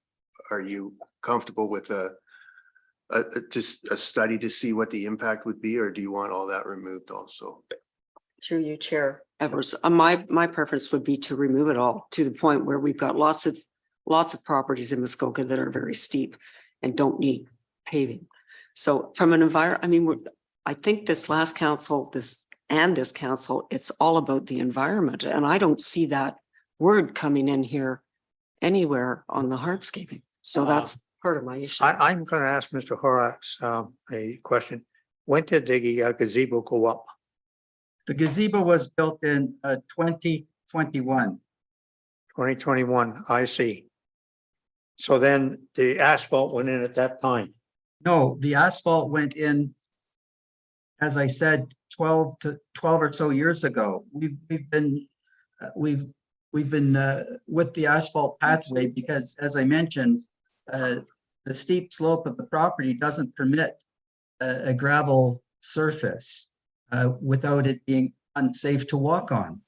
Are you comfortable with just a study to see what the impact would be, or do you want all that removed also? Through you, Chair Evers, my preference would be to remove it all, to the point where we've got lots of properties in Muskoka that are very steep and don't need paving. So from an environment, I mean, I think this last council, this council, it's all about the environment, and I don't see that word coming in here anywhere on the hardscaping. So that's part of my issue. I'm going to ask Mr. Horrocks a question. When did the gazebo go up? The gazebo was built in 2021. 2021, I see. So then the asphalt went in at that time. No, the asphalt went in, as I said, 12 or so years ago. We've been with the asphalt pathway because, as I mentioned, the steep slope of the property doesn't permit a gravel surface without it being unsafe to walk on.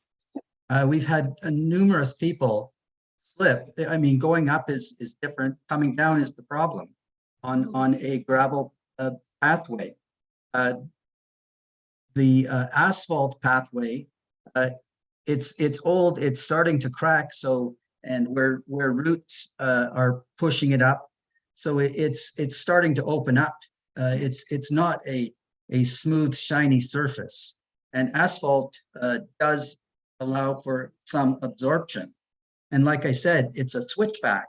We've had numerous people slip. I mean, going up is different. Coming down is the problem on a gravel pathway. The asphalt pathway, it's old, it's starting to crack. So, and where roots are pushing it up, so it's starting to open up. It's not a smooth, shiny surface, and asphalt does allow for some absorption. And like I said, it's a switchback.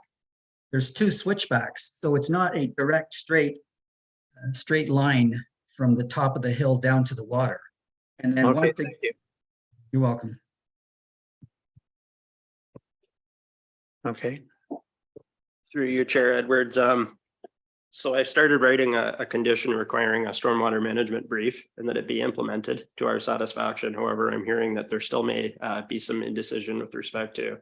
There's two switchbacks, so it's not a direct straight line from the top of the hill down to the water. And then Okay, thank you. You're welcome. Okay. Through you, Chair Edwards. So I started writing a condition requiring a stormwater management brief and that it be implemented to our satisfaction. However, I'm hearing that there still may be some indecision with respect to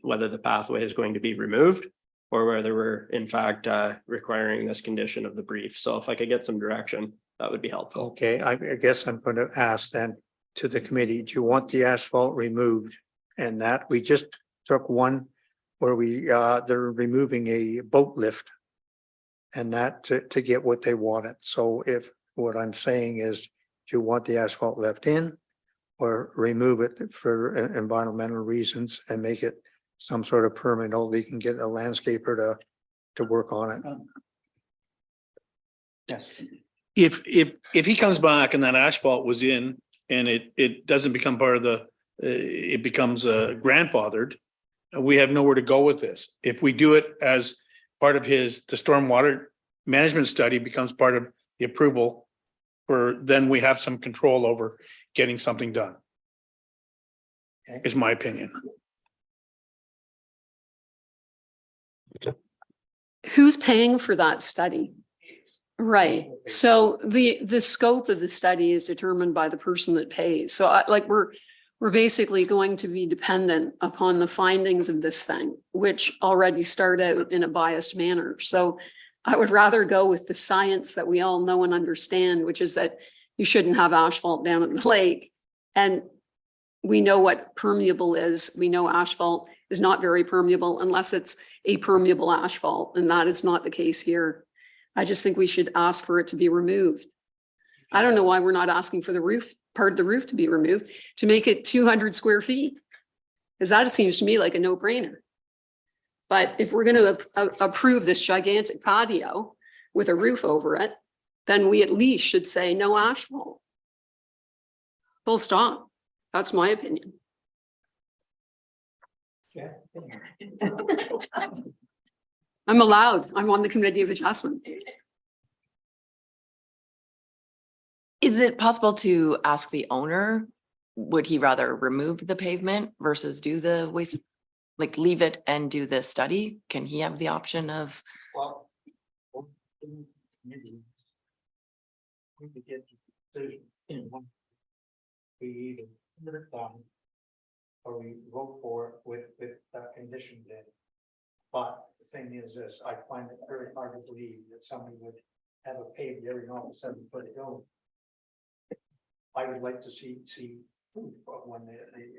whether the pathway is going to be removed or whether we're in fact requiring this condition of the brief. So if I could get some direction, that would be helpful. Okay, I guess I'm going to ask then to the committee, do you want the asphalt removed? And that we just took one where they're removing a boat lift and that to get what they wanted. So if what I'm saying is, do you want the asphalt left in or remove it for environmental reasons and make it some sort of permanent, you can get a landscaper to work on it? Yes. If he comes back and that asphalt was in and it doesn't become part of it becomes grandfathered, we have nowhere to go with this. If we do it as part of the stormwater management study becomes part of the approval, then we have some control over getting something done. Okay. Is my opinion. Who's paying for that study? Right. So the scope of the study is determined by the person that pays. So we're basically going to be dependent upon the findings of this thing, which already start out in a biased manner. So I would rather go with the science that we all know and understand, which is that you shouldn't have asphalt down at the lake. And we know what permeable is. We know asphalt is not very permeable unless it's a permeable asphalt, and that is not the case here. I just think we should ask for it to be removed. I don't know why we're not asking for the roof, part of the roof to be removed, to make it 200 square feet. Because that seems to me like a no-brainer. But if we're going to approve this gigantic patio with a roof over it, then we at least should say no asphalt. Full stop. That's my opinion. I'm allowed. I'm on the committee of adjustment. Is it possible to ask the owner, would he rather remove the pavement versus do the waste, like leave it and do the study? Can he have the option of? Well, maybe we could get the decision in one. We either put it down or we vote for it with conditions in. But the thing is this, I find it very hard to believe that somebody would have a paved area and all of a sudden put it on. I would like to see proof of when the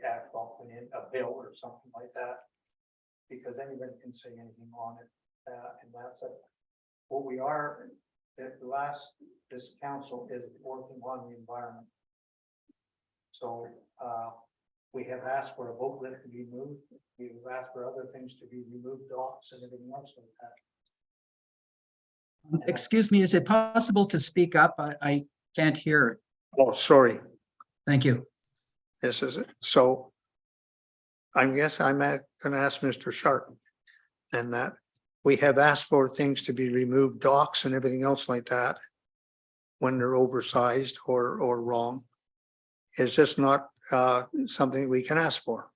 asphalt went in, a bill or something like that. Because anybody can say anything on it, and that's it. What we are, this council is working on the environment. So we have asked for a boat lift to be moved. We've asked for other things to be removed, docks and everything else like that. Excuse me, is it possible to speak up? I can't hear. Oh, sorry. Thank you. This is it. So I guess I'm going to ask Mr. Sharp, and that we have asked for things to be removed, docks and everything else like that, when they're oversized or wrong. Is this not something we can ask for?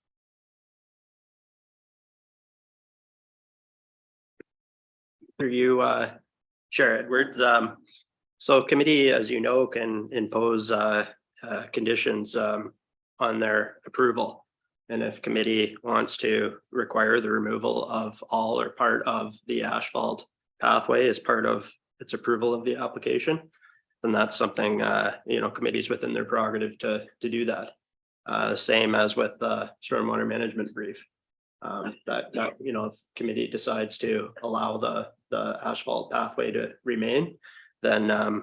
Through you, Chair Edwards. So committee, as you know, can impose conditions on their approval. And if committee wants to require the removal of all or part of the asphalt pathway as part of its approval of the application, then that's something, committees within their prerogative to do that. Same as with the stormwater management brief. If committee decides to allow the asphalt pathway to remain, then the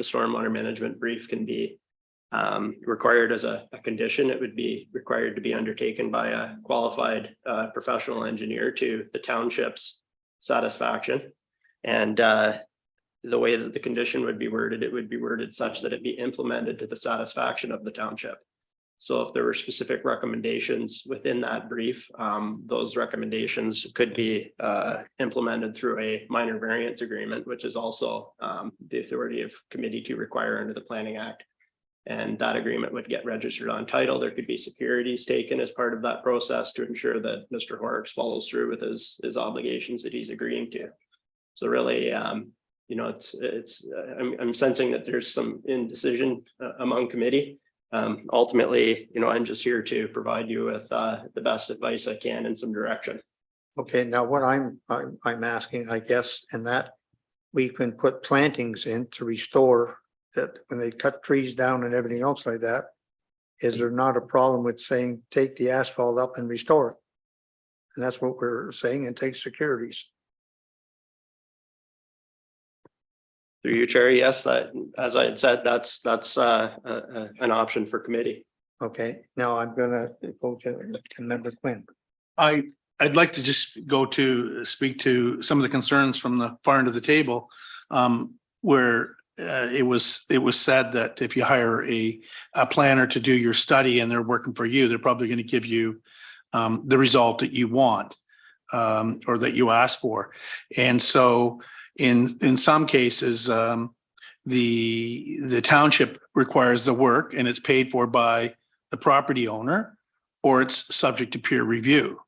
stormwater management brief can be required as a condition. It would be required to be undertaken by a qualified professional engineer to the township's satisfaction. And the way that the condition would be worded, it would be worded such that it be implemented to the satisfaction of the township. So if there were specific recommendations within that brief, those recommendations could be implemented through a minor variance agreement, which is also the authority of committee to require under the Planning Act. And that agreement would get registered on title. There could be securities taken as part of that process to ensure that Mr. Horrocks follows through with his obligations that he's agreeing to. So really, I'm sensing that there's some indecision among committee. Ultimately, I'm just here to provide you with the best advice I can and some direction. Okay, now what I'm asking, I guess, and that we can put plantings in to restore that when they cut trees down and everything else like that. Is there not a problem with saying take the asphalt up and restore it? And that's what we're saying, and take securities. Through you, Chair, yes, that, as I had said, that's an option for committee. Okay, now I'm gonna go to Member Quinn. I'd like to just go to speak to some of the concerns from the far end of the table, where it was said that if you hire a planner to do your study and they're working for you, they're probably going to give you the result that you want or that you ask for. And so in some cases, the township requires the work and it's paid for by the property owner, or it's subject to peer review.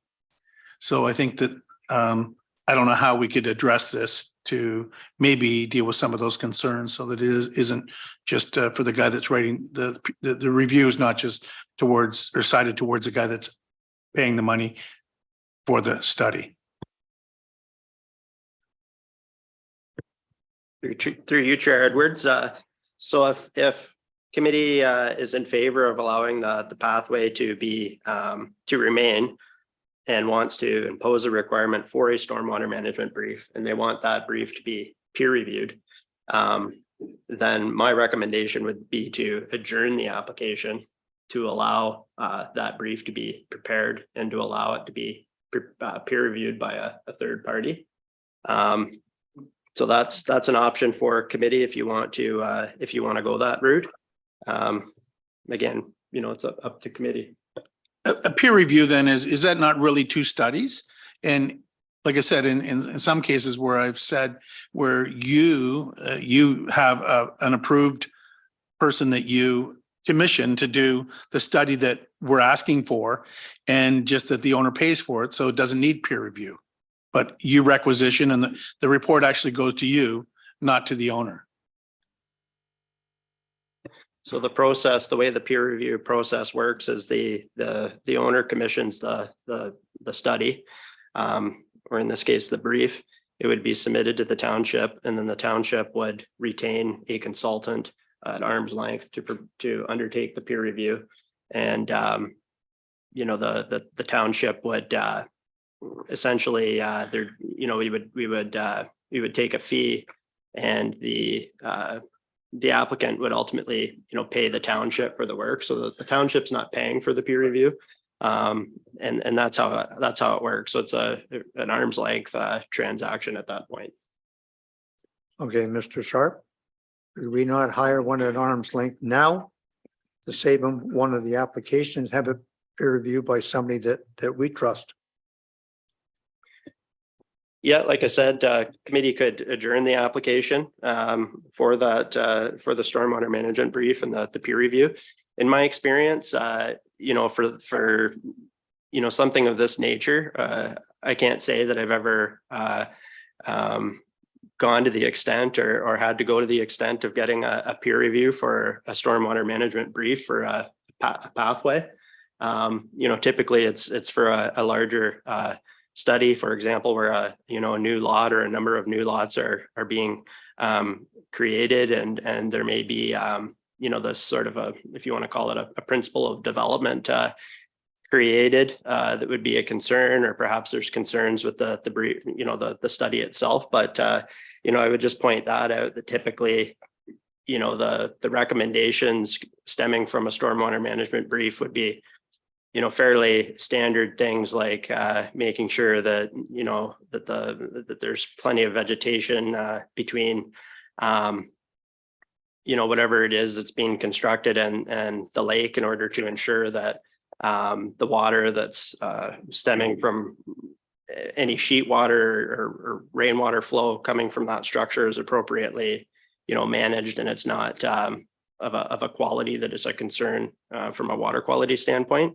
So I think that I don't know how we could address this to maybe deal with some of those concerns so that it isn't just for the guy that's writing the review is not just towards or sided towards the guy that's paying the money for the study. Through you, Chair Edwards. So if committee is in favor of allowing the pathway to be to remain and wants to impose a requirement for a stormwater management brief, and they want that brief to be peer reviewed, then my recommendation would be to adjourn the application to allow that brief to be prepared and to allow it to be peer reviewed by a third party. So that's an option for committee if you want to go that route. Again, you know, it's up to committee. A peer review then is that not really two studies? And like I said, in some cases where I've said where you have an approved person that you commission to do the study that we're asking for, and just that the owner pays for it, so it doesn't need peer review. But you requisition and the report actually goes to you, not to the owner. So the process, the way the peer review process works is the owner commissions the study, or in this case, the brief. It would be submitted to the township, and then the township would retain a consultant at arm's length to undertake the peer review. And you know, the township would essentially we would take a fee, and the applicant would ultimately, you know, pay the township for the work, so that the township's not paying for the peer review. And that's how it works. So it's an arm's length transaction at that point. Okay, Mr. Sharp, could we not hire one at arm's length now to save them one of the applications, have it peer reviewed by somebody that we trust? Yeah, like I said, committee could adjourn the application for that for the stormwater management brief and the peer review. In my experience, you know, for you know, something of this nature, I can't say that I've ever gone to the extent or had to go to the extent of getting a peer review for a stormwater management brief for a pathway. You know, typically it's for a larger study, for example, where you know, a new lot or a number of new lots are being created, and there may be you know, this sort of if you want to call it a principle of development created that would be a concern, or perhaps there's concerns with the brief, you know, the study itself. But you know, I would just point that out, that typically, you know, the recommendations stemming from a stormwater management brief would be, you know, fairly standard things like making sure that, you know, that there's plenty of vegetation between you know, whatever it is that's being constructed and the lake, in order to ensure that the water that's stemming from any sheet water or rainwater flow coming from that structure is appropriately, you know, managed, and it's not of a quality that is a concern from a water quality standpoint.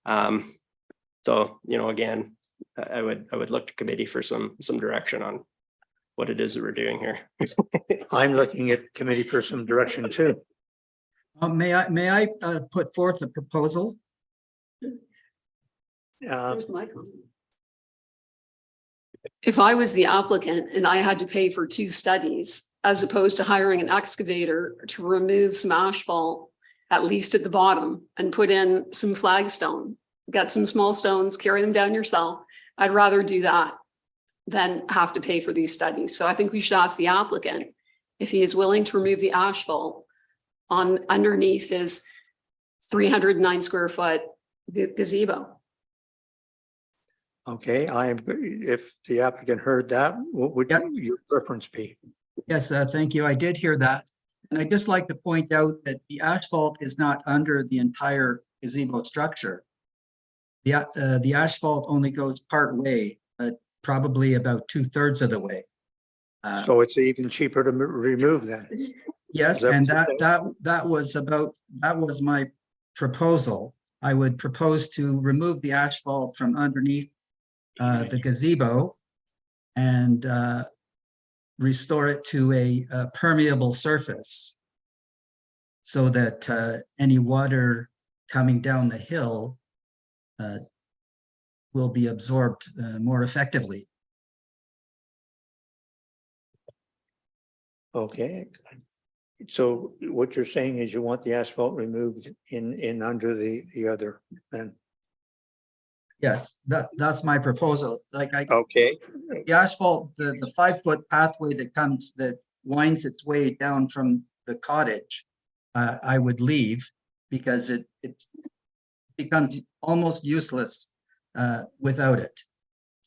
So, you know, again, I would look to committee for some direction on what it is that we're doing here. I'm looking at committee for some direction too. May I put forth a proposal? Here's my comment. If I was the applicant and I had to pay for two studies, as opposed to hiring an excavator to remove some asphalt, at least at the bottom, and put in some flagstone, get some small stones, carry them down yourself, I'd rather do that than have to pay for these studies. So I think we should ask the applicant if he is willing to remove the asphalt on underneath his 309 square foot gazebo. Okay, if the applicant heard that, what would your preference be? Yes, thank you. I did hear that. And I'd just like to point out that the asphalt is not under the entire gazebo structure. The asphalt only goes part way, probably about 2/3 of the way. So it's even cheaper to remove that. Yes, and that was my proposal. I would propose to remove the asphalt from underneath the gazebo and restore it to a permeable surface, so that any water coming down the hill will be absorbed more effectively. Okay. So what you're saying is you want the asphalt removed in under the other then? Yes, that's my proposal. Like Okay, the asphalt, the 5-foot pathway that winds its way down from the cottage, I would leave because it becomes almost useless without it.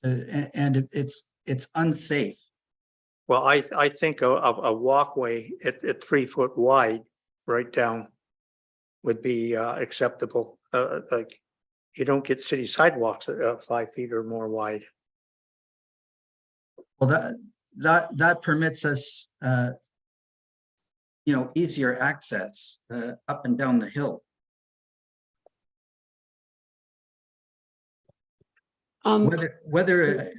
And it's unsafe. well, I think a walkway at 3 foot wide right down would be acceptable. Like you don't get city sidewalks that 5 feet or more wide. Well, that permits us, easier access up and down the hill. Whether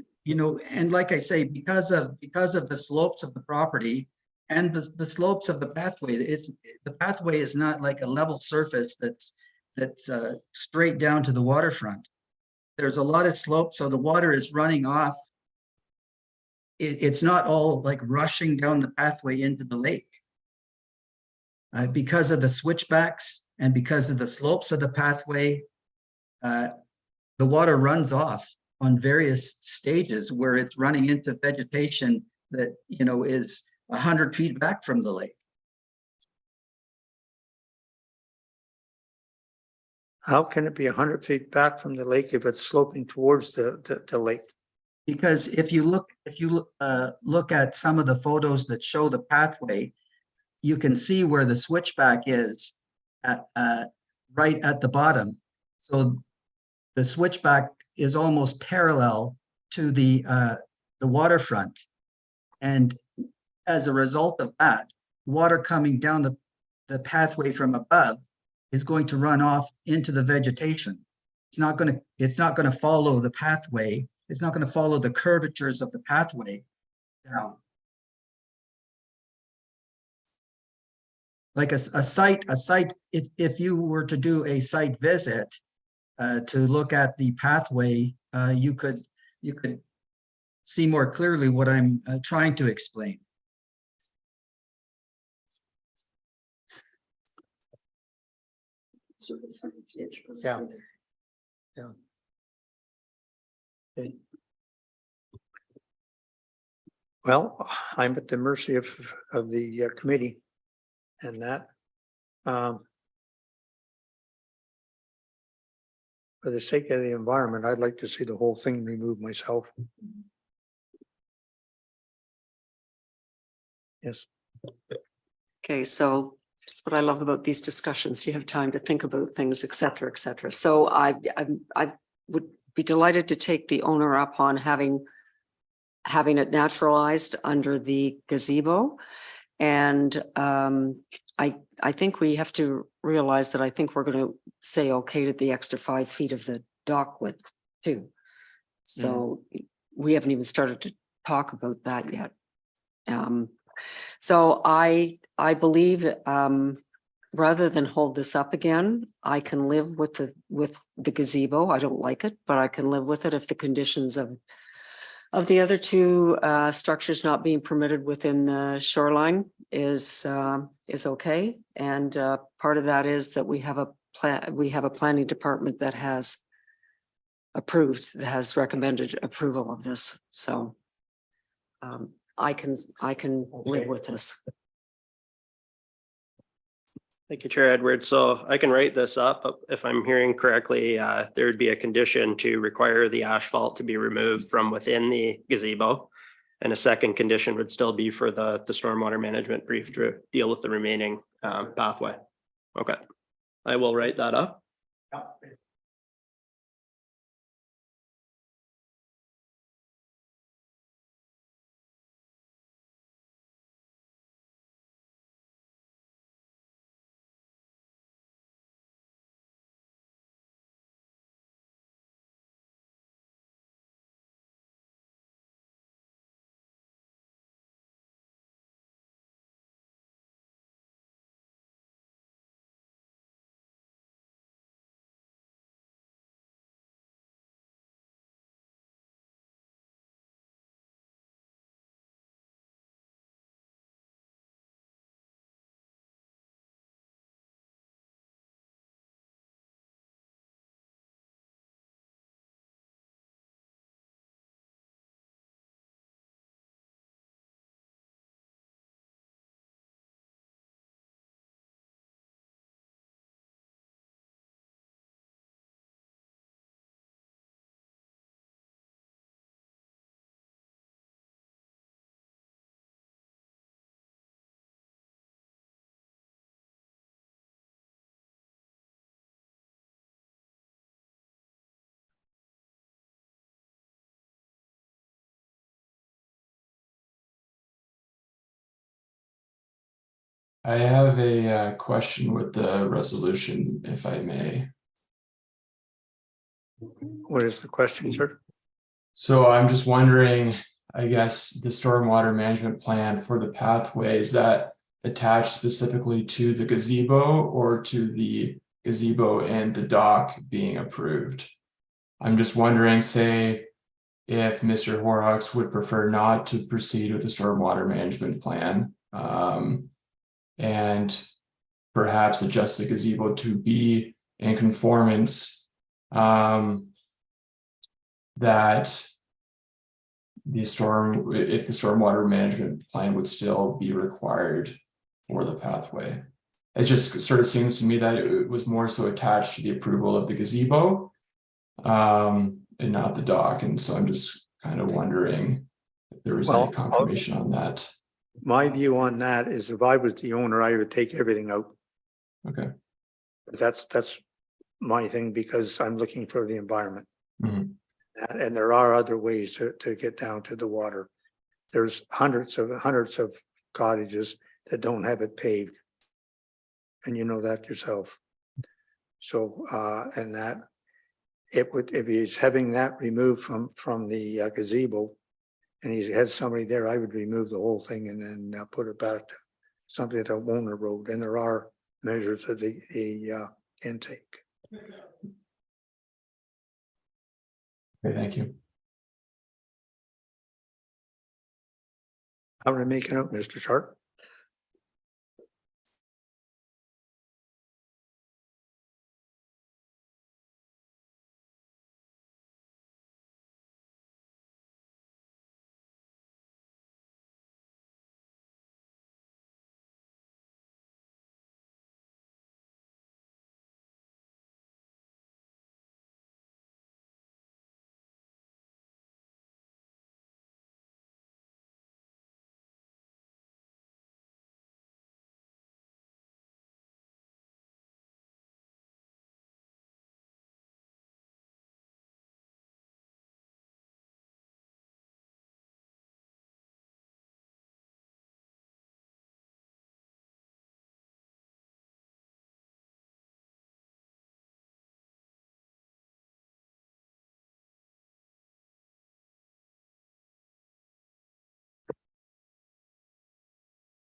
and like I say, because of the slopes of the property and the slopes of the pathway, the pathway is not like a level surface that's straight down to the waterfront. There's a lot of slope, so the water is running off. It's not all like rushing down the pathway into the lake. Because of the switchbacks and because of the slopes of the pathway, the water runs off on various stages where it's running into vegetation that, is 100 feet back from the lake. How can it be 100 feet back from the lake if it's sloping towards the lake? Because if you look at some of the photos that show the pathway, you can see where the switchback is right at the bottom. So the switchback is almost parallel to the waterfront. And as a result of that, water coming down the pathway from above is going to run off into the vegetation. It's not going to follow the pathway. It's not going to follow the curvatures of the pathway down. Like a site, if you were to do a site visit to look at the pathway, you could see more clearly what I'm trying to explain. Yeah. Yeah. Okay. Well, I'm at the mercy of the committee and that. For the sake of the environment, I'd like to see the whole thing removed myself. Yes. Okay, so that's what I love about these discussions. You have time to think about things, et cetera, et cetera. So I would be delighted to take the owner up on having it naturalized under the gazebo. And I think we have to realize that I think we're going to say okay to the extra 5 feet of the dock width too. So we haven't even started to talk about that yet. So I believe rather than hold this up again, I can live with the gazebo. I don't like it, but I can live with it if the conditions of the other two structures not being permitted within the shoreline is okay. And part of that is that we have a planning department that has recommended approval of this. So I can live with this. Thank you, Chair Edwards. So I can write this up. If I'm hearing correctly, there would be a condition to require the asphalt to be removed from within the gazebo. And a second condition would still be for the stormwater management brief to deal with the remaining pathway. Okay, I will write that up. I have a question with the resolution, if I may. What is the question, sir? So I'm just wondering, I guess, the stormwater management plan for the pathway, is that attached specifically to the gazebo or to the gazebo and the dock being approved? I'm just wondering, say, if Mr. Horrocks would prefer not to proceed with the stormwater management plan, and perhaps adjust the gazebo to be in conformance, that if the stormwater management plan would still be required for the pathway. It just sort of seems to me that it was more so attached to the approval of the gazebo, and not the dock. And so I'm just kind of wondering if there was any confirmation on that. My view on that is if I was the owner, I would take everything out. Okay. That's my thing, because I'm looking for the environment. Mhm. And there are other ways to get down to the water. There's hundreds of cottages that don't have it paved. And you know that yourself. So, and that it would, if he's having that removed from the gazebo and he has somebody there, I would remove the whole thing and then put it back to something that Warner Road. And there are measures of the intake. Okay, thank you. How would I make it out, Mr. Sharp?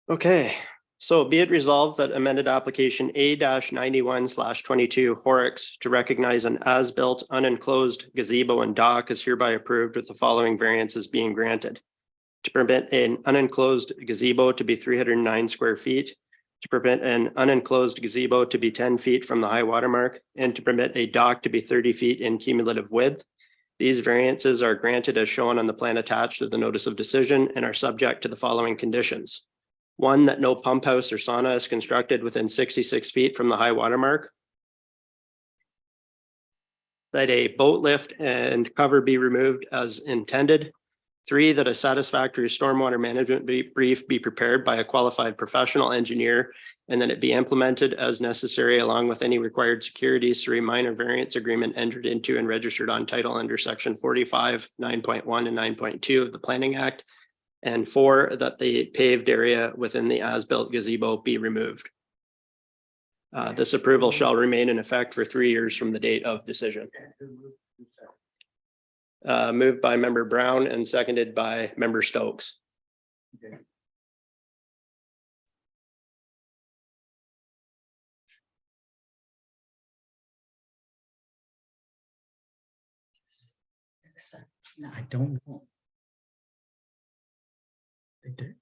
Okay, so be it resolved that amended application A-91/22 Horrocks to recognize an as-built unenclosed gazebo and dock is hereby approved with the following variances being granted. To permit an unenclosed gazebo to be 309 square feet, to permit an unenclosed gazebo to be 10 feet from the high water mark, and to permit a dock to be 30 feet in cumulative width. These variances are granted as shown on the plan attached to the notice of decision and are subject to the following conditions. One, that no pump house or sauna is constructed within 66 feet from the high water mark. That a boat lift and cover be removed as intended. 3, that a satisfactory stormwater management brief be prepared by a qualified professional engineer and that it be implemented as necessary along with any required securities through a minor variance agreement entered into and registered on title under section 45, 9.1 and 9.2 of the Planning Act. And 4, that the paved area within the as-built gazebo be removed. This approval shall remain in effect for 3 years from the date of decision. Moved by member Brown and seconded by member Stokes. No, I don't know. They did.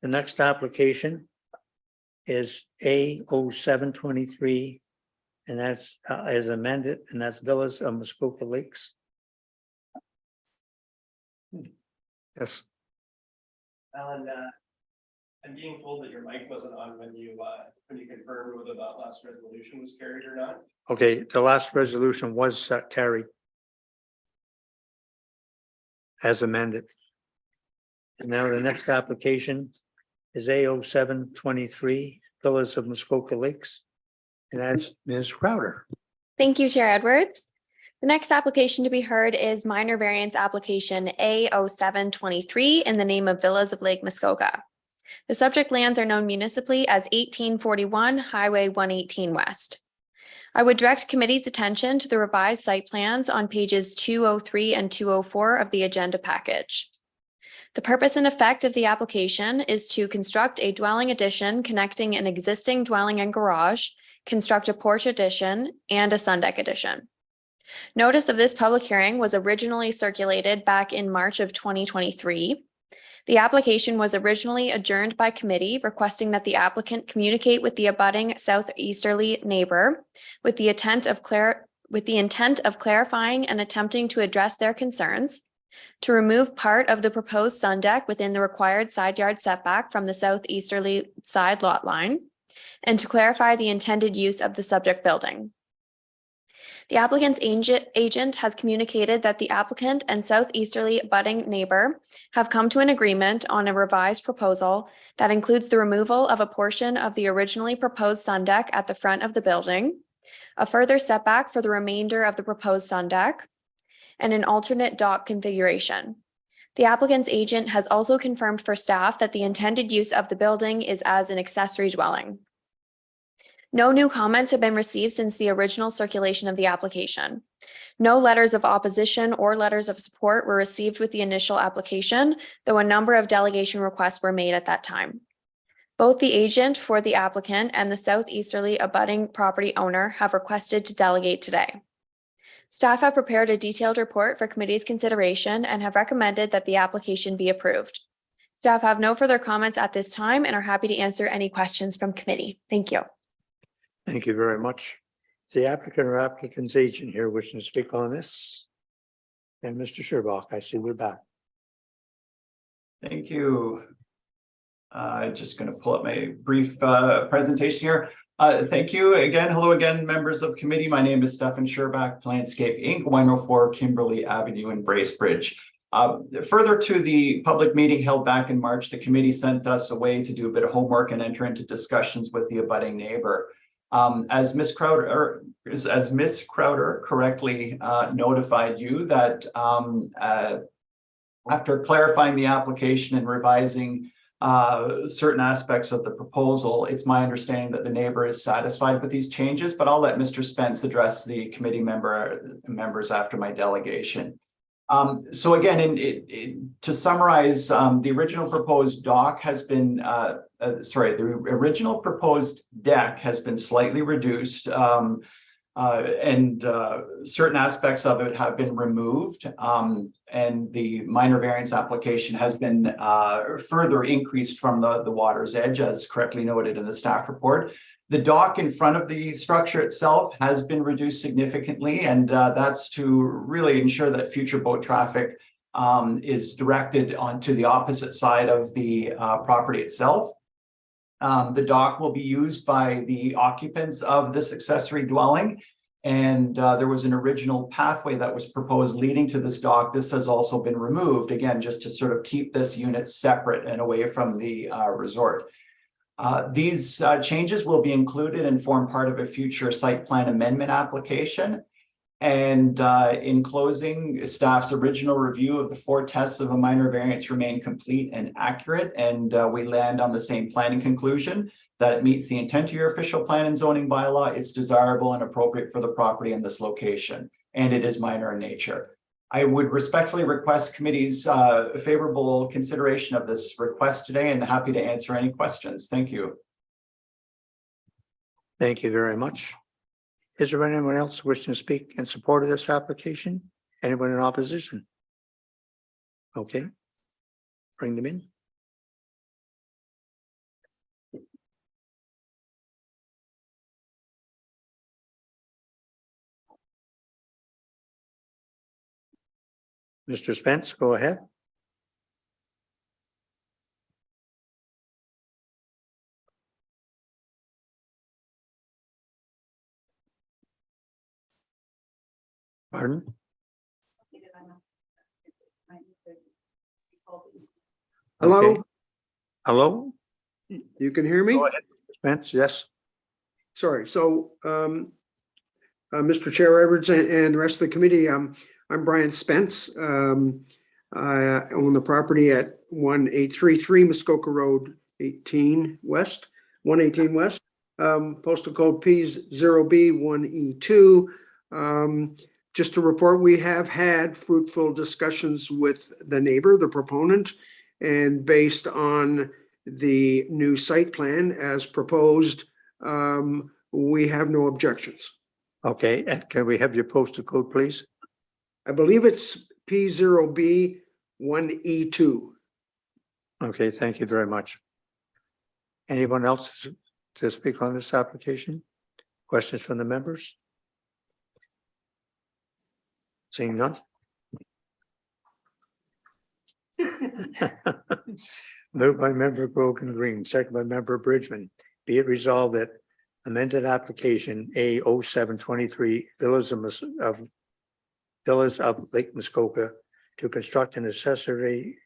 The next application is A0723, and that's as amended, and that's Villas of Muskoka Lakes. Yes. Alan, I'm being told that your mic wasn't on when you confirmed whether that last resolution was carried or not. Okay, the last resolution was carried as amended. And now the next application is A0723, Villas of Muskoka Lakes. And that's Ms. Crowder. Thank you, Chair Edwards. The next application to be heard is minor variance application A0723 in the name of Villas of Lake Muskoka. The subject lands are known municipally as 1841 Highway 118 West. I would direct committee's attention to the revised site plans on pages 203 and 204 of the agenda package. The purpose and effect of the application is to construct a dwelling addition connecting an existing dwelling and garage, construct a porch addition, and a sun deck addition. Notice of this public hearing was originally circulated back in March of 2023. The application was originally adjourned by committee, requesting that the applicant communicate with the abutting southeasterly neighbor with the intent of clarifying and attempting to address their concerns, to remove part of the proposed sun deck within the required side yard setback from the southeasterly side lot line, and to clarify the intended use of the subject building. The applicant's agent has communicated that the applicant and southeasterly abutting neighbor have come to an agreement on a revised proposal that includes the removal of a portion of the originally proposed sun deck at the front of the building, a further setback for the remainder of the proposed sun deck, and an alternate dock configuration. The applicant's agent has also confirmed for staff that the intended use of the building is as an accessory dwelling. No new comments have been received since the original circulation of the application. No letters of opposition or letters of support were received with the initial application, though a number of delegation requests were made at that time. Both the agent for the applicant and the southeasterly abutting property owner have requested to delegate today. Staff have prepared a detailed report for committee's consideration and have recommended that the application be approved. Staff have no further comments at this time and are happy to answer any questions from committee. Thank you. Thank you very much. The applicant or applicant's agent here wishing to speak on this. And Mr. Szczerbak, I see we're back. Thank you. Just going to pull up my brief presentation here. Thank you again. Hello again, members of committee. My name is Stefan Szczerbak, Planscape Inc., 104 Kimberley Avenue in Bracebridge. Further to the public meeting held back in March, the committee sent us away to do a bit of homework and enter into discussions with the abutting neighbor. As Ms. Crowder correctly notified you that after clarifying the application and revising certain aspects of the proposal, it's my understanding that the neighbor is satisfied with these changes, but I'll let Mr. Spence address the committee members after my delegation. So again, to summarize, the original proposed dock has been, the original proposed deck has been slightly reduced, and certain aspects of it have been removed, and the minor variance application has been further increased from the water's edge, as correctly noted in the staff report. The dock in front of the structure itself has been reduced significantly, and that's to really ensure that future boat traffic is directed onto the opposite side of the property itself. The dock will be used by the occupants of this accessory dwelling, and there was an original pathway that was proposed leading to this dock. This has also been removed, again, just to sort of keep this unit separate and away from the resort. These changes will be included and form part of a future site plan amendment application. And in closing, staff's original review of the 4 tests of a minor variance remain complete and accurate. And we land on the same planning conclusion that it meets the intent of your official plan and zoning bylaw. It's desirable and appropriate for the property in this location, and it is minor in nature. I would respectfully request committee's favorable consideration of this request today, and happy to answer any questions. Thank you. Thank you very much. Is there anyone else wishing to speak in support of this application? Anyone in opposition? Okay, bring them in. Mr. Spence, go ahead. Pardon? Hello? Okay. Hello? You can hear me? Go ahead, Mr. Spence, yes? Sorry, so Mr. Chair Edwards and the rest of the committee, I'm Brian Spence. I own the property at 1833 Muskoka Road, 118 West, postal code P0B1E2. Just to report, we have had fruitful discussions with the neighbor, the proponent, and based on the new site plan as proposed, we have no objections. Okay, and can we have your postal code, please? I believe it's P0B1E2. Okay, thank you very much. Anyone else to speak on this application? Questions from the members? Seeing none? Moved by member Grogan Green, second by member Bridgman. Be it resolved that amended application A 0723 Villas of Lake Muskoka to construct an accessory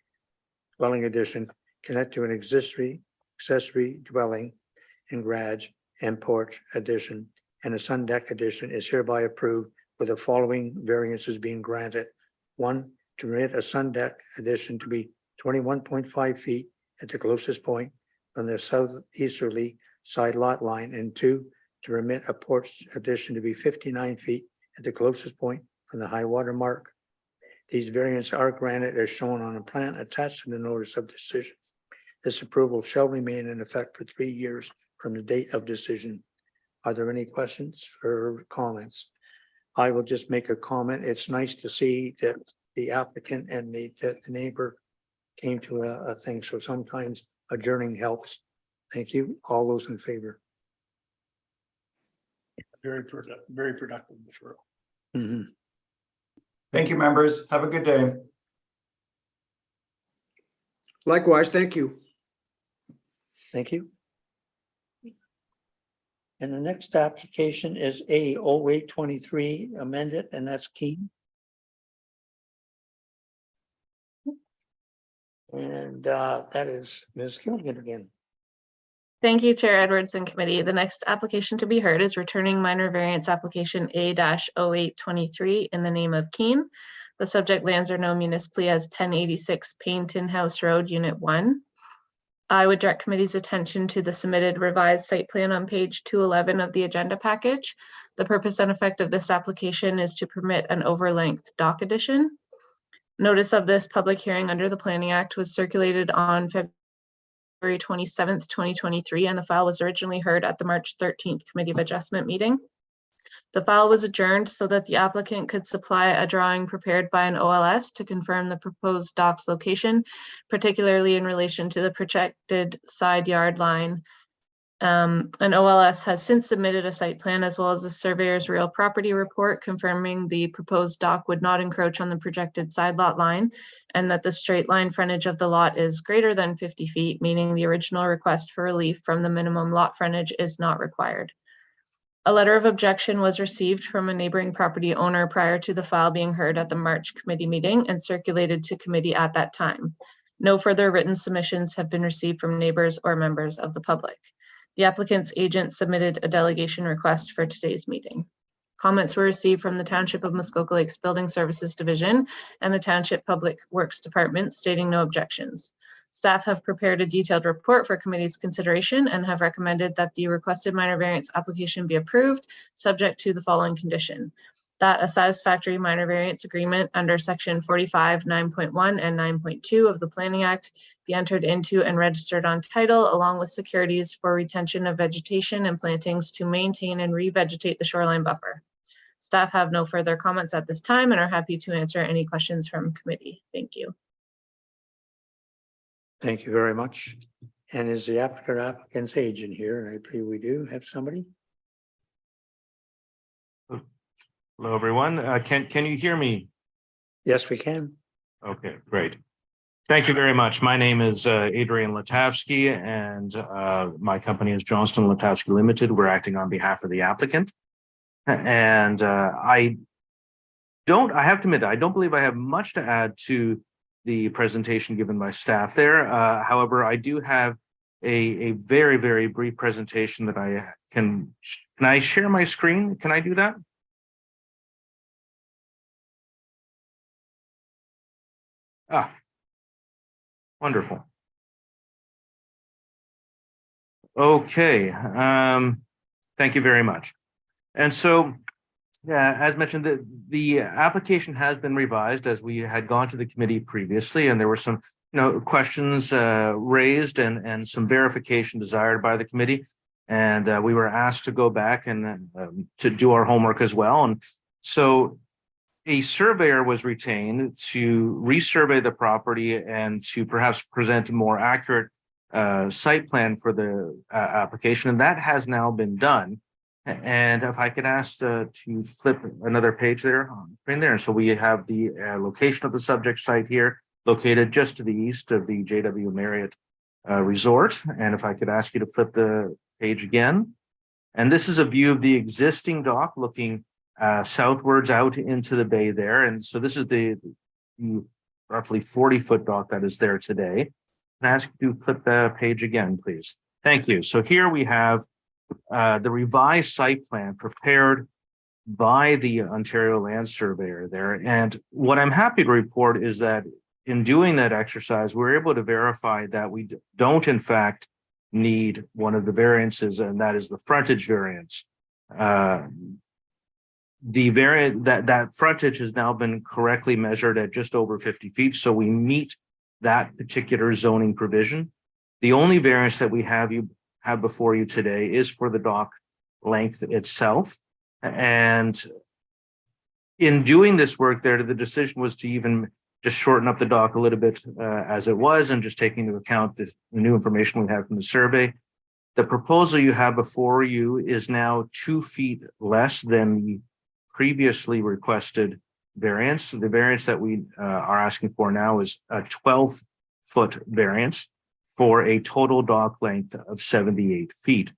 dwelling addition connect to an accessory dwelling and garage and porch addition and a sun deck addition is hereby approved with the following variances being granted. 1, to permit a sun deck addition to be 21.5 feet at the closest point on the southeasterly side lot line, and 2, to permit a porch addition to be 59 feet at the closest point from the high water mark. These variants are granted as shown on a plan attached to the notice of decision. This approval shall remain in effect for 3 years from the date of decision. Are there any questions or comments? I will just make a comment. It's nice to see that the applicant and the neighbor came to a thing. So sometimes adjourning helps. Thank you. All those in favor? Very productive referral. Mhm. Thank you, members. Have a good day. Likewise, thank you. Thank you. And the next application is A 0823 amended, and that's key. And that is Ms. Gilligan again. Thank you, Chair Edwards and committee. The next application to be heard is returning minor variance application A-0823 in the name of Keene. The subject lands are known municipally as 1086 Payneton House Road, Unit 1. I would direct committee's attention to the submitted revised site plan on page 211 of the agenda package. The purpose and effect of this application is to permit an overlength dock addition. Notice of this public hearing under the Planning Act was circulated on February 27th, 2023, and the file was originally heard at the March 13th Committee of Adjustment meeting. The file was adjourned so that the applicant could supply a drawing prepared by an OLS to confirm the proposed dock's location, particularly in relation to the projected side yard line. An OLS has since submitted a site plan as well as a surveyor's real property report confirming the proposed dock would not encroach on the projected side lot line and that the straight line frontage of the lot is greater than 50 feet, meaning the original request for relief from the minimum lot frontage is not required. A letter of objection was received from a neighboring property owner prior to the file being heard at the March committee meeting and circulated to committee at that time. No further written submissions have been received from neighbors or members of the public. The applicant's agent submitted a delegation request for today's meeting. Comments were received from the Township of Muskoka Lakes Building Services Division and the Township Public Works Department stating no objections. Staff have prepared a detailed report for committee's consideration and have recommended that the requested minor variance application be approved, subject to the following condition: that a satisfactory minor variance agreement under section 45, 9.1 and 9.2 of the Planning Act be entered into and registered on title, along with securities for retention of vegetation and plantings to maintain and revegetate the shoreline buffer. Staff have no further comments at this time and are happy to answer any questions from committee. Thank you. Thank you very much. And is the applicant's agent here? And I believe we do have somebody. Hello, everyone. Can you hear me? Yes, we can. Okay, great. Thank you very much. My name is Adrian Litavski, and my company is Johnston Litavski Limited. We're acting on behalf of the applicant. And I have to admit, I don't believe I have much to add to the presentation given by staff there. However, I do have a very, very brief presentation that I can I share my screen? Can I do that? Ah, wonderful. Okay, thank you very much. And so, yeah, as mentioned, the application has been revised as we had gone to the committee previously, and there were some questions raised and some verification desired by the committee. And we were asked to go back and to do our homework as well. And so a surveyor was retained to resurvey the property and to perhaps present a more accurate site plan for the application. And that has now been done. And if I could ask to flip another page there on screen there. So we have the location of the subject site here, located just to the east of the JW Marriott Resort. And if I could ask you to flip the page again. And this is a view of the existing dock looking southwards out into the bay there. And so this is the roughly 40-foot dock that is there today. And I ask you to flip the page again, please. Thank you. So here we have the revised site plan prepared by the Ontario Land Surveyor there. And what I'm happy to report is that in doing that exercise, we're able to verify that we don't in fact need one of the variances, and that is the frontage variance. The variant that frontage has now been correctly measured at just over 50 feet. So we meet that particular zoning provision. The only variance that we have before you today is for the dock length itself. And in doing this work there, the decision was to even just shorten up the dock a little bit as it was, and just taking into account the new information we have from the survey. The proposal you have before you is now 2 feet less than the previously requested variance. The variance that we are asking for now is a 12-foot variance for a total dock length of 78 feet.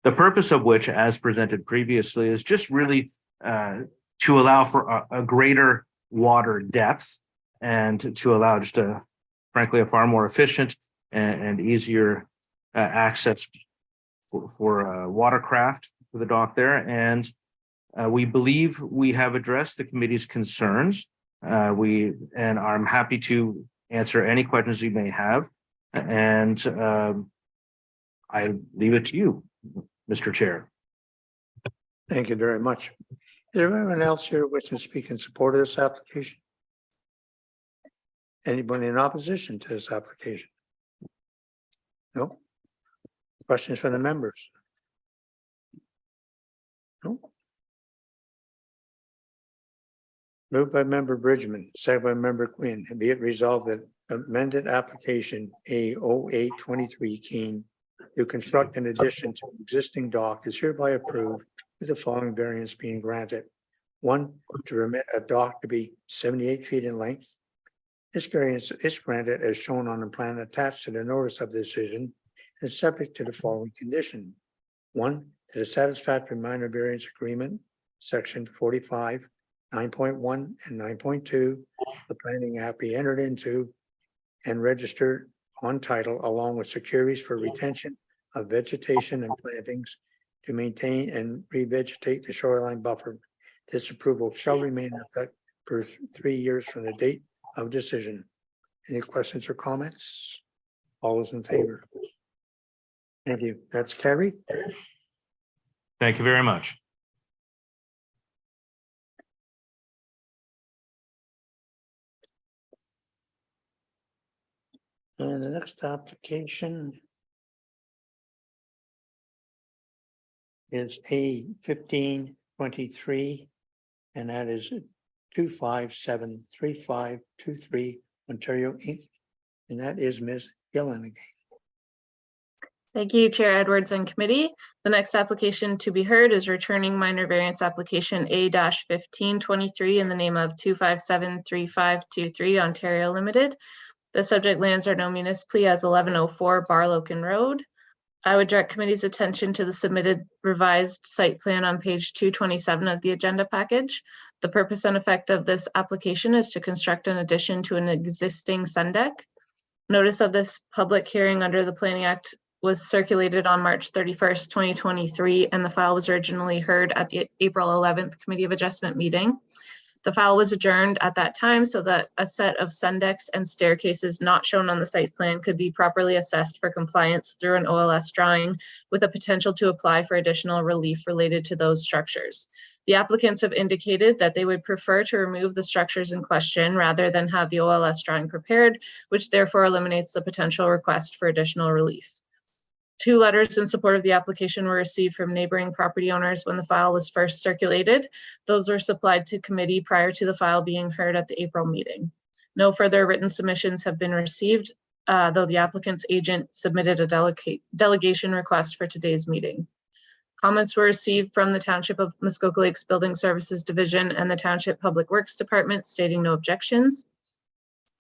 The purpose of which, as presented previously, is just really to allow for a greater water depth and to allow just frankly, a far more efficient and easier access for watercraft for the dock there. And we believe we have addressed the committee's concerns. I'm happy to answer any questions you may have. And I leave it to you, Mr. Chair. Thank you very much. Is there anyone else here wishing to speak in support of this application? Anybody in opposition to this application? No? Questions from the members? No? Moved by member Bridgman, second by member Quinn, and be it resolved that amended application A0823 Keene to construct an addition to existing dock is hereby approved with the following variance being granted. 1, to permit a dock to be 78 feet in length. This variance is granted as shown on the plan attached to the notice of decision and subject to the following condition. 1, that a satisfactory minor variance agreement, section 45, 9.1 and 9.2, the planning app be entered into and registered on title along with securities for retention of vegetation and plantings to maintain and revegetate the shoreline buffer. This approval shall remain in effect for 3 years from the date of decision. Any questions or comments? All those in favor? Thank you. That's carried. Thank you very much. And the next application is A1523, and that is 2573523 Ontario Inc. And that is Ms. Gillen again. Thank you, Chair Edwards and committee. The next application to be heard is returning minor variance application A-1523 in the name of 2573523 Ontario Limited. The subject lands are known municipally as 1104 Barlocan Road. I would direct committee's attention to the submitted revised site plan on page 227 of the agenda package. The purpose and effect of this application is to construct an addition to an existing sun deck. Notice of this public hearing under the Planning Act was circulated on March 31st, 2023, and the file was originally heard at the April 11th Committee of Adjustment meeting. The file was adjourned at that time so that a set of sun decks and staircases not shown on the site plan could be properly assessed for compliance through an OLS drawing with a potential to apply for additional relief related to those structures. The applicants have indicated that they would prefer to remove the structures in question rather than have the OLS drawing prepared, which therefore eliminates the potential request for additional relief. 2 letters in support of the application were received from neighboring property owners when the file was first circulated. Those were supplied to committee prior to the file being heard at the April meeting. No further written submissions have been received, though the applicant's agent submitted a delegation request for today's meeting. Comments were received from the Township of Muskoka Lakes Building Services Division and the Township Public Works Department stating no objections.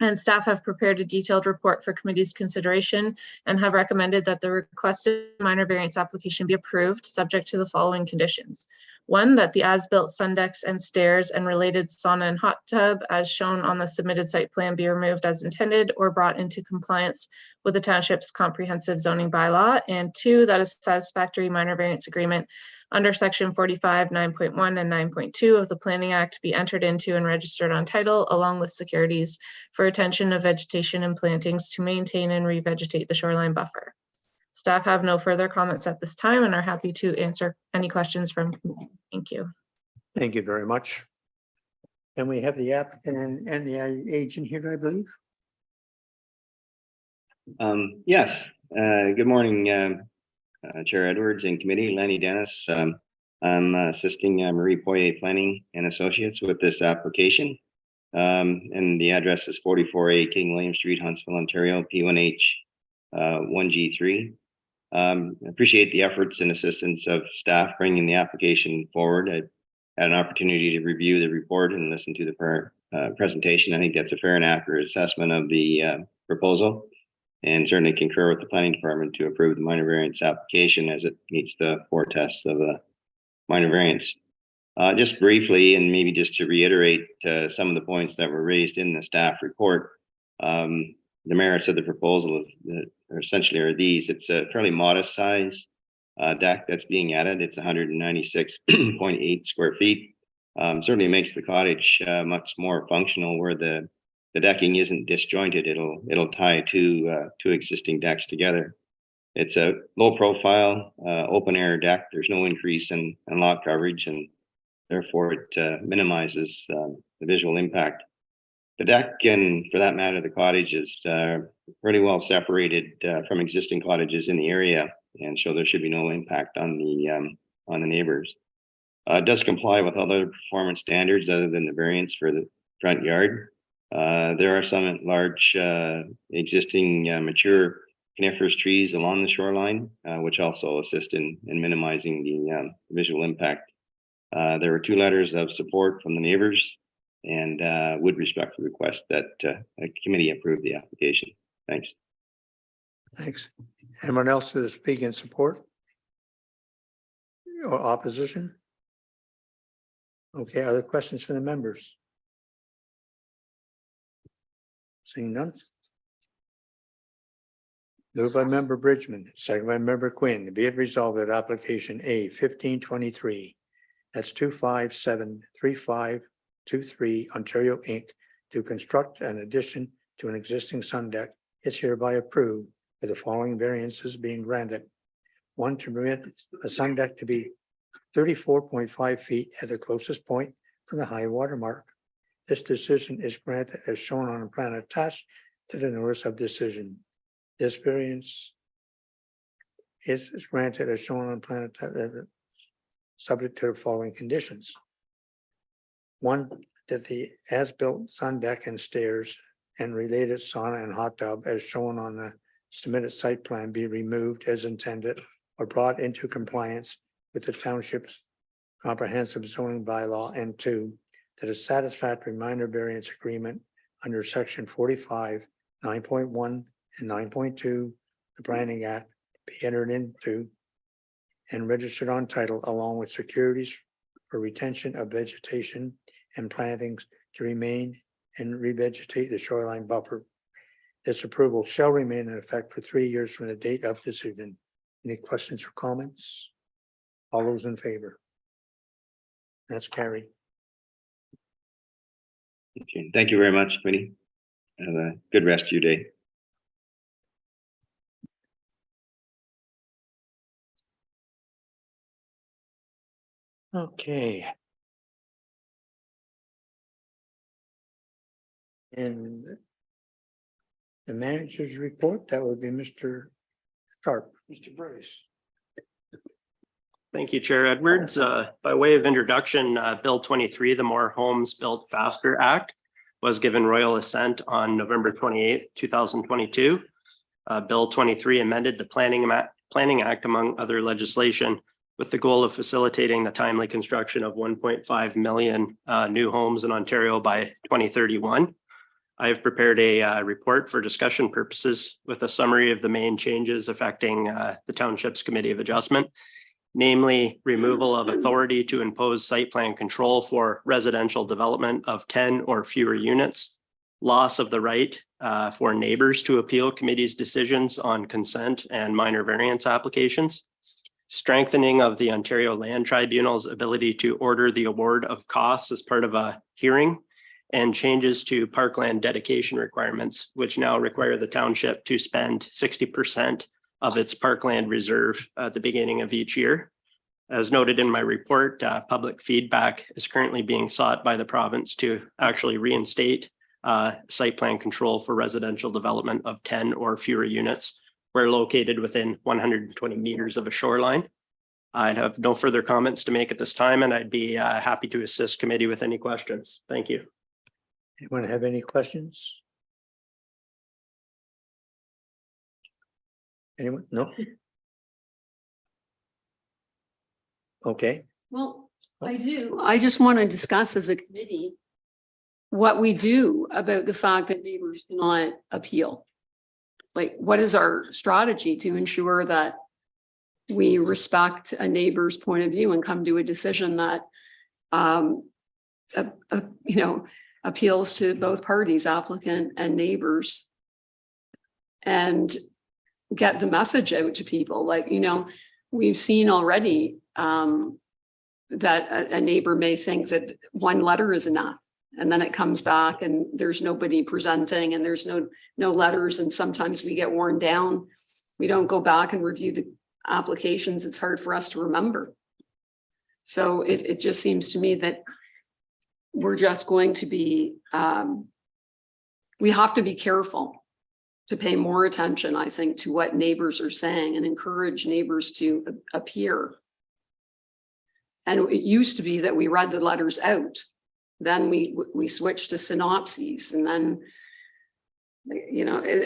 And staff have prepared a detailed report for committee's consideration and have recommended that the requested minor variance application be approved subject to the following conditions. 1, that the as-built sun decks and stairs and related sauna and hot tub as shown on the submitted site plan be removed as intended or brought into compliance with the township's comprehensive zoning bylaw. And 2, that a satisfactory minor variance agreement under section 45, 9.1 and 9.2 of the Planning Act be entered into and registered on title along with securities for retention of vegetation and plantings to maintain and revegetate the shoreline buffer. Staff have no further comments at this time and are happy to answer any questions from committee. Thank you. Thank you very much. And we have the applicant and the agent here, I believe. Yes, good morning, Chair Edwards and committee, Lanny Dennis. I'm assisting Marie Poirier Planning and Associates with this application. And the address is 44A King William Street, Huntsville, Ontario, P1H 1G3. Appreciate the efforts and assistance of staff bringing the application forward. I had an opportunity to review the report and listen to the presentation. I think that's a fair and accurate assessment of the proposal, and certainly concur with the planning department to approve the minor variance application as it meets the 4 tests of a minor variance. Just briefly, and maybe just to reiterate some of the points that were raised in the staff report, the merits of the proposal essentially are these. It's a fairly modest size deck that's being added. It's 196.8 square feet. Certainly makes the cottage much more functional where the decking isn't disjointed. It'll tie two existing decks together. It's a low profile open air deck. There's no increase in lot coverage, and therefore it minimizes the visual impact. The deck, and for that matter, the cottage is pretty well separated from existing cottages in the area, and so there should be no impact on the neighbors. It does comply with other performance standards other than the variance for the front yard. There are some large existing mature coniferous trees along the shoreline, which also assist in minimizing the visual impact. There were 2 letters of support from the neighbors, and would respectfully request that a committee approve the application. Thanks. Thanks. Anyone else to speak in support or opposition? Okay, other questions from the members? Seeing none. Moved by member Bridgman, second by member Quinn. Be it resolved that application A 1523, that's 2573523 Ontario Inc. to construct an addition to an existing sun deck is hereby approved with the following variances being granted. 1, to permit a sun deck to be 34.5 feet at the closest point from the high water mark. This decision is granted as shown on the plan attached to the notice of decision. This variance is granted as shown on the plan subject to the following conditions. 1, that the as-built sun deck and stairs and related sauna and hot tub as shown on the submitted site plan be removed as intended or brought into compliance with the township's comprehensive zoning bylaw. And 2, that a satisfactory minor variance agreement under section 45, 9.1 and 9.2, the Planning Act be entered into and registered on title along with securities for retention of vegetation and plantings to remain and revegetate the shoreline buffer. This approval shall remain in effect for 3 years from the date of decision. Any questions or comments? All those in favor? That's carried. Okay, thank you very much, Quinny. Have a good rest of your day. Okay. And the manager's report, that would be Mr. Sharp. Mr. Bryce. Thank you, Chair Edwards. By way of introduction, Bill 23, the More Homes Built Faster Act, was given royal assent on November 28th, 2022. Bill 23 amended the Planning Act, among other legislation, with the goal of facilitating the timely construction of 1.5 million new homes in Ontario by 2031. I have prepared a report for discussion purposes with a summary of the main changes affecting the Township's Committee of Adjustment, namely removal of authority to impose site plan control for residential development of 10 or fewer units, loss of the right for neighbors to appeal committee's decisions on consent and minor variance applications, strengthening of the Ontario Land Tribunal's ability to order the award of costs as part of a hearing, and changes to parkland dedication requirements, which now require the township to spend 60% of its parkland reserve at the beginning of each year. As noted in my report, public feedback is currently being sought by the province to actually reinstate site plan control for residential development of 10 or fewer units where located within 120 meters of a shoreline. I have no further comments to make at this time, and I'd be happy to assist committee with any questions. Thank you. Anyone have any questions? Anyone? No? Okay. Well, I do. I just want to discuss as a committee what we do about the fact that neighbors cannot appeal. Like, what is our strategy to ensure that we respect a neighbor's point of view and come to a decision that, appeals to both parties, applicant and neighbors, and get the message out to people? Like, we've seen already that a neighbor may think that one letter is enough, and then it comes back and there's nobody presenting and there's no letters, and sometimes we get worn down. We don't go back and review the applications. It's hard for us to remember. So it just seems to me that we're just going to be, we have to be careful to pay more attention, I think, to what neighbors are saying and encourage neighbors to appear. And it used to be that we read the letters out, then we switched to synopses, and then,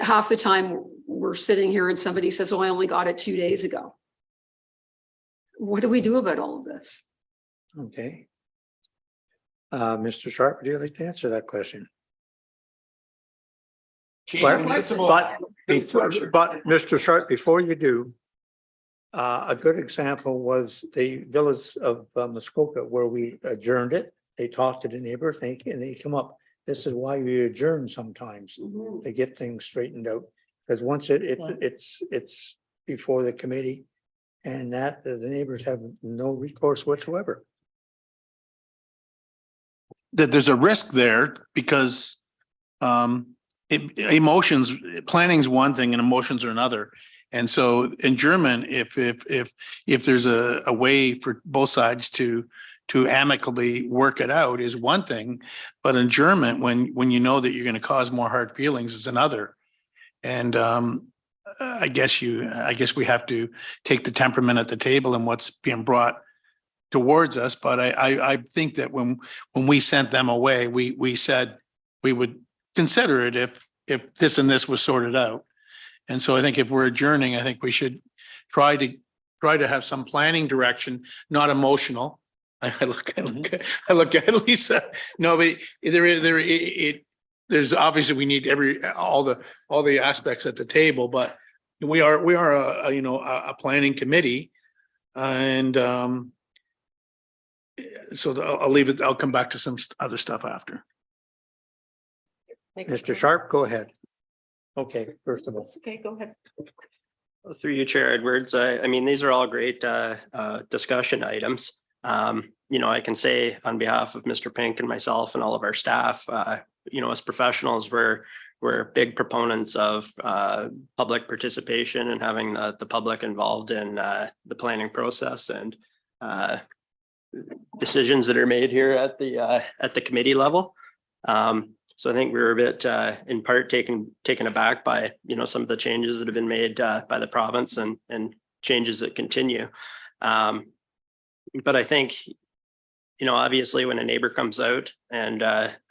half the time we're sitting here and somebody says, "Oh, I only got it 2 days ago." What do we do about all of this? Okay. Mr. Sharp, would you like to answer that question? But Mr. Sharp, before you do, a good example was the village of Muskoka, where we adjourned it. They talked to the neighbors and they come up. This is why we adjourn sometimes, to get things straightened out. Because once it's before the committee, and that the neighbors have no recourse whatsoever. That there's a risk there because emotions, planning's one thing and emotions are another. And so in German, if there's a way for both sides to amicably work it out is one thing, but in German, when you know that you're going to cause more hard feelings is another. And I guess we have to take the temperament at the table and what's being brought towards us. But I think that when we sent them away, we said we would consider it if this and this was sorted out. And so I think if we're adjourning, I think we should try to have some planning direction, not emotional. I look at Lisa. No, but there's obviously we need all the aspects at the table, but we are a planning committee, and so I'll leave it. I'll come back to some other stuff after. Mr. Sharp, go ahead. Okay, first of all. Okay, go ahead. Through you, Chair Edwards, I mean, these are all great discussion items. You know, I can say on behalf of Mr. Pink and myself and all of our staff, you know, as professionals, we're big proponents of public participation and having the public involved in the planning process and decisions that are made here at the committee level. So I think we were a bit in part taken aback by, you know, some of the changes that have been made by the province and changes that continue. But I think, you know, obviously when a neighbor comes out and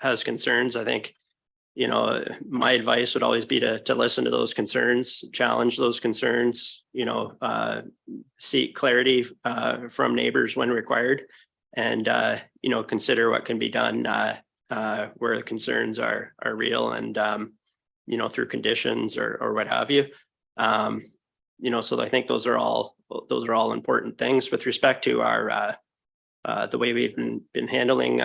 has concerns, I think, you know, my advice would always be to listen to those concerns, challenge those concerns, you know, seek clarity from neighbors when required, and, you know, consider what can be done where the concerns are real and, you know, through conditions or what have you. You know, so I think those are all important things with respect to our the way we've been handling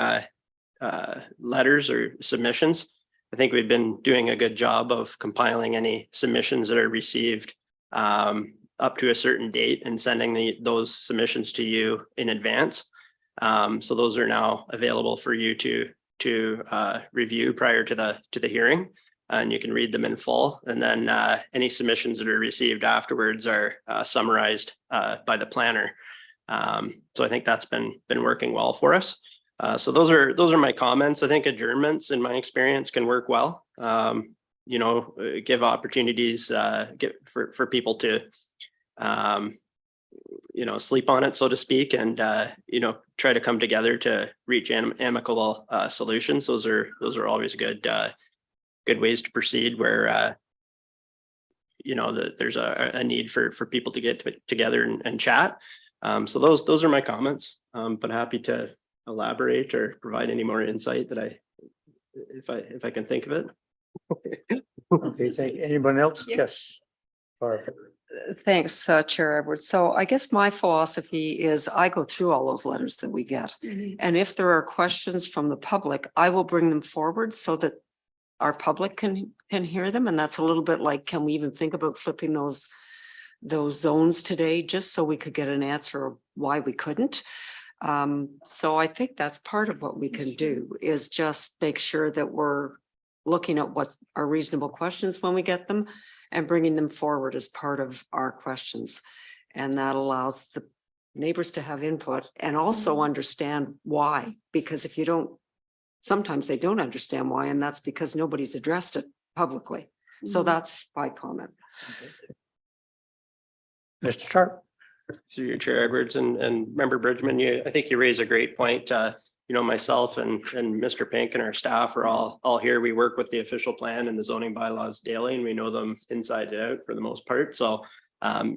letters or submissions. I think we've been doing a good job of compiling any submissions that are received up to a certain date and sending those submissions to you in advance. So those are now available for you to review prior to the hearing, and you can read them in full. And then any submissions that are received afterwards are summarized by the planner. So I think that's been working well for us. So those are my comments. I think adjournments, in my experience, can work well. You know, give opportunities for people to you know, sleep on it, so to speak, and you know, try to come together to reach amicable solutions. Those are always good ways to proceed where you know, there's a need for people to get together and chat. So those are my comments, but happy to elaborate or provide any more insight that if I can think of it. Okay, thank you. Anyone else? Yes. Barbara. Thanks, Chair Edwards. So I guess my philosophy is I go through all those letters that we get. And if there are questions from the public, I will bring them forward so that our public can hear them. And that's a little bit like, can we even think about flipping those zones today, just so we could get an answer of why we couldn't? So I think that's part of what we can do, is just make sure that we're looking at what are reasonable questions when we get them and bringing them forward as part of our questions. And that allows the neighbors to have input and also understand why, because if you don't, sometimes they don't understand why, and that's because nobody's addressed it publicly. So that's my comment. Mr. Sharp. Through your Chair Edwards and Member Bridgman, I think you raise a great point. You know, myself and Mr. Pink and our staff are all here. We work with the official plan and the zoning bylaws daily, and we know them inside and out for the most part. So,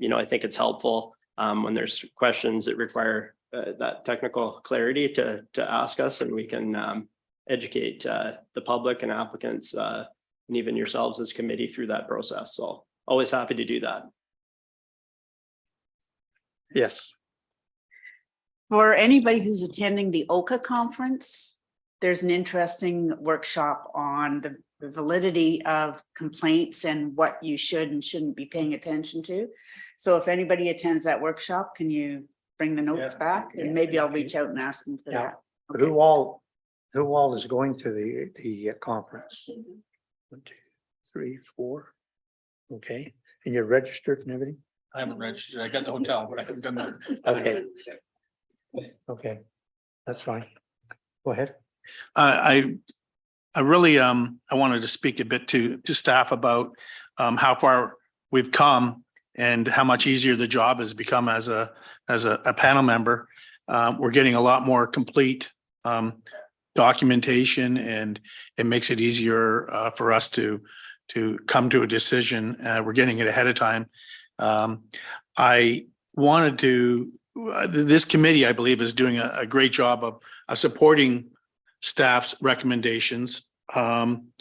you know, I think it's helpful when there's questions that require that technical clarity to ask us, and we can educate the public and applicants and even yourselves as committee through that process. So always happy to do that. Yes. For anybody who's attending the OCA conference, there's an interesting workshop on the validity of complaints and what you should and shouldn't be paying attention to. So if anybody attends that workshop, can you bring the notes back? And maybe I'll reach out and ask them for that. But who all is going to the conference? 1, 2, 3, 4. Okay, and you're registered and everything? I haven't registered. I got the hotel, but I haven't done that. Okay. Okay, that's fine. Go ahead. I really I wanted to speak a bit to staff about how far we've come and how much easier the job has become as a panel member. We're getting a lot more complete documentation, and it makes it easier for us to come to a decision. We're getting it ahead of time. I wanted to, this committee, I believe, is doing a great job of supporting staff's recommendations. And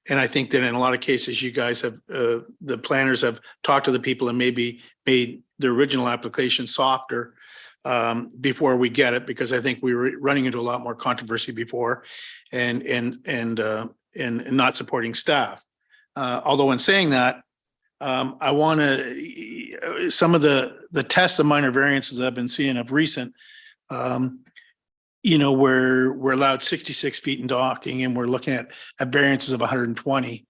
I think that in a lot of cases, you guys have, the planners have talked to the people and maybe made the original application softer before we get it, because I think we were running into a lot more controversy before and not supporting staff. Although in saying that, I want to, some of the tests of minor variances I've been seeing of recent, you know, where we're allowed 66 feet in docking and we're looking at variances of 120.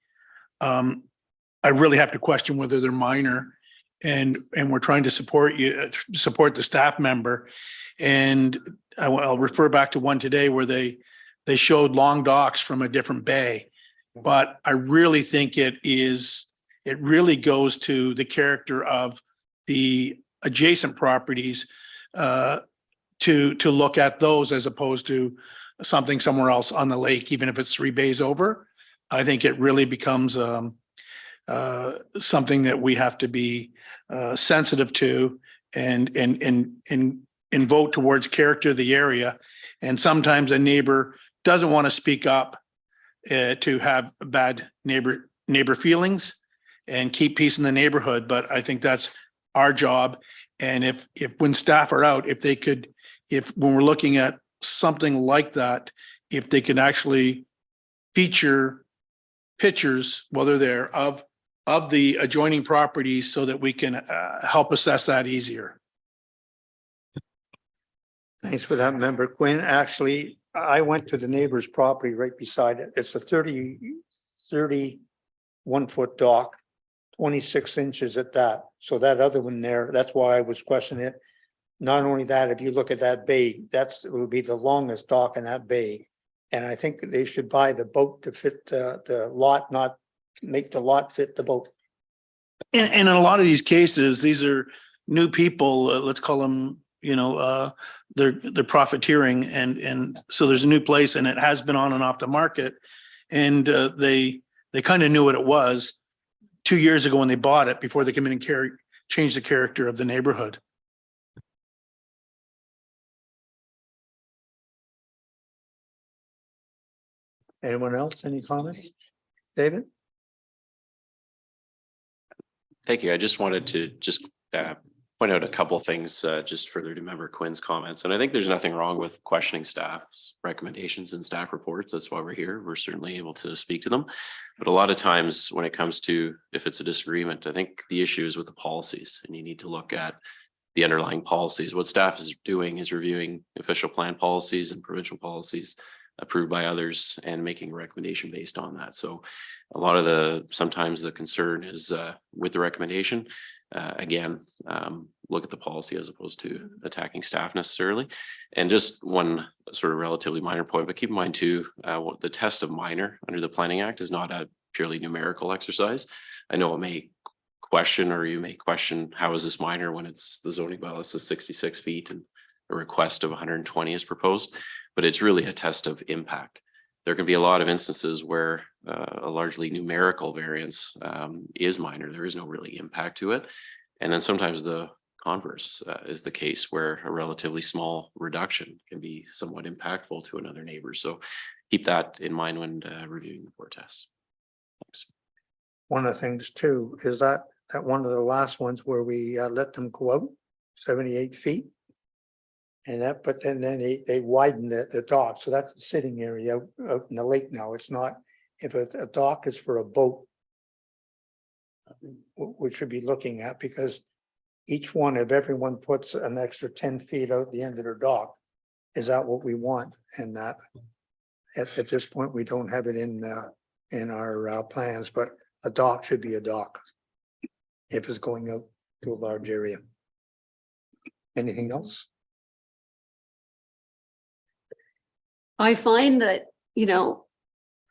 I really have to question whether they're minor, and we're trying to support the staff member. And I'll refer back to one today where they showed long docks from a different bay. But I really think it really goes to the character of the adjacent properties to look at those as opposed to something somewhere else on the lake, even if it's 3 bays over. I think it really becomes something that we have to be sensitive to and vote towards character of the area. And sometimes a neighbor doesn't want to speak up to have bad neighbor feelings and keep peace in the neighborhood. But I think that's our job. And if when staff are out, when we're looking at something like that, if they can actually feature pictures while they're there of the adjoining properties so that we can help assess that easier. Thanks for that, Member Quinn. Actually, I went to the neighbor's property right beside it. It's a 31-foot dock, 26 inches at that. So that other one there, that's why I was questioning it. Not only that, if you look at that bay, it will be the longest dock in that bay. And I think they should buy the boat to fit the lot, not make the lot fit the boat. And in a lot of these cases, these are new people, let's call them, you know, they're profiteering. And so there's a new place and it has been on and off the market. And they kind of knew what it was 2 years ago when they bought it before they come in and change the character of the neighborhood. Anyone else? Any comments? David? Thank you. I just wanted to point out a couple things just further to Member Quinn's comments. And I think there's nothing wrong with questioning staff's recommendations and staff reports. That's why we're here. We're certainly able to speak to them. But a lot of times when it comes to if it's a disagreement, I think the issue is with the policies, and you need to look at the underlying policies. What staff is doing is reviewing official plan policies and provincial policies approved by others and making a recommendation based on that. So a lot of sometimes the concern is with the recommendation, look at the policy as opposed to attacking staff necessarily. And just one sort of relatively minor point, but keep in mind too, the test of minor under the Planning Act is not a purely numerical exercise. I know it may question, or you may question, how is this minor when it's the zoning bylaw says 66 feet and a request of 120 is proposed, but it's really a test of impact. There can be a lot of instances where a largely numerical variance is minor. There is no really impact to it. And then sometimes the converse is the case, where a relatively small reduction can be somewhat impactful to another neighbor. So keep that in mind when reviewing the board tests. Thanks. One of the things too is that one of the last ones where we let them go out 78 feet. And that, but then they widen the dock. So that's the sitting area out in the lake now. It's not, if a dock is for a boat, we should be looking at, because each one, if everyone puts an extra 10 feet out the end of their dock, is that what we want? And that at this point, we don't have it in our plans, but a dock should be a dock if it's going out to a large area. Anything else? I find that, you know,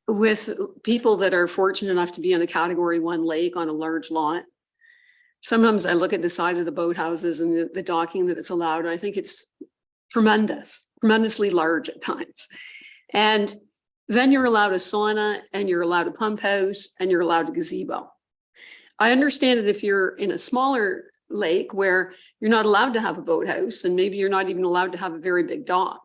with people that are fortunate enough to be on a Category 1 lake on a large lot, sometimes I look at the size of the boathouses and the docking that it's allowed, and I think it's tremendously large at times. And then you're allowed a sauna, and you're allowed a pump house, and you're allowed a gazebo. I understand that if you're in a smaller lake where you're not allowed to have a boathouse, and maybe you're not even allowed to have a very big dock,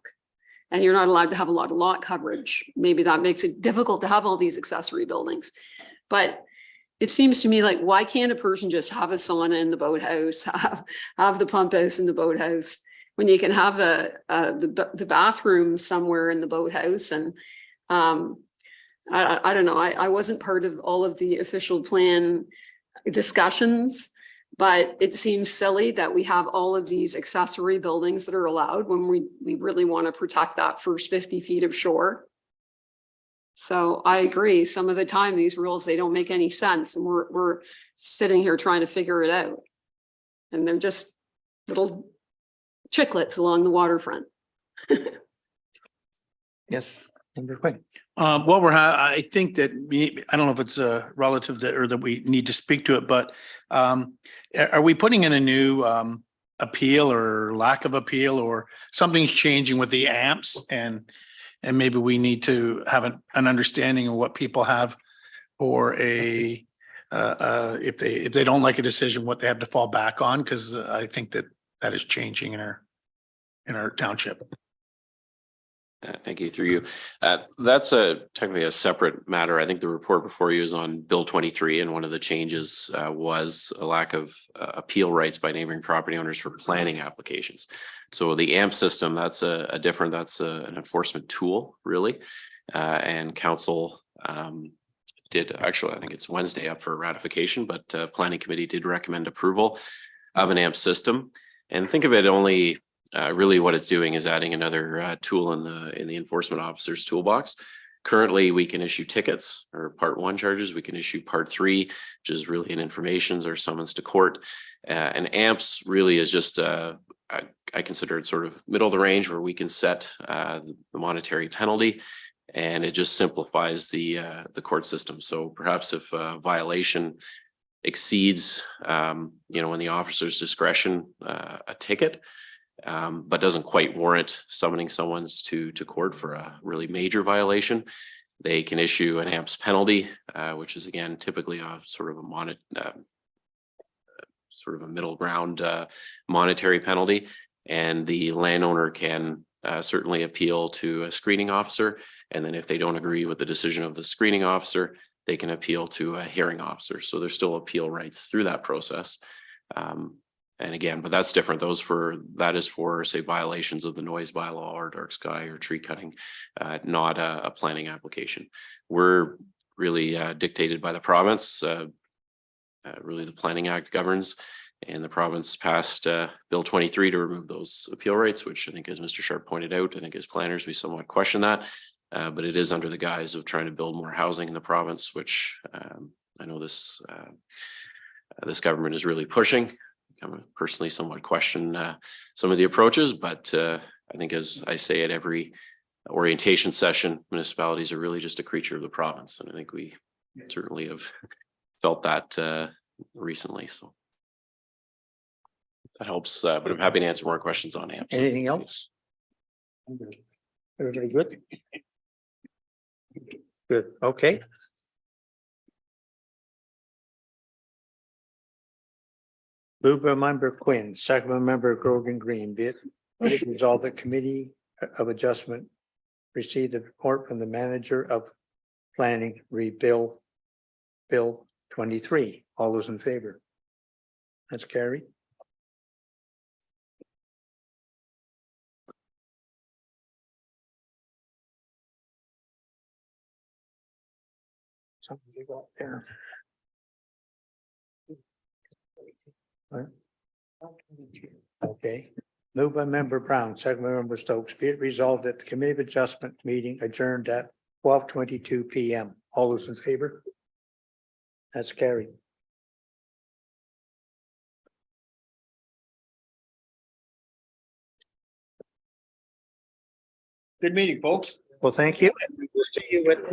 and you're not allowed to have a lot of lot coverage, maybe that makes it difficult to have all these accessory buildings. But it seems to me like, why can't a person just have a sauna in the boathouse, have the pump house in the boathouse, when you can have the bathroom somewhere in the boathouse? And I don't know. I wasn't part of all of the official plan discussions, but it seems silly that we have all of these accessory buildings that are allowed when we really want to protect that first 50 feet of shore. So I agree. Some of the time, these rules, they don't make any sense, and we're sitting here trying to figure it out. And they're just little chiclets along the waterfront. Yes, Member Quinn. I think that I don't know if it's relative that or that we need to speak to it, but are we putting in a new appeal or lack of appeal, or something's changing with the amps, and maybe we need to have an understanding of what people have for a if they don't like a decision, what they have to fall back on, because I think that is changing in our township. Thank you, through you. That's technically a separate matter. I think the report before you is on Bill 23, and one of the changes was a lack of appeal rights by neighboring property owners for planning applications. So the AMP system, that's an enforcement tool, really. And council did actually, I think it's Wednesday up for ratification, but planning committee did recommend approval of an AMP system. And think of it only really what it's doing is adding another tool in the enforcement officer's toolbox. Currently, we can issue tickets or part 1 charges. We can issue part 3, which is really an informations or summons to court. And AMPS really is just I consider it sort of middle of the range, where we can set the monetary penalty, and it just simplifies the court system. So perhaps if a violation exceeds in the officer's discretion a ticket, but doesn't quite warrant summoning someone to court for a really major violation, they can issue an AMPS penalty, which is again typically a sort of a middle ground monetary penalty, and the landowner can certainly appeal to a screening officer, and then if they don't agree with the decision of the screening officer, they can appeal to a hearing officer. So there's still appeal rights through that process. And again, but that's different. That is for, say, violations of the noise bylaw or dark sky or tree cutting, not a planning application. We're really dictated by the province. Really, the Planning Act governs, and the province passed Bill 23 to remove those appeal rights, which I think, as Mr. Sharp pointed out, I think as planners we somewhat question that, but it is under the guise of trying to build more housing in the province, which I know this government is really pushing. I personally somewhat question some of the approaches, but I think, as I say at every orientation session, municipalities are really just a creature of the province, and I think we certainly have felt that recently. So that helps, but I'm happy to answer more questions on AMPS. Anything else? Everybody good? Good, okay. Moved by Member Quinn, second by Member Grogan Green, be it resolved the Committee of Adjustment received the report from the manager of planning, Bill 23. All those in favor? That's carried. Something you got there. Okay, moved by Member Brown, second by Member Stokes, be it resolved that the Committee of Adjustment meeting adjourned at 12:22 p.m. All those in favor? That's carried. Good meeting, folks. Well, thank you. We'll see you at